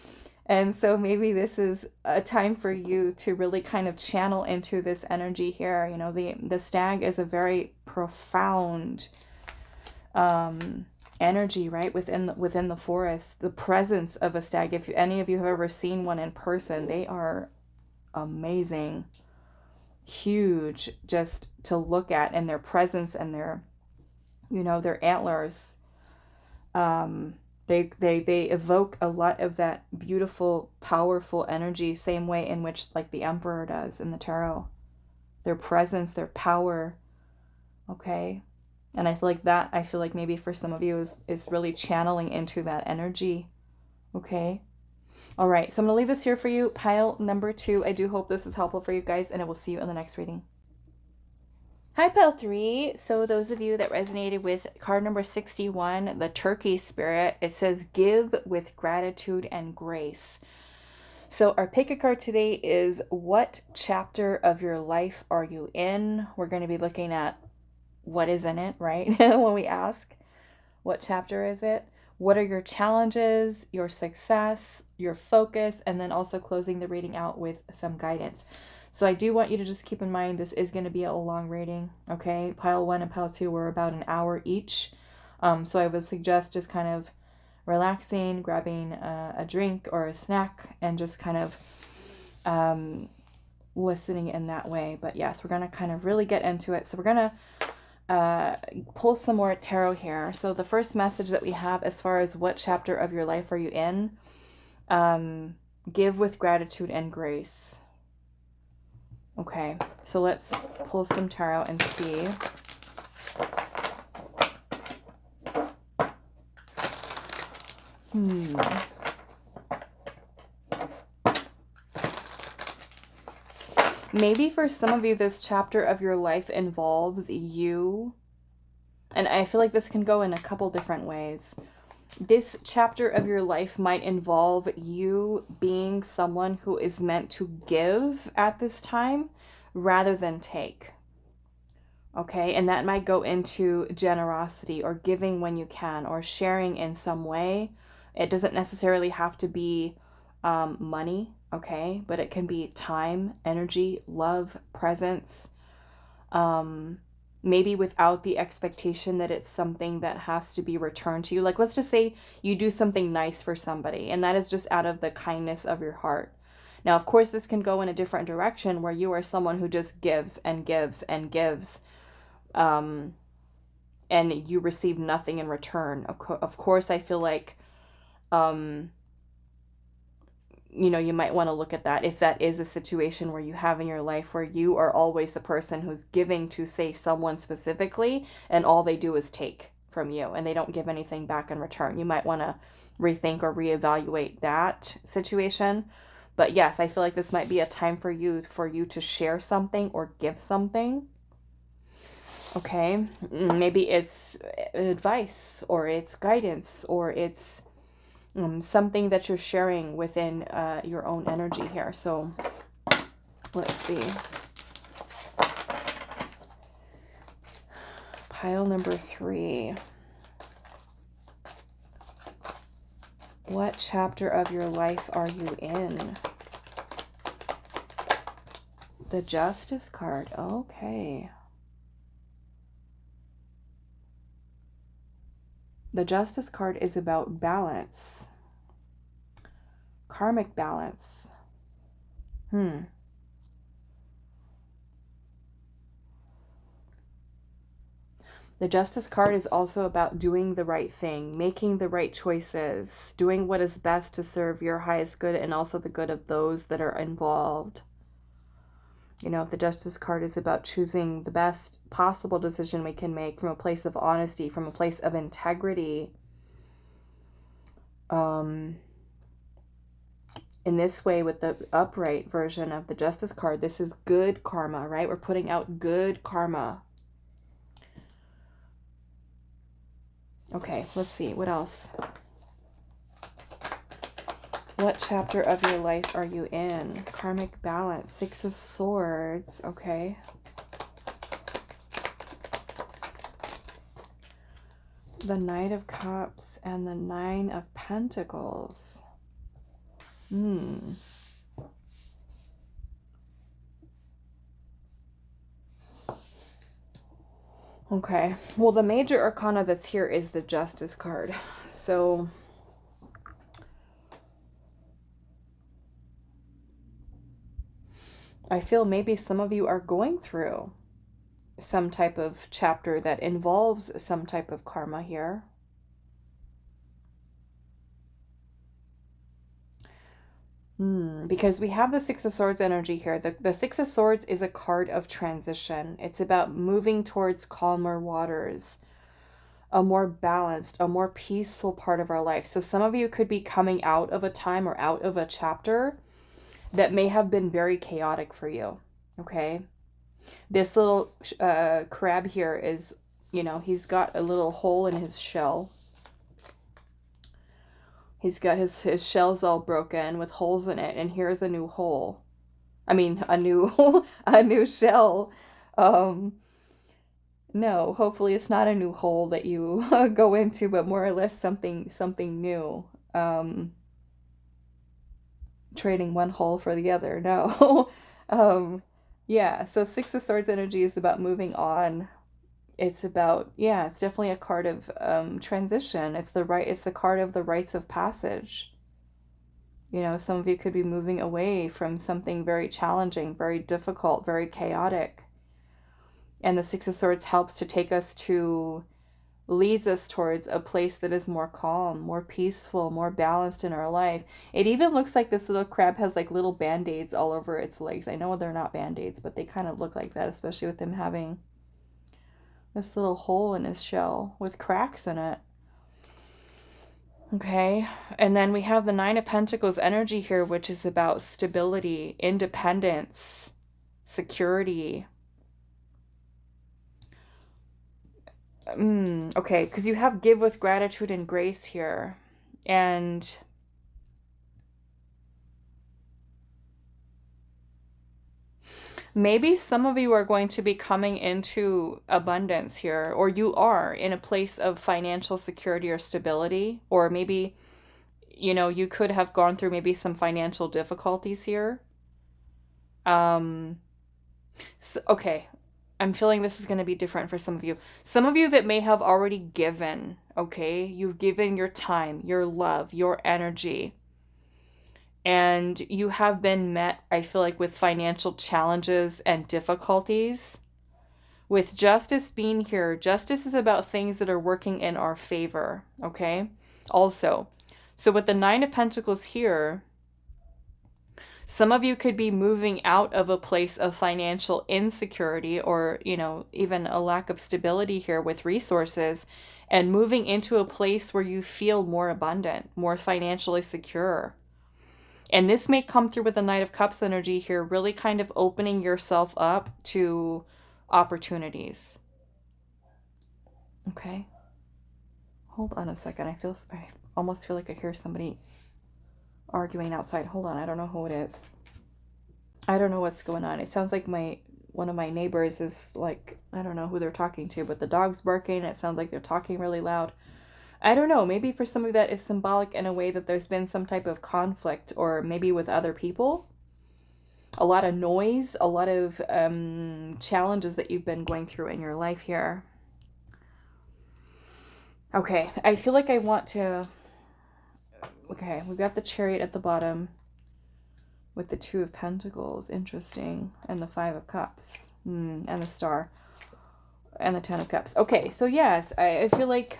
[SPEAKER 1] And so maybe this is a time for you to really kind of channel into this energy here. You know, the stag is a very profound energy, right? Within the forest, the presence of a stag. If any of you have ever seen one in person, they are amazing, huge, just to look at, and their presence and their, you know, their antlers, they evoke a lot of that beautiful, powerful energy, same way in which like the Emperor does in the tarot. Their presence, their power, okay? And I feel like maybe for some of you is really channeling into that energy, okay? All right, so I'm going to leave this here for you, pile number 2. I do hope this is helpful for you guys, and I will see you in the next reading. Hi, pile 3. So those of you that resonated with card number 61, the turkey spirit, it says give with gratitude and grace. So our pick a card today is, what chapter of your life are you in? We're going to be looking at what is in it, right? When we ask, what chapter is it? What are your challenges, your success, your focus, and then also closing the reading out with some guidance. So I do want you to just keep in mind this is going to be a long reading, okay? Pile 1 and pile 2 were about an hour each. So I would suggest just kind of relaxing, grabbing a drink or a snack, and just kind of listening in that way. But yes, we're going to kind of really get into it. So we're going to pull some more tarot here. So the first message that we have as far as what chapter of your life are you in, give with gratitude and grace. Okay, so let's pull some tarot and see. Maybe for some of you, this chapter of your life involves you. And I feel like this can go in a couple different ways. This chapter of your life might involve you being someone who is meant to give at this time rather than take. Okay, and that might go into generosity or giving when you can or sharing in some way. It doesn't necessarily have to be money, okay, but it can be time, energy, love, presence, maybe without the expectation that it's something that has to be returned to you. Like, let's just say you do something nice for somebody, and that is just out of the kindness of your heart. Now, of course, this can go in a different direction where you are someone who just gives and gives and gives, and you receive nothing in return. Of course, I feel like, you might want to look at that if that is a situation where you have in your life where you are always the person who's giving to, say, someone specifically, and all they do is take from you and they don't give anything back in return. You might want to rethink or reevaluate that situation. But yes, I feel like this might be a time for you to share something or give something. Okay, maybe it's advice or it's guidance or it's something that you're sharing within your own energy here. So let's see. Pile number 3. What chapter of your life are you in? The Justice card. Okay. The Justice card is about balance. Karmic balance. The Justice card is also about doing the right thing, making the right choices, doing what is best to serve your highest good and also the good of those that are involved. The Justice card is about choosing the best possible decision we can make from a place of honesty, from a place of integrity. In this way, with the upright version of the Justice card, this is good karma, right? We're putting out good karma. Okay, let's see. What else? What chapter of your life are you in? Karmic balance. 6 of Swords. Okay. The Knight of Cups and the 9 of Pentacles. Okay. Well, the major arcana that's here is the Justice card. So I feel maybe some of you are going through some type of chapter that involves some type of karma here. Because we have the 6 of Swords energy here. The 6 of Swords is a card of transition. It's about moving towards calmer waters, a more balanced, a more peaceful part of our life. So some of you could be coming out of a time or out of a chapter that may have been very chaotic for you, okay? This little crab here is, he's got a little hole in his shell. He's got his shell's all broken with holes in it, and here's a new hole. I mean, a new a new shell. No, hopefully it's not a new hole that you go into, but more or less something new. Trading one hole for the other. No. Yeah, so Six of Swords energy is about moving on. It's about, yeah, it's definitely a card of transition. It's the card of the rites of passage. You know, some of you could be moving away from something very challenging, very difficult, very chaotic. And the Six of Swords helps to take us to, leads us towards a place that is more calm, more peaceful, more balanced in our life. It even looks like this little crab has like little band-aids all over its legs. I know they're not band-aids, but they kind of look like that, especially with him having this little hole in his shell with cracks in it. Okay, and then we have the Nine of Pentacles energy here, which is about stability, independence, security. Okay, because you have give with gratitude and grace here. And maybe some of you are going to be coming into abundance here, or you are in a place of financial security or stability, or maybe, you know, you could have gone through maybe some financial difficulties here. Okay, I'm feeling this is going to be different for some of you. Some of you that may have already given, okay? You've given your time, your love, your energy. And you have been met, I feel like, with financial challenges and difficulties. With justice being here, justice is about things that are working in our favor, okay? Also, so with the Nine of Pentacles here, some of you could be moving out of a place of financial insecurity or, you know, even a lack of stability here with resources and moving into a place where you feel more abundant, more financially secure. And this may come through with the Knight of Cups energy here, really kind of opening yourself up to opportunities. Okay. Hold on a second. I almost feel like I hear somebody arguing outside. Hold on. I don't know who it is. I don't know what's going on. It sounds like one of my neighbors is like, I don't know who they're talking to, but the dog's barking. It sounds like they're talking really loud. I don't know. Maybe for some of that is symbolic in a way that there's been some type of conflict, or maybe with other people. A lot of noise, a lot of challenges that you've been going through in your life here. Okay, I feel like I want to... Okay, we've got the Chariot at the bottom with the Two of Pentacles. Interesting. And the Five of Cups. And the Star. And the Ten of Cups. Okay, so yes, I feel like...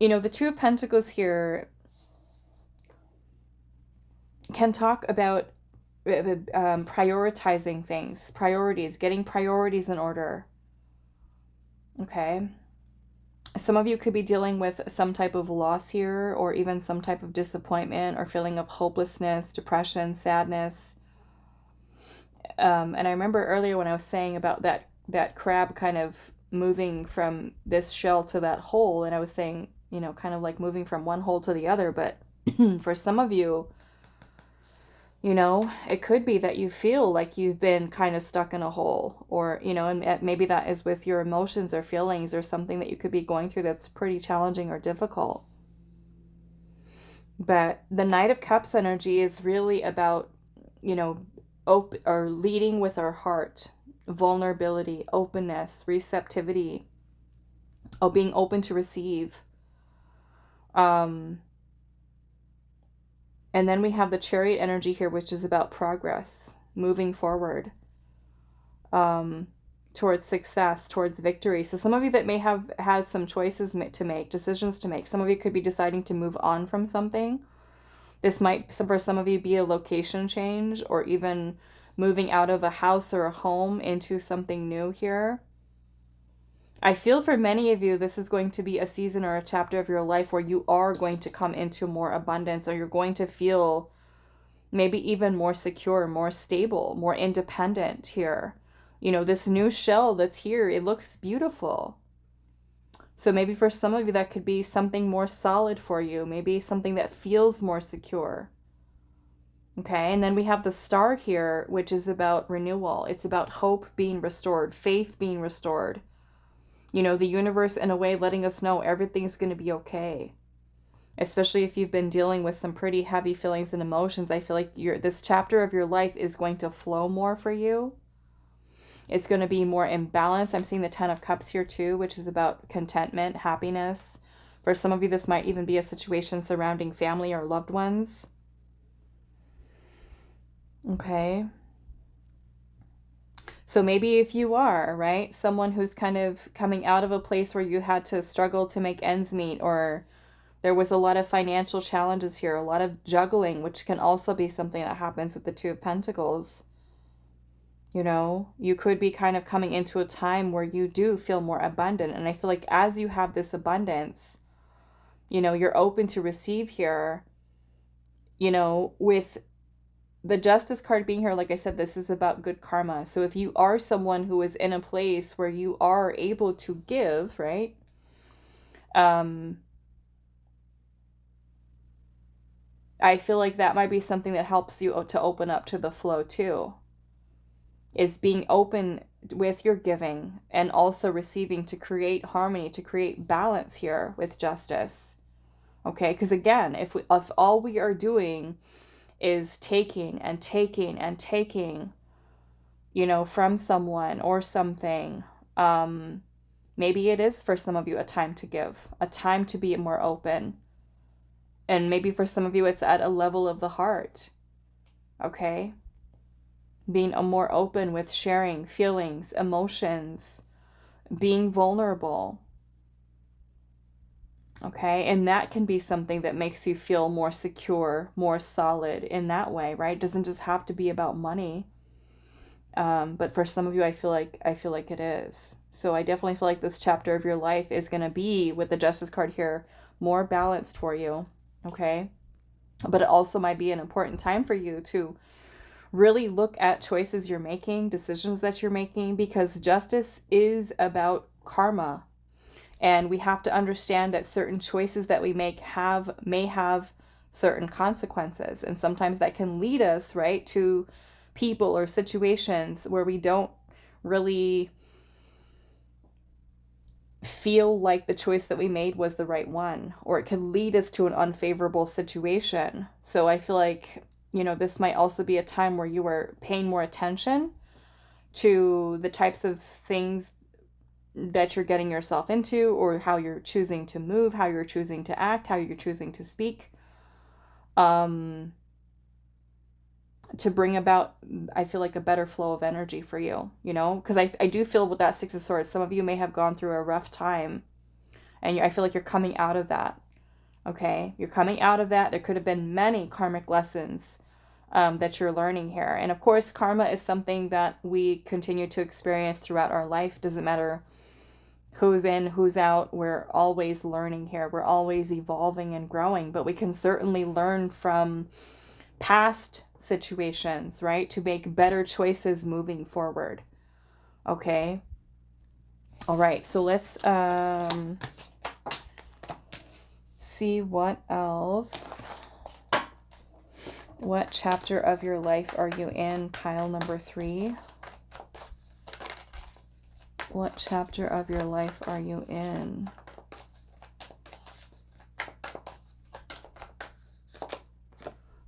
[SPEAKER 1] You know, the Two of Pentacles here can talk about prioritizing things, priorities, getting priorities in order. Okay. Some of you could be dealing with some type of loss here, or even some type of disappointment or feeling of hopelessness, depression, sadness. And I remember earlier when I was saying about that crab kind of moving from this shell to that hole, and I was saying, you know, kind of like moving from one hole to the other. But for some of you, you know, it could be that you feel like you've been kind of stuck in a hole, or, you know, and maybe that is with your emotions or feelings or something that you could be going through that's pretty challenging or difficult. But the Knight of Cups energy is really about, you know, or leading with our heart, vulnerability, openness, receptivity, being open to receive. And then we have the Chariot energy here, which is about progress, moving forward, towards success, towards victory. So some of you that may have had some choices to make, decisions to make. Some of you could be deciding to move on from something. This might, for some of you, be a location change, or even moving out of a house or a home into something new here. I feel for many of you, this is going to be a season or a chapter of your life where you are going to come into more abundance, or you're going to feel maybe even more secure, more stable, more independent here. You know, this new shell that's here, it looks beautiful. So maybe for some of you, that could be something more solid for you. Maybe something that feels more secure. Okay, and then we have the star here, which is about renewal. It's about hope being restored, faith being restored. You know, the universe in a way letting us know everything's going to be okay. Especially if you've been dealing with some pretty heavy feelings and emotions, I feel like this chapter of your life is going to flow more for you. It's going to be more in balance. I'm seeing the 10 of Cups here too, which is about contentment, happiness. For some of you, this might even be a situation surrounding family or loved ones. Okay. So maybe if you are, right, someone who's kind of coming out of a place where you had to struggle to make ends meet, or there was a lot of financial challenges here, a lot of juggling, which can also be something that happens with the Two of Pentacles. You know, you could be kind of coming into a time where you do feel more abundant. And I feel like as you have this abundance, you know, you're open to receive here, you know, with the Justice card being here. Like I said, this is about good karma. So if you are someone who is in a place where you are able to give, right? I feel like that might be something that helps you to open up to the flow too. Is being open with your giving and also receiving to create harmony, to create balance here with Justice. Okay, because again, if all we are doing is taking and taking and taking, you know, from someone or something, maybe it is for some of you a time to give, a time to be more open. And maybe for some of you, it's at a level of the heart. Okay? Being more open with sharing feelings, emotions, being vulnerable. Okay? And that can be something that makes you feel more secure, more solid in that way, right? It doesn't just have to be about money. But for some of you, I feel like it is. So I definitely feel like this chapter of your life is going to be, with the Justice card here, more balanced for you. Okay? But it also might be an important time for you to really look at choices you're making, decisions that you're making, because Justice is about karma. And we have to understand that certain choices that we make may have certain consequences. And sometimes that can lead us, right, to people or situations where we don't really feel like the choice that we made was the right one, or it could lead us to an unfavorable situation. So I feel like, you know, this might also be a time where you are paying more attention to the types of things that you're getting yourself into, or how you're choosing to move, how you're choosing to act, how you're choosing to speak, to bring about, I feel like, a better flow of energy for you, you know, because I do feel with that Six of Swords, some of you may have gone through a rough time, and I feel like you're coming out of that. Okay, you're coming out of that. There could have been many karmic lessons that you're learning here. And of course, karma is something that we continue to experience throughout our life. Doesn't matter who's in, who's out. We're always learning here. We're always evolving and growing. But we can certainly learn from past situations, right? To make better choices moving forward. Okay. All right. So let's see what else. What chapter of your life are you in? Pile number 3. What chapter of your life are you in?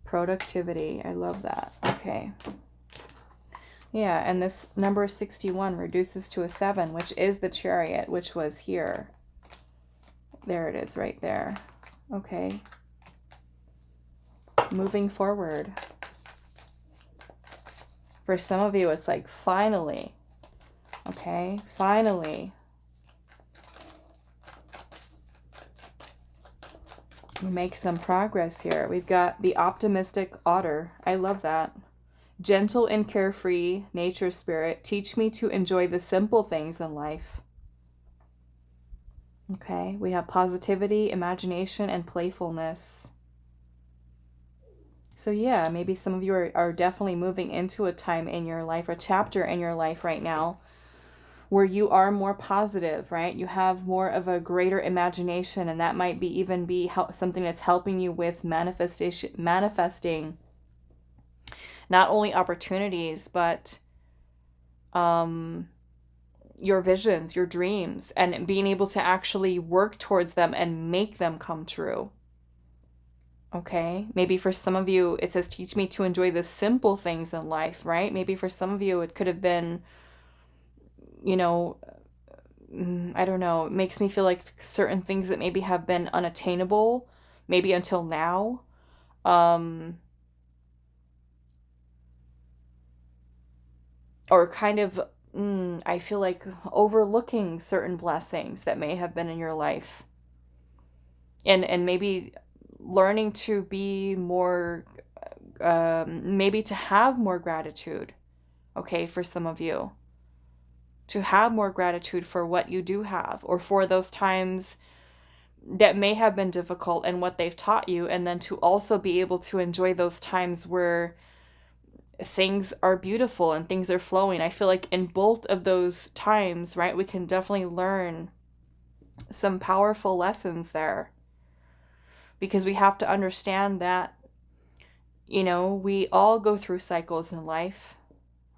[SPEAKER 1] Productivity. I love that. Okay. Yeah, and this number 61 reduces to a 7, which is the Chariot, which was here. There it is right there. Okay. Moving forward. For some of you, it's like, finally. Okay, finally. We make some progress here. We've got the optimistic otter. I love that. Gentle and carefree nature spirit. Teach me to enjoy the simple things in life. Okay, we have positivity, imagination, and playfulness. So yeah, maybe some of you are definitely moving into a time in your life, a chapter in your life right now, where you are more positive, right? You have more of a greater imagination, and that might be something that's helping you with manifesting not only opportunities, but your visions, your dreams, and being able to actually work towards them and make them come true. Okay, maybe for some of you, it says, teach me to enjoy the simple things in life, right? Maybe for some of you, it could have been, you know, I don't know, it makes me feel like certain things that maybe have been unattainable, maybe until now. Or kind of, I feel like overlooking certain blessings that may have been in your life. And maybe learning to be more, maybe to have more gratitude, okay, for some of you. To have more gratitude for what you do have, or for those times that may have been difficult and what they've taught you, and then to also be able to enjoy those times where things are beautiful and things are flowing. I feel like in both of those times, right, we can definitely learn some powerful lessons there, because we have to understand that, you know, we all go through cycles in life,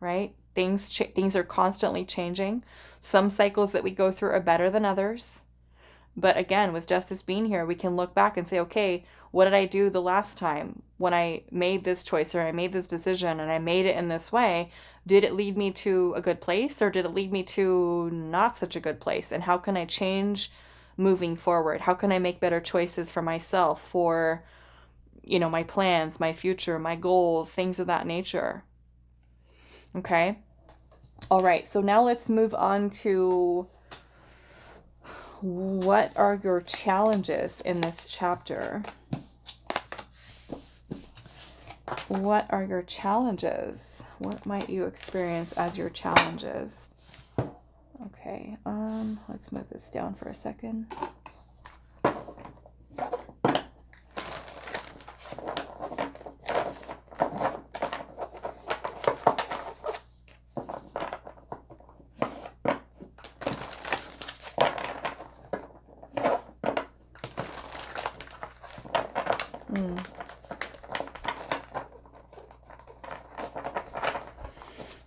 [SPEAKER 1] right? Things are constantly changing. Some cycles that we go through are better than others. But again, with justice being here, we can look back and say, okay, what did I do the last time when I made this choice, or I made this decision and I made it in this way? Did it lead me to a good place, or did it lead me to not such a good place? And how can I change moving forward? How can I make better choices for myself, for, you know, my plans, my future, my goals, things of that nature? Okay. All right. So now let's move on to, what are your challenges in this chapter? What are your challenges? What might you experience as your challenges? Okay, let's move this down for a second.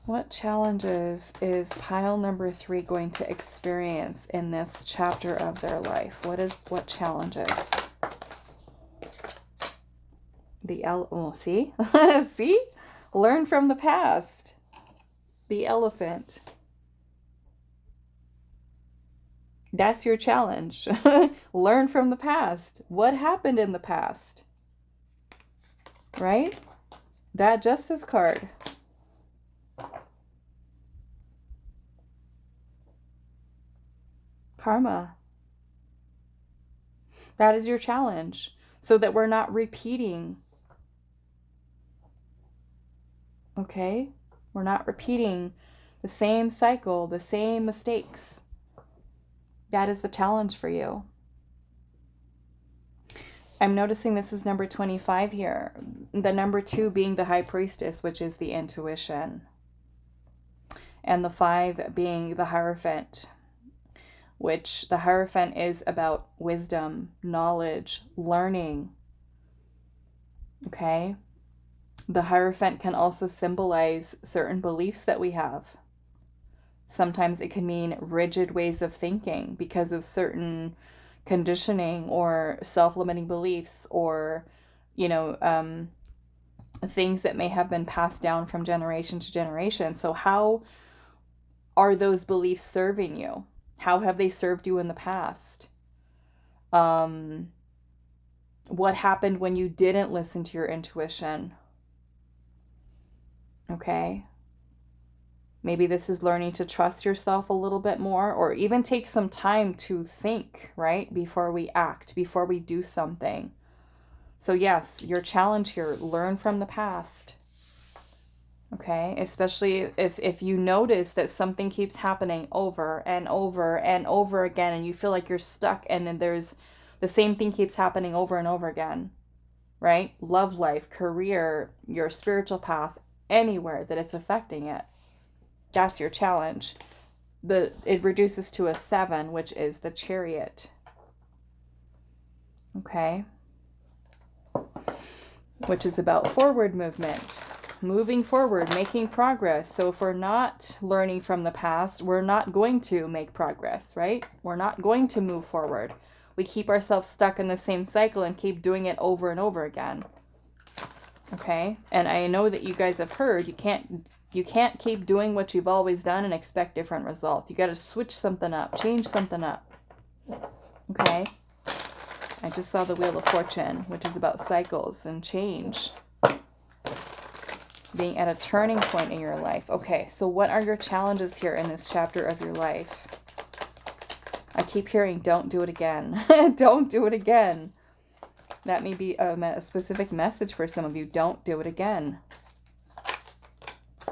[SPEAKER 1] What challenges is pile number 3 going to experience in this chapter of their life? What challenges? See? See? Learn from the past. The elephant. That's your challenge. Learn from the past. What happened in the past? Right? That justice card. Karma. That is your challenge, so that we're not repeating. Okay? We're not repeating the same cycle, the same mistakes. That is the challenge for you. I'm noticing this is number 25 here. The number 2 being the High Priestess, which is the intuition. And the 5 being the Hierophant, which the Hierophant is about wisdom, knowledge, learning. Okay? The Hierophant can also symbolize certain beliefs that we have. Sometimes it can mean rigid ways of thinking because of certain conditioning or self-limiting beliefs, or, you know, things that may have been passed down from generation to generation. So how are those beliefs serving you? How have they served you in the past? What happened when you didn't listen to your intuition? Okay. Maybe this is learning to trust yourself a little bit more, or even take some time to think, right? Before we act, before we do something. So yes, your challenge here, learn from the past. Okay, especially if you notice that something keeps happening over and over and over again, and you feel like you're stuck, and then there's the same thing keeps happening over and over again, right? Love life, career, your spiritual path, anywhere that it's affecting it. That's your challenge. It reduces to a 7, which is the Chariot. Okay. Which is about forward movement. moving forward, making progress. So if we're not learning from the past, we're not going to make progress, right? We're not going to move forward. We keep ourselves stuck in the same cycle and keep doing it over and over again. Okay? And I know that you guys have heard you can't keep doing what you've always done and expect different results. You got to switch something up, change something up. Okay? I just saw the Wheel of Fortune, which is about cycles and change. Being at a turning point in your life. Okay, so what are your challenges here in this chapter of your life? I keep hearing, don't do it again. Don't do it again. That may be a specific message for some of you. Don't do it again.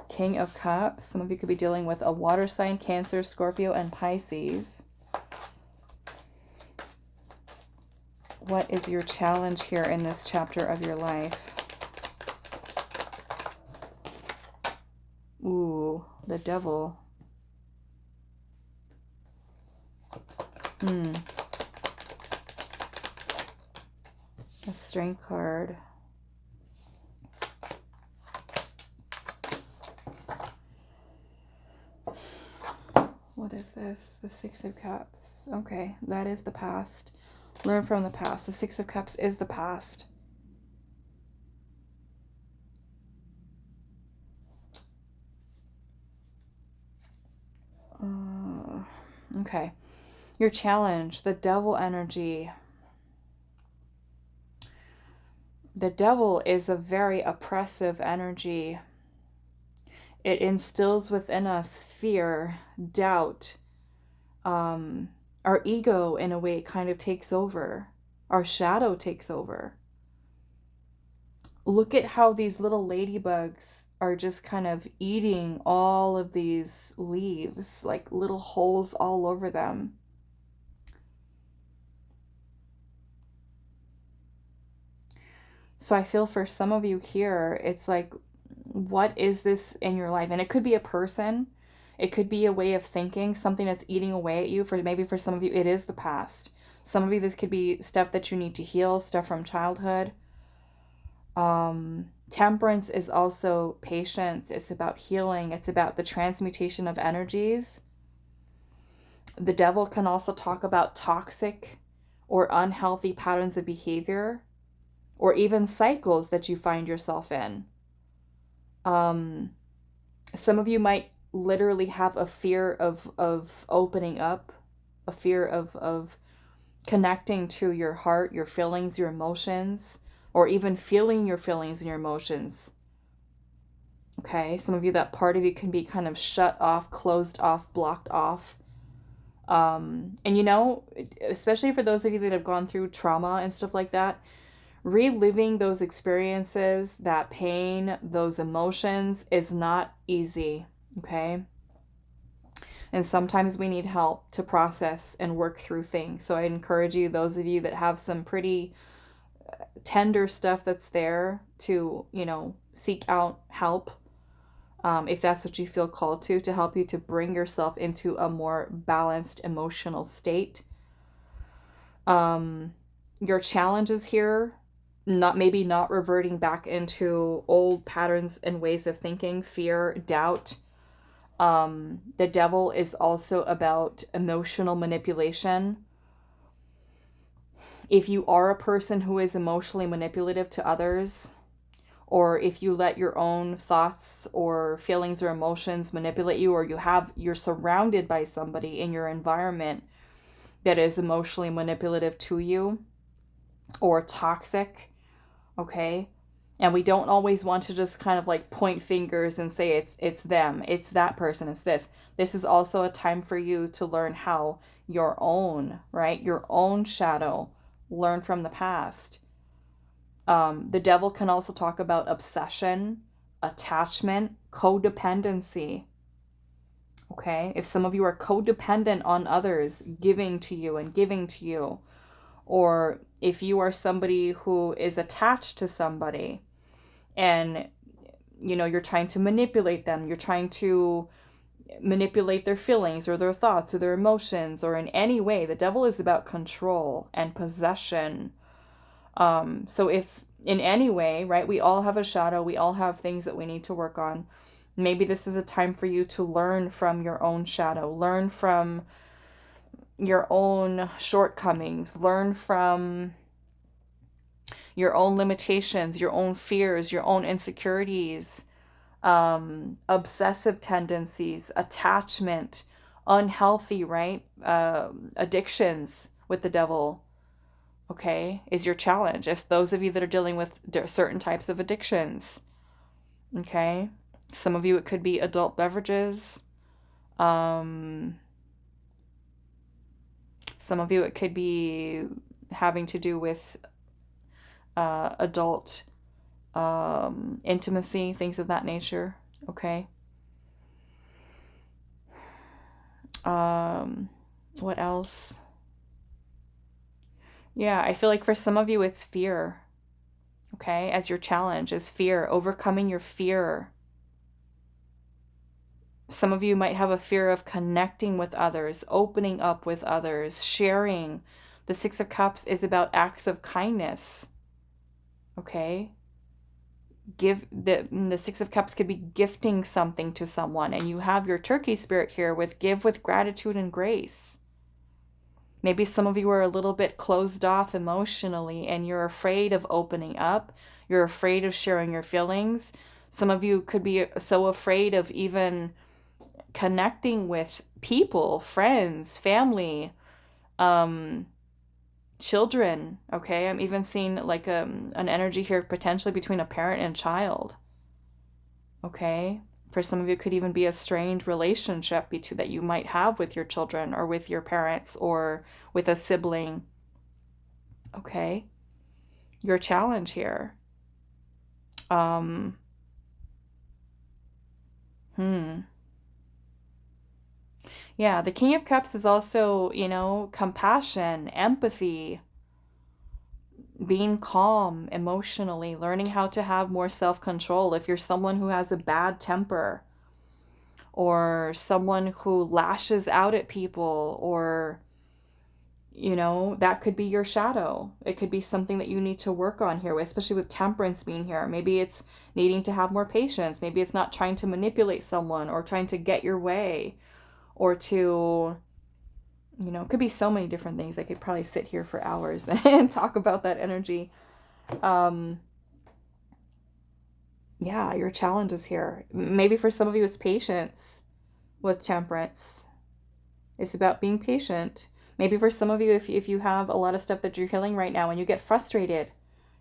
[SPEAKER 1] King of Cups. Some of you could be dealing with a water sign, Cancer, Scorpio, and Pisces. What is your challenge here in this chapter of your life? Ooh, the Devil. A Strength card. What is this? The Six of Cups. Okay, that is the past. Learn from the past. The Six of Cups is the past. Okay. Your challenge, the Devil energy. The Devil is a very oppressive energy. It instills within us fear, doubt. Our ego, in a way, kind of takes over. Our shadow takes over. Look at how these little ladybugs are just kind of eating all of these leaves, like little holes all over them. So I feel for some of you here, it's like, what is this in your life? And it could be a person. It could be a way of thinking, something that's eating away at you. Maybe for some of you, it is the past. Some of you, this could be stuff that you need to heal, stuff from childhood. Temperance is also patience. It's about healing. It's about the transmutation of energies. The Devil can also talk about toxic or unhealthy patterns of behavior, or even cycles that you find yourself in. Some of you might literally have a fear of opening up, a fear of connecting to your heart, your feelings, your emotions, or even feeling your feelings and your emotions. Okay, some of you, that part of you can be kind of shut off, closed off, blocked off. And you know, especially for those of you that have gone through trauma and stuff like that, reliving those experiences, that pain, those emotions is not easy, okay? And sometimes we need help to process and work through things. So I encourage you, those of you that have some pretty tender stuff that's there, to, you know, seek out help, if that's what you feel called to help you to bring yourself into a more balanced emotional state. Your challenges here, maybe not reverting back into old patterns and ways of thinking, fear, doubt. The Devil is also about emotional manipulation. If you are a person who is emotionally manipulative to others, or if you let your own thoughts or feelings or emotions manipulate you, or you're surrounded by somebody in your environment that is emotionally manipulative to you or toxic, okay? And we don't always want to just kind of like point fingers and say it's them, it's that person, it's this. This is also a time for you to learn how your own shadow, learn from the past. The Devil can also talk about obsession, attachment, codependency. Okay? If some of you are codependent on others, giving to you, or if you are somebody who is attached to somebody and, you know, you're trying to manipulate them, you're trying to manipulate their feelings or their thoughts or their emotions, or in any way, the Devil is about control and possession. So if in any way, right? We all have a shadow. We all have things that we need to work on. Maybe this is a time for you to learn from your own shadow, learn from your own shortcomings, learn from your own limitations, your own fears, your own insecurities, obsessive tendencies, attachment, unhealthy, right? Addictions with the devil, okay, is your challenge. If those of you that are dealing with certain types of addictions, okay, some of you it could be adult beverages. Some of you it could be having to do with adult intimacy, things of that nature, okay? What else? Yeah, I feel like for some of you it's fear, okay? As your challenge is fear, overcoming your fear. Some of you might have a fear of connecting with others, opening up with others, sharing. The Six of Cups is about acts of kindness, okay? The Six of Cups could be gifting something to someone, and you have your turkey spirit here with give with gratitude and grace. Maybe some of you are a little bit closed off emotionally and you're afraid of opening up. You're afraid of sharing your feelings. Some of you could be so afraid of even connecting with people, friends, family, children, okay? I'm even seeing like an energy here potentially between a parent and child, okay? For some of you, it could even be a strained relationship that you might have with your children or with your parents or with a sibling, okay? Your challenge here. Yeah, the King of Cups is also, compassion, empathy, being calm emotionally, learning how to have more self-control. If you're someone who has a bad temper or someone who lashes out at people, or, that could be your shadow. It could be something that you need to work on here, especially with temperance being here. Maybe it's needing to have more patience. Maybe it's not trying to manipulate someone or trying to get your way or to, it could be so many different things. I could probably sit here for hours and talk about that energy. Yeah, your challenges here. Maybe for some of you, it's patience with temperance. It's about being patient. Maybe for some of you, if you have a lot of stuff that you're healing right now and you get frustrated,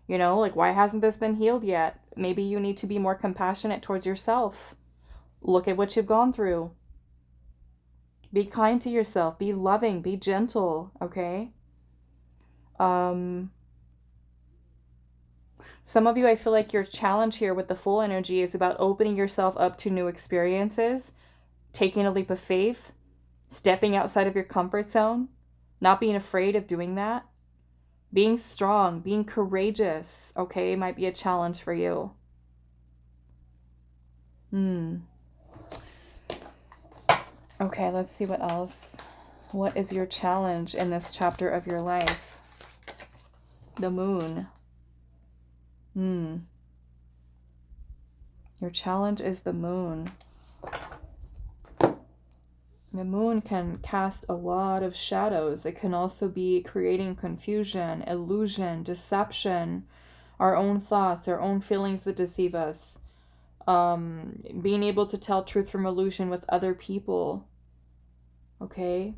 [SPEAKER 1] like, why hasn't this been healed yet? Maybe you need to be more compassionate towards yourself. Look at what you've gone through. Be kind to yourself. Be loving. Be gentle, okay? Some of you, I feel like your challenge here with the full energy is about opening yourself up to new experiences, taking a leap of faith, stepping outside of your comfort zone, not being afraid of doing that, being strong, being courageous, okay, might be a challenge for you. Okay, let's see what else. What is your challenge in this chapter of your life? The moon. Your challenge is the moon. The moon can cast a lot of shadows. It can also be creating confusion, illusion, deception, our own thoughts, our own feelings that deceive us. Being able to tell truth from illusion with other people. Okay?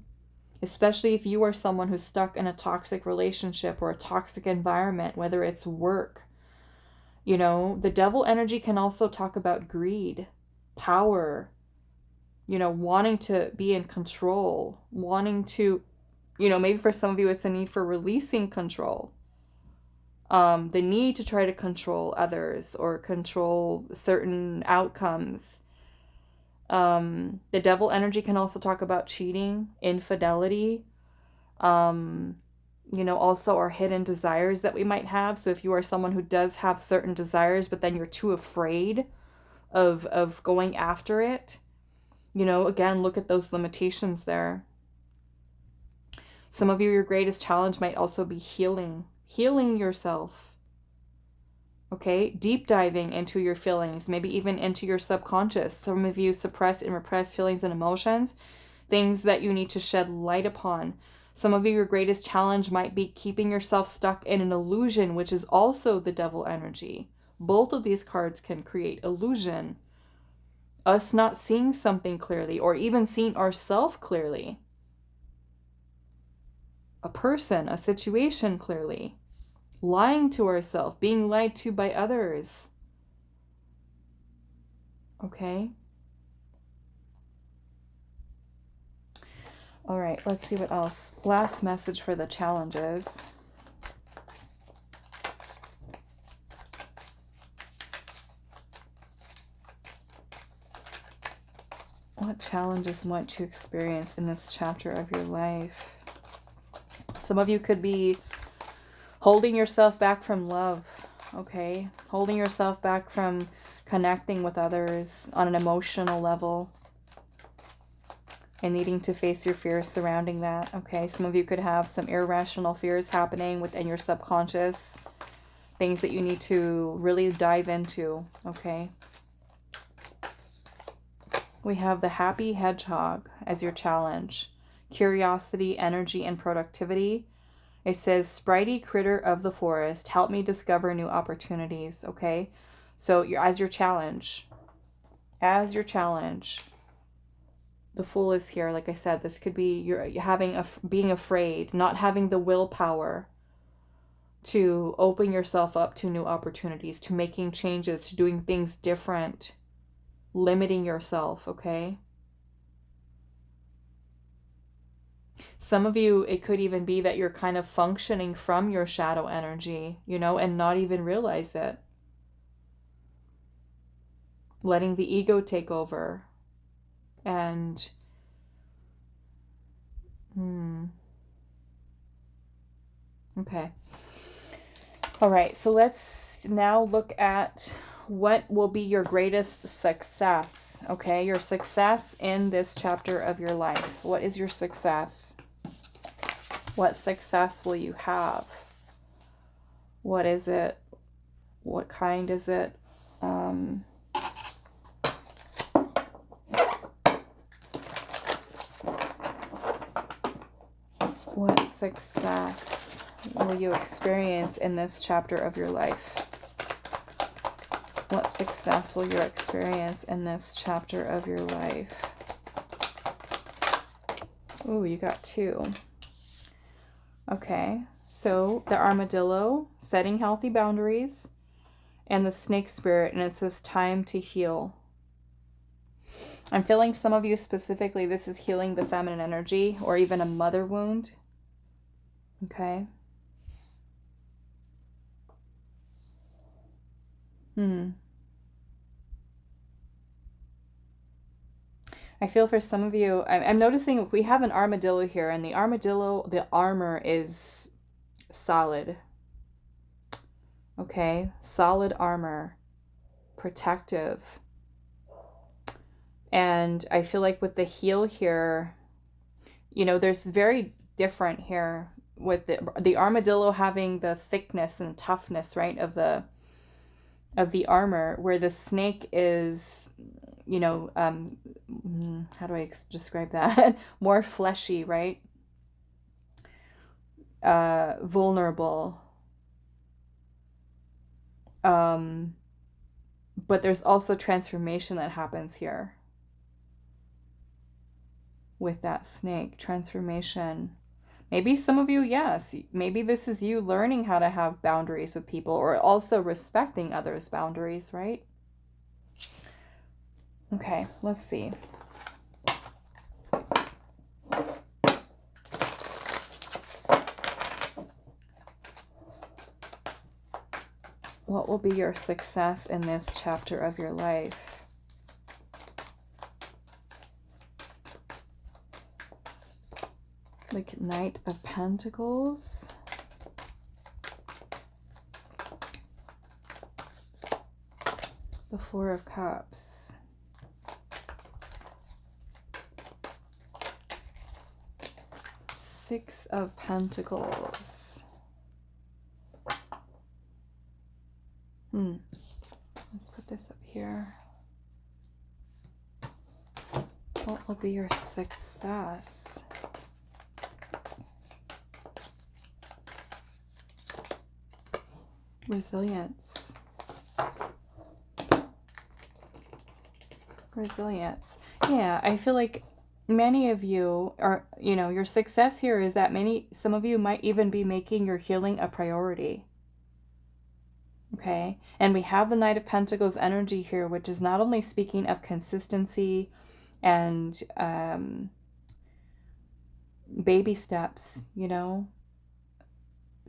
[SPEAKER 1] Especially if you are someone who's stuck in a toxic relationship or a toxic environment, whether it's work. The devil energy can also talk about greed, power, wanting to be in control, wanting to, maybe for some of you, it's a need for releasing control. The need to try to control others or control certain outcomes. The devil energy can also talk about cheating, infidelity, also our hidden desires that we might have. So if you are someone who does have certain desires, but then you're too afraid of going after it, again, look at those limitations there. Some of you, your greatest challenge might also be healing yourself. Okay, deep diving into your feelings, maybe even into your subconscious. Some of you suppress and repress feelings and emotions, things that you need to shed light upon. Some of you, your greatest challenge might be keeping yourself stuck in an illusion, which is also the devil energy. Both of these cards can create illusion. Us not seeing something clearly, or even seeing ourselves clearly. A person, a situation clearly. Lying to ourselves, being lied to by others. Okay? All right, let's see what else. Last message for the challenges. What challenges might you experience in this chapter of your life? Some of you could be holding yourself back from love, okay? Holding yourself back from connecting with others on an emotional level and needing to face your fears surrounding that, okay? Some of you could have some irrational fears happening within your subconscious, things that you need to really dive into, okay? We have the happy hedgehog as your challenge. Curiosity, energy, and productivity. It says, sprightly critter of the forest, help me discover new opportunities, okay? So as your challenge, the Fool is here. Like I said, this could be you're having being afraid, not having the willpower to open yourself up to new opportunities, to making changes, to doing things different, limiting yourself, okay? Some of you, it could even be that you're kind of functioning from your shadow energy, you know, and not even realize it. Letting the ego take over. And okay. All right, so let's now look at what will be your greatest success, okay? Your success in this chapter of your life. What is your success? What success will you have? What is it? What kind is it? What success will you experience in this chapter of your life? What success will you experience in this chapter of your life? Ooh, you got 2. Okay, so the armadillo, setting healthy boundaries, and the snake spirit, and it says time to heal. I'm feeling some of you specifically, this is healing the feminine energy or even a mother wound. Okay. I feel for some of you, I'm noticing we have an armadillo here, and the armadillo, the armor is solid. Okay, solid armor, protective. And I feel like with the heel here, you know, there's very different here with the armadillo having the thickness and toughness, right, of the armor, where the snake is, you know, how do I describe that? More fleshy, right? Vulnerable. But there's also transformation that happens here with that snake. Transformation. Maybe some of you, yes, maybe this is you learning how to have boundaries with people, or also respecting others' boundaries, right? Okay, let's see. What will be your success in this chapter of your life? Like Knight of Pentacles. The Four of Cups. Six of Pentacles. Let's put this up here. What will be your success? Resilience. Resilience. Yeah, I feel like many of you are, you know, your success here is that some of you might even be making your healing a priority. Okay. And we have the Knight of Pentacles energy here, which is not only speaking of consistency and baby steps, you know,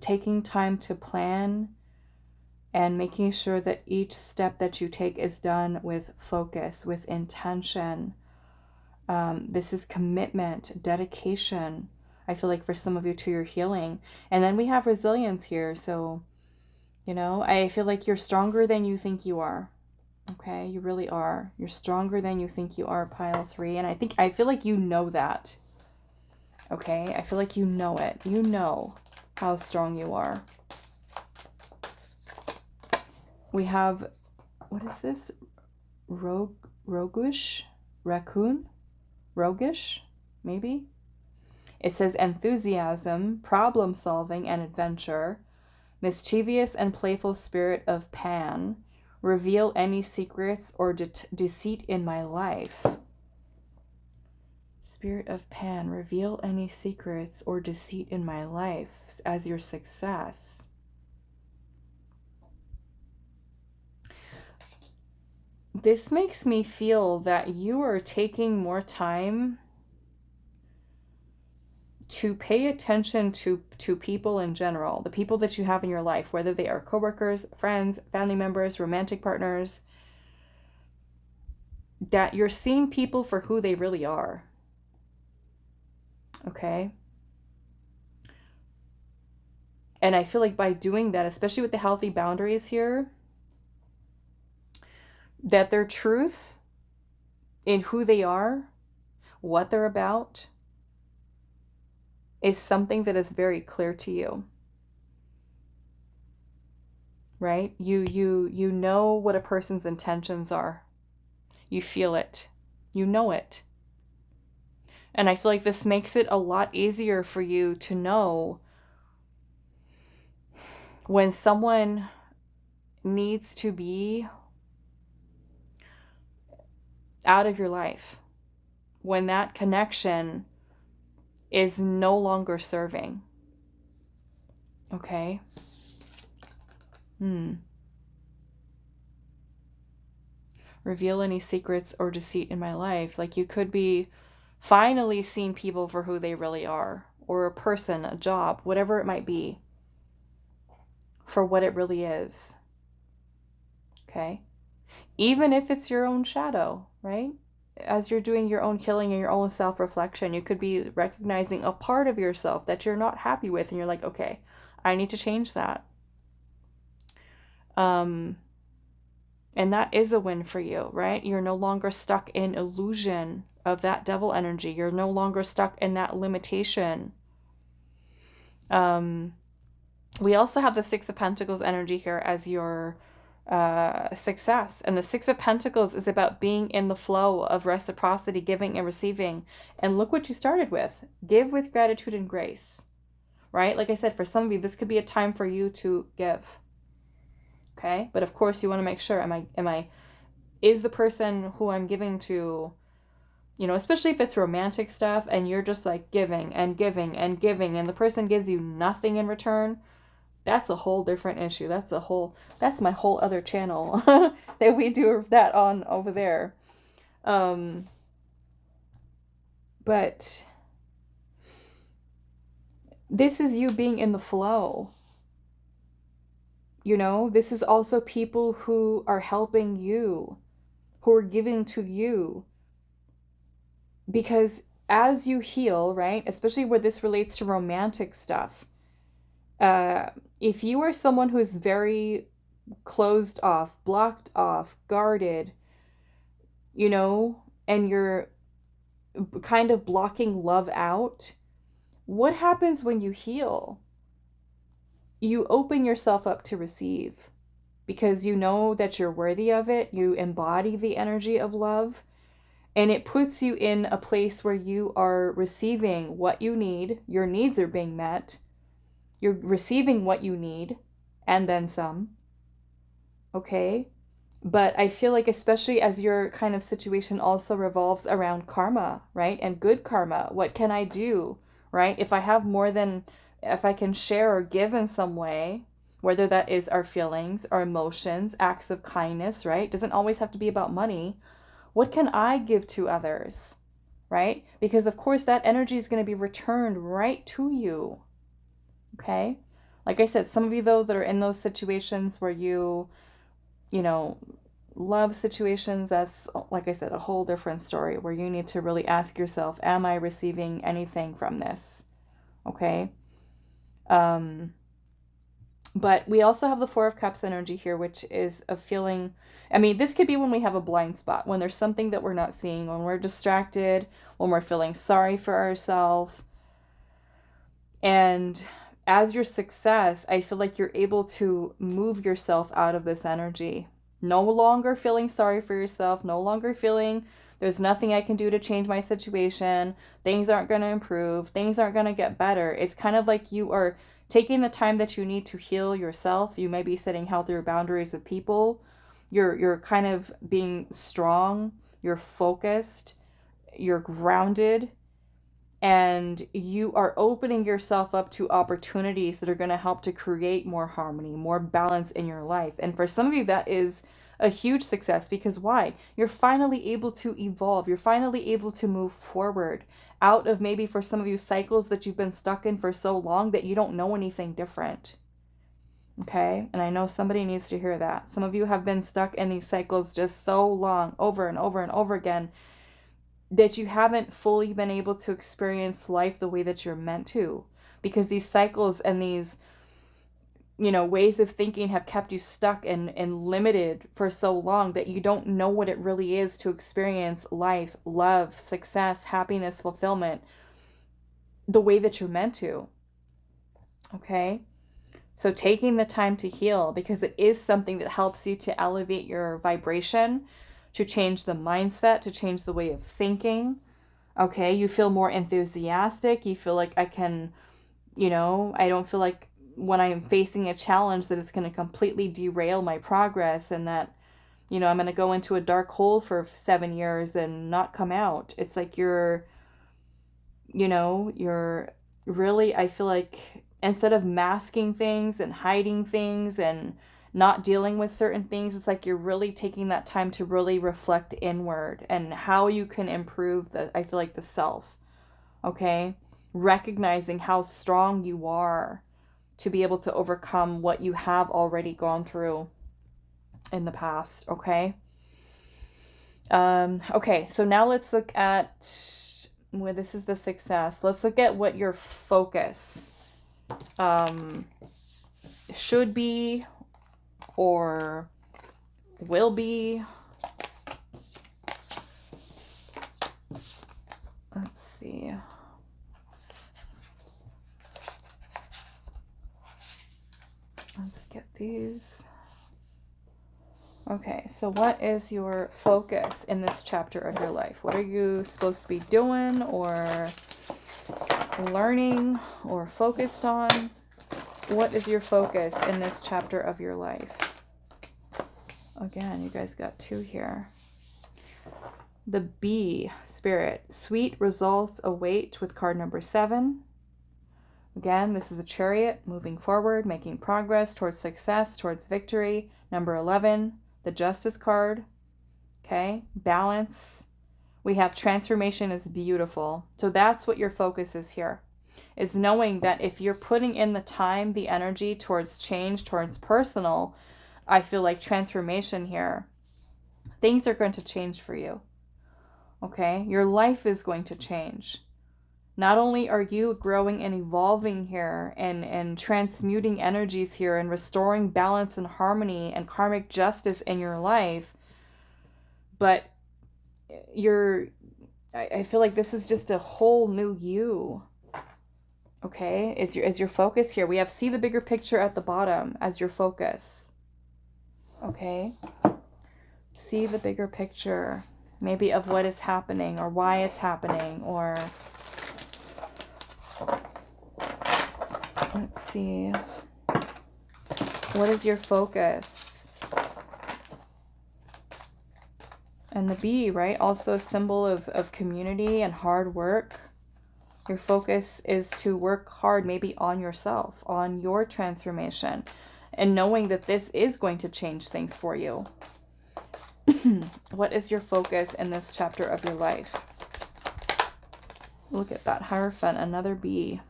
[SPEAKER 1] taking time to plan and making sure that each step that you take is done with focus, with intention. This is commitment, dedication, I feel like, for some of you, to your healing. And then we have resilience here. So, you know, I feel like you're stronger than you think you are. Okay, you really are. You're stronger than you think you are, pile 3. And I feel like you know that. Okay, I feel like you know it. You know how strong you are. We have, what is this? Roguish? Raccoon? Roguish? Maybe? It says enthusiasm, problem solving and adventure, mischievous and playful spirit of Pan, reveal any secrets or deceit in my life. Spirit of Pan, reveal any secrets or deceit in my life as your success. This makes me feel that you are taking more time to pay attention to people in general, the people that you have in your life, whether they are coworkers, friends, family members, romantic partners, that you're seeing people for who they really are. Okay? And I feel like by doing that, especially with the healthy boundaries here, that their truth in who they are, what they're about, is something that is very clear to you. Right? You know what a person's intentions are. You feel it. You know it. And I feel like this makes it a lot easier for you to know when someone needs to be out of your life, when that connection is no longer serving. Okay? Reveal any secrets or deceit in my life. Like, you could be finally seeing people for who they really are, or a person, a job, whatever it might be, for what it really is. Okay? Even if it's your own shadow, right? As you're doing your own healing and your own self-reflection, you could be recognizing a part of yourself that you're not happy with, and you're like, okay, I need to change that. And that is a win for you, right? You're no longer stuck in illusion of that devil energy. You're no longer stuck in that limitation. We also have the Six of Pentacles energy here as your success. And the Six of Pentacles is about being in the flow of reciprocity, giving and receiving. And look what you started with. Give with gratitude and grace, right? Like I said, for some of you, this could be a time for you to give. Okay? But of course, you want to make sure, is the person who I'm giving to, you know, especially if it's romantic stuff and you're just like giving and giving and giving, and the person gives you nothing in return, that's a whole different issue. That's my whole other channel that we do that on over there. But this is you being in the flow. You know, this is also people who are helping you, who are giving to you. Because as you heal, right, especially where this relates to romantic stuff, if you are someone who is very closed off, blocked off, guarded, you know, and you're kind of blocking love out, what happens when you heal? You open yourself up to receive, because you know that you're worthy of it. You embody the energy of love, and it puts you in a place where you are receiving what you need. Your needs are being met. You're receiving what you need and then some. Okay? But I feel like, especially as your kind of situation also revolves around karma, right? And good karma. What can I do, right? If I have more than, if I can share or give in some way, whether that is our feelings, our emotions, acts of kindness, right? Doesn't always have to be about money. What can I give to others, right? Because of course that energy is going to be returned right to you. Okay? Like I said, some of you though that are in those situations where you know, love situations, that's, like I said, a whole different story where you need to really ask yourself, am I receiving anything from this? Okay? But we also have the Four of Cups energy here, which is a feeling, I mean, this could be when we have a blind spot, when there's something that we're not seeing, when we're distracted, when we're feeling sorry for ourselves. And as your success, I feel like you're able to move yourself out of this energy. No longer feeling sorry for yourself, no longer feeling there's nothing I can do to change my situation, things aren't going to improve, things aren't going to get better. It's kind of like you are taking the time that you need to heal yourself. You may be setting healthier boundaries with people. You're kind of being strong, you're focused, you're grounded, and you are opening yourself up to opportunities that are going to help to create more harmony, more balance in your life. And for some of you, that is a huge success, because why? You're finally able to evolve. You're finally able to move forward out of, maybe for some of you, cycles that you've been stuck in for so long that you don't know anything different. Okay? And I know somebody needs to hear that. Some of you have been stuck in these cycles just so long, over and over and over again, that you haven't fully been able to experience life the way that you're meant to, because these cycles and these, you know, ways of thinking have kept you stuck and limited for so long that you don't know what it really is to experience life, love, success, happiness, fulfillment the way that you're meant to. Okay? So taking the time to heal, because it is something that helps you to elevate your vibration, to change the mindset, to change the way of thinking. Okay, you feel more enthusiastic. You feel like I can, you know, I don't feel like when I'm facing a challenge that it's going to completely derail my progress, and that, you know, I'm going to go into a dark hole for 7 years and not come out. It's like you're really, I feel like, instead of masking things and hiding things and not dealing with certain things, it's like you're really taking that time to really reflect inward and how you can improve I feel like the self. Okay? Recognizing how strong you are to be able to overcome what you have already gone through in the past. Okay? Okay, so now let's look at, well, this is the success. Let's look at what your focus should be or will be. Let's see. Let's get these. Okay, so what is your focus in this chapter of your life? What are you supposed to be doing or learning or focused on? What is your focus in this chapter of your life? Again, you guys got 2 here. The Bee Spirit. Sweet results await with card number 7. Again, this is a Chariot, moving forward, making progress towards success, towards victory. Number 11, the Justice card. Okay, balance. We have transformation is beautiful. So that's what your focus is here, is knowing that if you're putting in the time, the energy towards change, towards personal, I feel like transformation here, things are going to change for you. Okay, your life is going to change. Not only are you growing and evolving here and transmuting energies here and restoring balance and harmony and karmic justice in your life, but I feel like this is just a whole new you. Okay, is your focus here. We have see the bigger picture at the bottom as your focus. okay? See the bigger picture, maybe of what is happening or why it's happening, or let's see. What is your focus? And the bee, right? Also a symbol of community and hard work. Your focus is to work hard, maybe on yourself, on your transformation, and knowing that this is going to change things for you. What is your focus in this chapter of your life? Look at that Hierophant, another bee.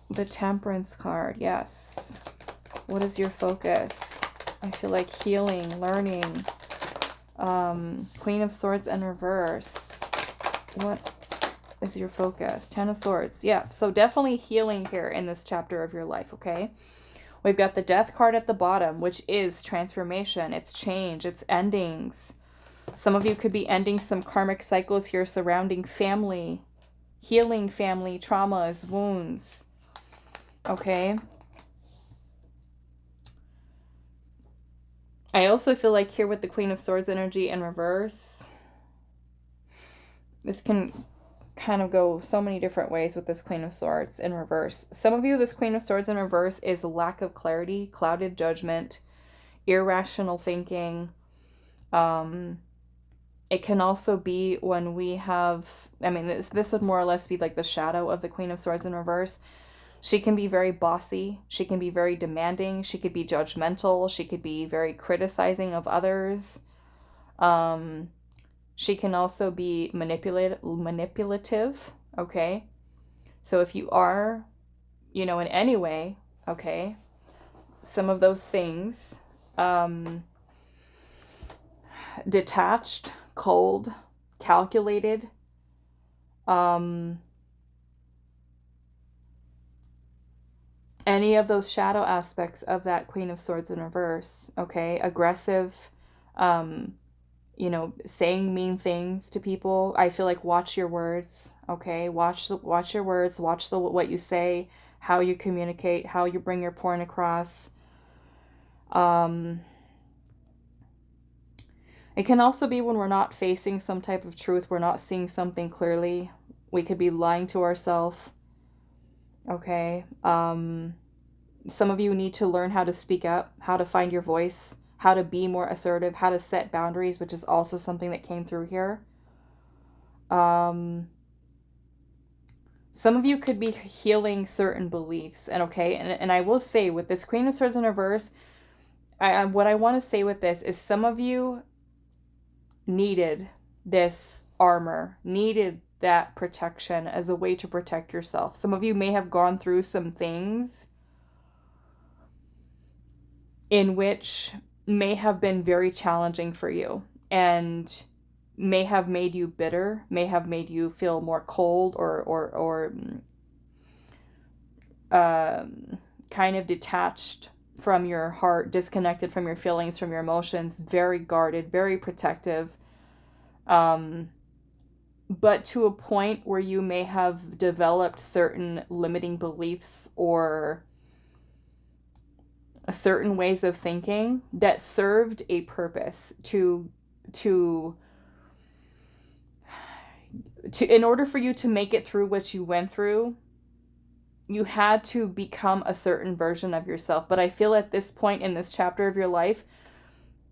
[SPEAKER 1] The Temperance card, yes. What is your focus? I feel like healing, learning. Queen of Swords in reverse. What is your focus? Ten of Swords. Yeah, so definitely healing here in this chapter of your life, okay? We've got the Death card at the bottom, which is transformation. It's change. It's endings. Some of you could be ending some karmic cycles here surrounding family, healing family traumas, wounds, okay? I also feel like here with the Queen of Swords energy in reverse, this can kind of go so many different ways with this Queen of Swords in reverse. Some of you, this Queen of Swords in reverse is lack of clarity, clouded judgment, irrational thinking. It can also be when we have, I mean, this would more or less be like the shadow of the Queen of Swords in reverse. She can be very bossy. She can be very demanding. She could be judgmental. She could be very criticizing of others. She can also be manipulative, okay? So if you are, in any way, okay, some of those things, detached, cold, calculated, any of those shadow aspects of that Queen of Swords in reverse, okay? Aggressive, saying mean things to people. I feel like watch your words, okay? Watch your words, watch what you say, how you communicate, how you bring your point across. It can also be when we're not facing some type of truth, we're not seeing something clearly. We could be lying to ourselves. Okay. Some of you need to learn how to speak up, how to find your voice, how to be more assertive, how to set boundaries, which is also something that came through here. Some of you could be healing certain beliefs, and I will say with this Queen of Swords in reverse, what I want to say with this is some of you needed this armor, needed that protection as a way to protect yourself. Some of you may have gone through some things in which may have been very challenging for you and may have made you bitter, may have made you feel more cold or kind of detached from your heart, disconnected from your feelings, from your emotions, very guarded, very protective. But to a point where you may have developed certain limiting beliefs or certain ways of thinking that served a purpose to in order for you to make it through what you went through, you had to become a certain version of yourself. But I feel at this point in this chapter of your life,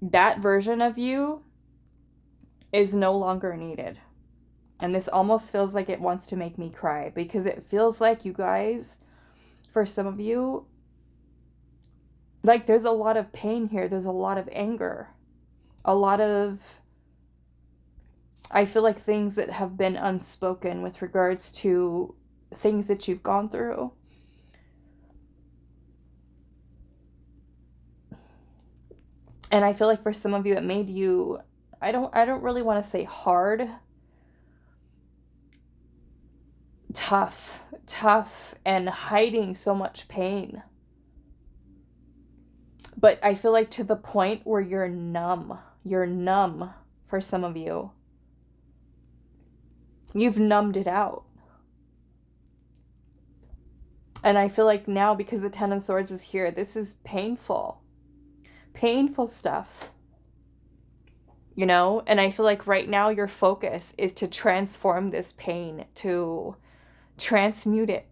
[SPEAKER 1] that version of you is no longer needed. And this almost feels like it wants to make me cry, because it feels like, you guys, for some of you, like there's a lot of pain here. There's a lot of anger, a lot of, I feel like things that have been unspoken with regards to things that you've gone through. And I feel like for some of you, it made you, I don't really want to say hard, tough, and hiding so much pain. But I feel like to the point where you're numb for some of you. You've numbed it out. And I feel like now, because the Ten of Swords is here, this is painful. Painful stuff. You know? And I feel like right now your focus is to transform this pain, to transmute it,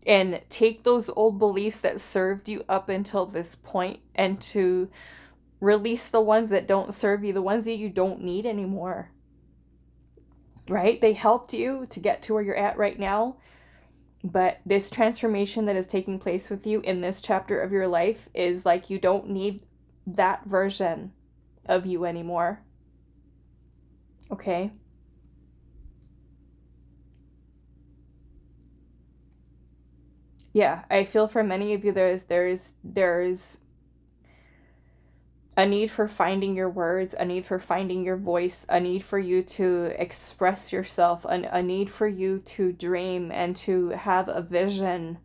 [SPEAKER 1] and take those old beliefs that served you up until this point, and to release the ones that don't serve you, the ones that you don't need anymore. Right? They helped you to get to where you're at right now. But this transformation that is taking place with you in this chapter of your life is like, you don't need that version of you anymore. Okay? Yeah, I feel for many of you there's a need for finding your words, a need for finding your voice, a need for you to express yourself, a need for you to dream and to have a vision,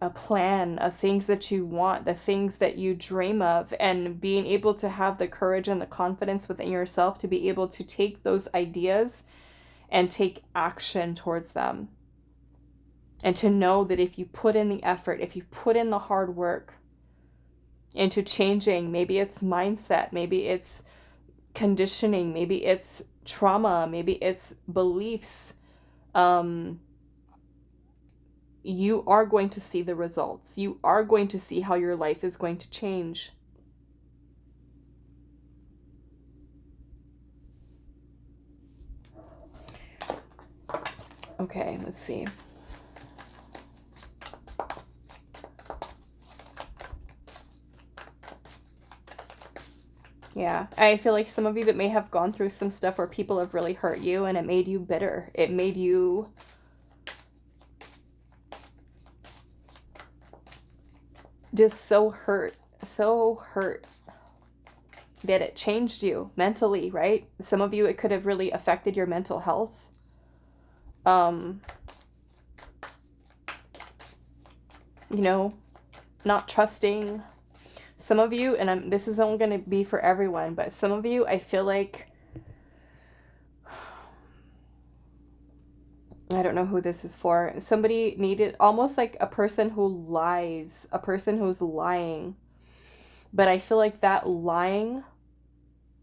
[SPEAKER 1] a plan of things that you want, the things that you dream of, and being able to have the courage and the confidence within yourself to be able to take those ideas and take action towards them. And to know that if you put in the effort, if you put in the hard work into changing, maybe it's mindset, maybe it's conditioning, maybe it's trauma, maybe it's beliefs, you are going to see the results. You are going to see how your life is going to change. Okay, let's see. Yeah, I feel like some of you that may have gone through some stuff where people have really hurt you and it made you bitter. It made you just so hurt that it changed you mentally, right? Some of you, it could have really affected your mental health. You know, not trusting. Some of you, and this is only going to be for everyone, but some of you, I feel like, I don't know who this is for. Somebody needed, almost like a person who lies, a person who's lying. But I feel like that lying,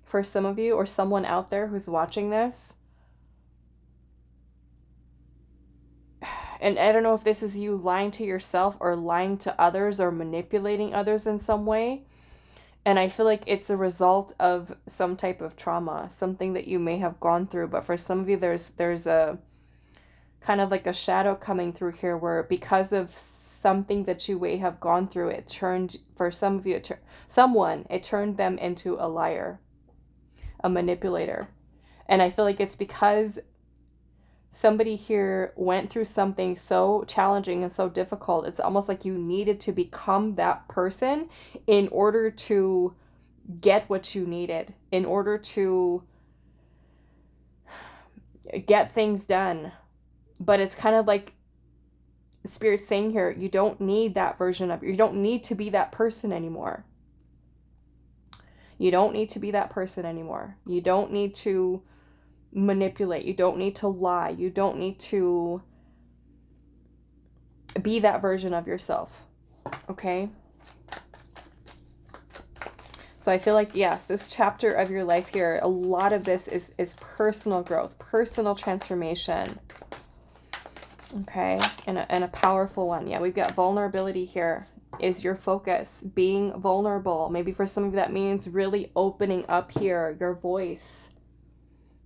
[SPEAKER 1] for some of you or someone out there who's watching this, and I don't know if this is you lying to yourself or lying to others or manipulating others in some way. And I feel like it's a result of some type of trauma, something that you may have gone through. But for some of you, there's a kind of like a shadow coming through here where because of something that you may have gone through, it turned, for some of you, it turned them into a liar, a manipulator. And I feel like it's because somebody here went through something so challenging and so difficult. It's almost like you needed to become that person in order to get what you needed, in order to get things done. But it's kind of like Spirit's saying here, you don't need that version of you. You don't need to be that person anymore. You don't need to be that person anymore. You don't need to manipulate. You don't need to lie. You don't need to be that version of yourself. Okay? So I feel like, yes, this chapter of your life here, a lot of this is personal growth, personal transformation. Okay? And a powerful one. Yeah, we've got vulnerability here. Is your focus being vulnerable? Maybe for some of you that means really opening up here your voice,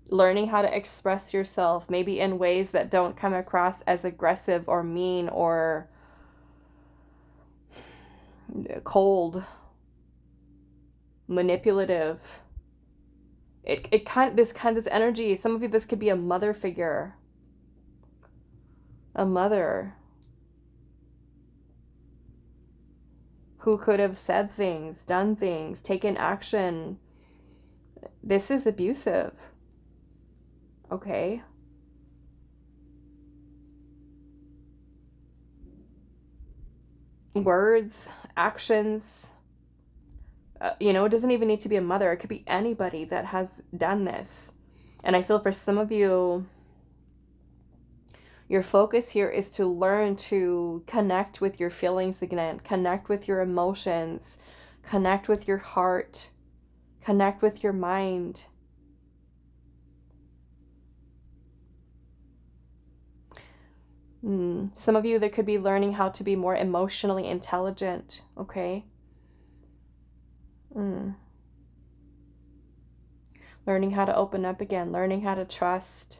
[SPEAKER 1] learning how to express yourself, maybe in ways that don't come across as aggressive or mean or cold, manipulative. This energy, some of you, this could be a mother figure, a mother who could have said things, done things, taken action. This is abusive. Okay? Words, actions. It doesn't even need to be a mother. It could be anybody that has done this. And I feel for some of you, Your focus here is to learn to connect with your feelings again, connect with your emotions, connect with your heart, connect with your mind. Some of you, that could be learning how to be more emotionally intelligent, okay? Learning how to open up again, learning how to trust,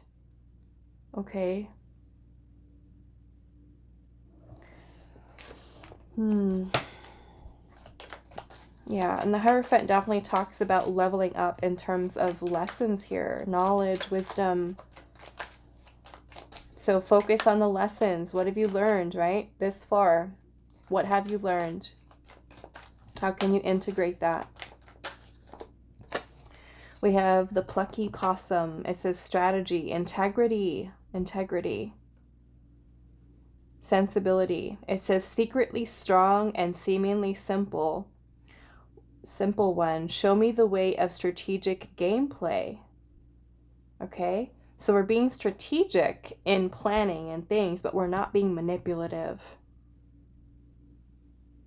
[SPEAKER 1] okay? Yeah, and the Hierophant definitely talks about leveling up in terms of lessons here, knowledge, wisdom. So focus on the lessons. What have you learned, right? This far. What have you learned? How can you integrate that? We have the plucky possum. It says strategy, integrity, sensibility. It says secretly strong and seemingly simple one. Show me the way of strategic gameplay. Okay? So we're being strategic in planning and things, but we're not being manipulative.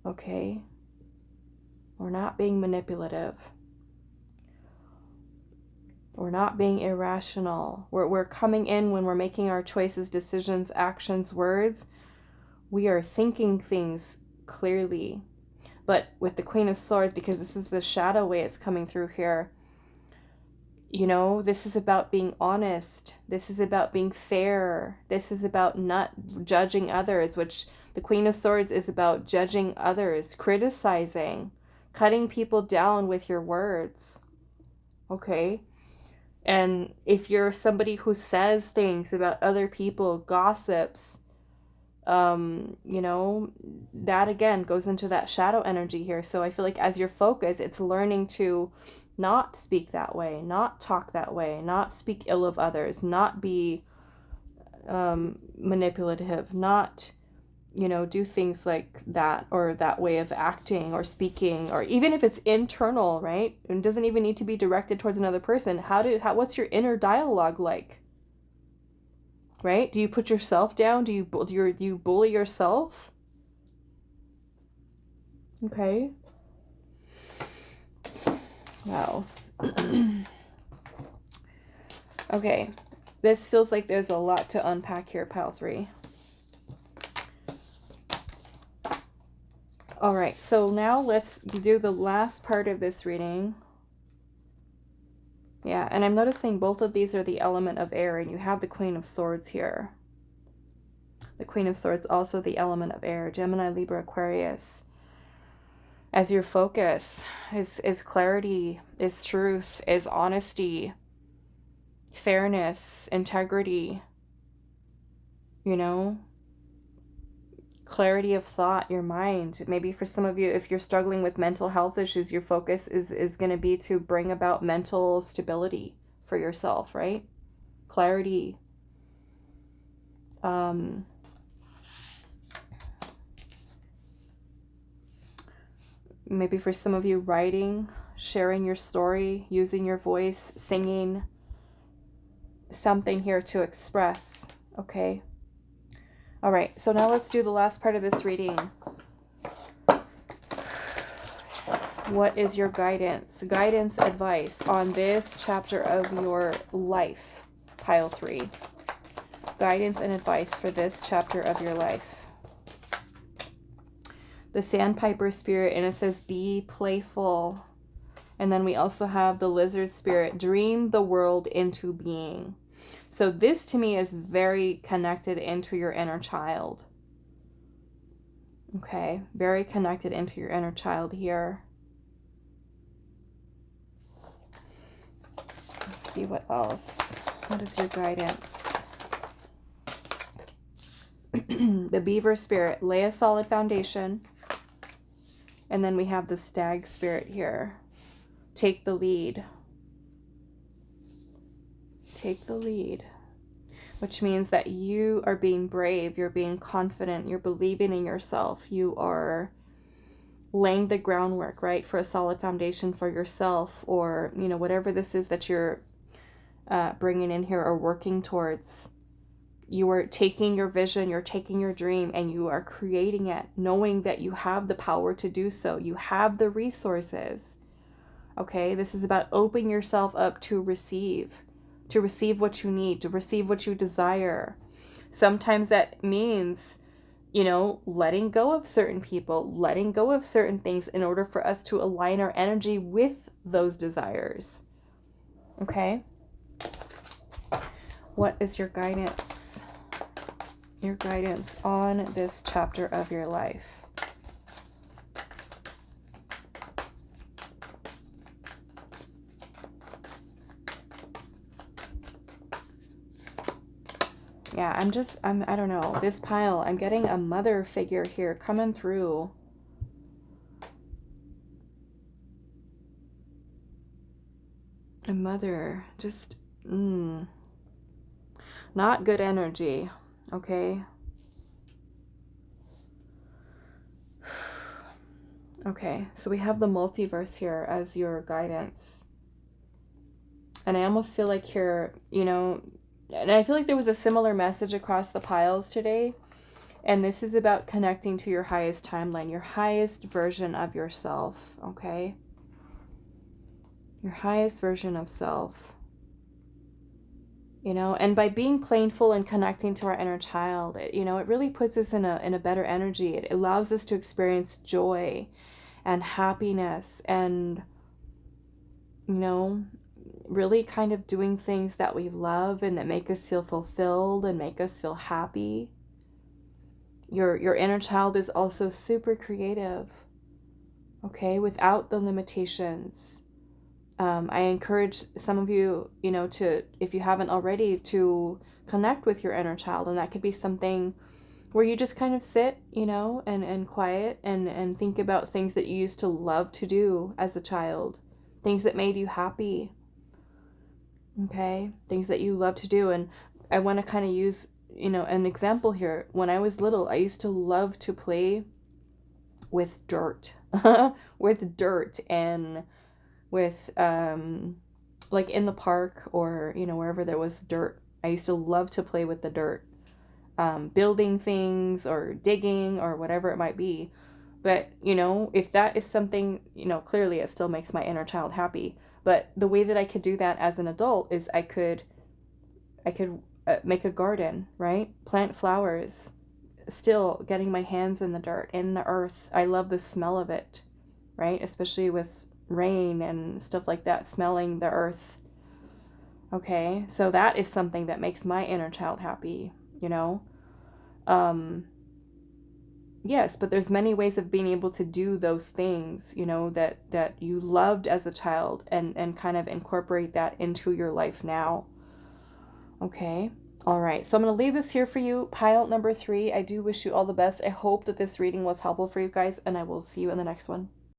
[SPEAKER 1] Okay? We're not being manipulative. We're not being irrational. We're coming in when we're making our choices, decisions, actions, words. We are thinking things clearly. But with the Queen of Swords, because this is the shadow way it's coming through here, you know, this is about being honest. This is about being fair. This is about not judging others, which the Queen of Swords is about judging others, criticizing, cutting people down with your words. Okay? And if you're somebody who says things about other people, gossips, you know, that again goes into that shadow energy here. So I feel like as your focus, it's learning to not speak that way, not talk that way, not speak ill of others, not be manipulative, not, you know, do things like that, or that way of acting or speaking, or even if it's internal, right? It doesn't even need to be directed towards another person. What's your inner dialogue like? Right? Do you put yourself down? Do you bully yourself? Okay. Wow. Okay. This feels like there's a lot to unpack here, pile 3. All right. So now let's do the last part of this reading. Yeah, and I'm noticing both of these are the element of air, and you have the Queen of Swords here. The Queen of Swords, also the element of air. Gemini, Libra, Aquarius. As your focus is clarity, is truth, is honesty, fairness, integrity, you know, clarity of thought, your mind. Maybe for some of you, if you're struggling with mental health issues, your focus is going to be to bring about mental stability for yourself, right? Clarity. Maybe for some of you, writing, sharing your story, using your voice, singing, something here to express, okay? All right, so now let's do the last part of this reading. What is your guidance? Guidance, advice on this chapter of your life, pile 3. Guidance and advice for this chapter of your life. The Sandpiper Spirit, and it says, be playful. And then we also have the Lizard Spirit, dream the world into being. So this to me is very connected into your inner child. Okay, very connected into your inner child here. Let's see what else. What is your guidance? The Beaver Spirit, lay a solid foundation. And then we have the Stag Spirit here. Take the lead. Take the lead. Which means that you are being brave. You're being confident. You're believing in yourself. You are laying the groundwork, right? For a solid foundation for yourself, or, you know, whatever this is that you're bringing in here or working towards. You are taking your vision, you're taking your dream, and you are creating it, knowing that you have the power to do so. You have the resources. Okay, this is about opening yourself up to receive what you need, to receive what you desire. Sometimes that means, you know, letting go of certain people, letting go of certain things in order for us to align our energy with those desires. Okay? What is your guidance? Your guidance on this chapter of your life. Yeah, I don't know. This pile, I'm getting a mother figure here coming through. A mother, just, not good energy, okay? Okay, so we have the multiverse here as your guidance. And I almost feel like here, you know, and I feel like there was a similar message across the piles today. And this is about connecting to your highest timeline, your highest version of yourself, okay? Your highest version of self. You know, and by being playful and connecting to our inner child, you know, it really puts us in a better energy. It allows us to experience joy and happiness and, you know, really kind of doing things that we love and that make us feel fulfilled and make us feel happy. Your inner child is also super creative, okay, without the limitations. I encourage some of you, you know, to, if you haven't already, to connect with your inner child. And that could be something where you just kind of sit, you know, and quiet and think about things that you used to love to do as a child, things that made you happy. Okay, things that you love to do. And I want to kind of use, you know, an example here. When I was little, I used to love to play with dirt, with dirt and with, like in the park or, you know, wherever there was dirt. I used to love to play with the dirt, building things or digging or whatever it might be. But, you know, if that is something, you know, clearly it still makes my inner child happy. But the way that I could do that as an adult is I could make a garden, right? Plant flowers, still getting my hands in the dirt, in the earth. I love the smell of it, right? Especially with rain and stuff like that, smelling the earth. Okay, so that is something that makes my inner child happy, you know? Yes, but there's many ways of being able to do those things, you know, that you loved as a child and kind of incorporate that into your life now. Okay. All right. So I'm going to leave this here for you. Pile number 3. I do wish you all the best. I hope that this reading was helpful for you guys, and I will see you in the next one.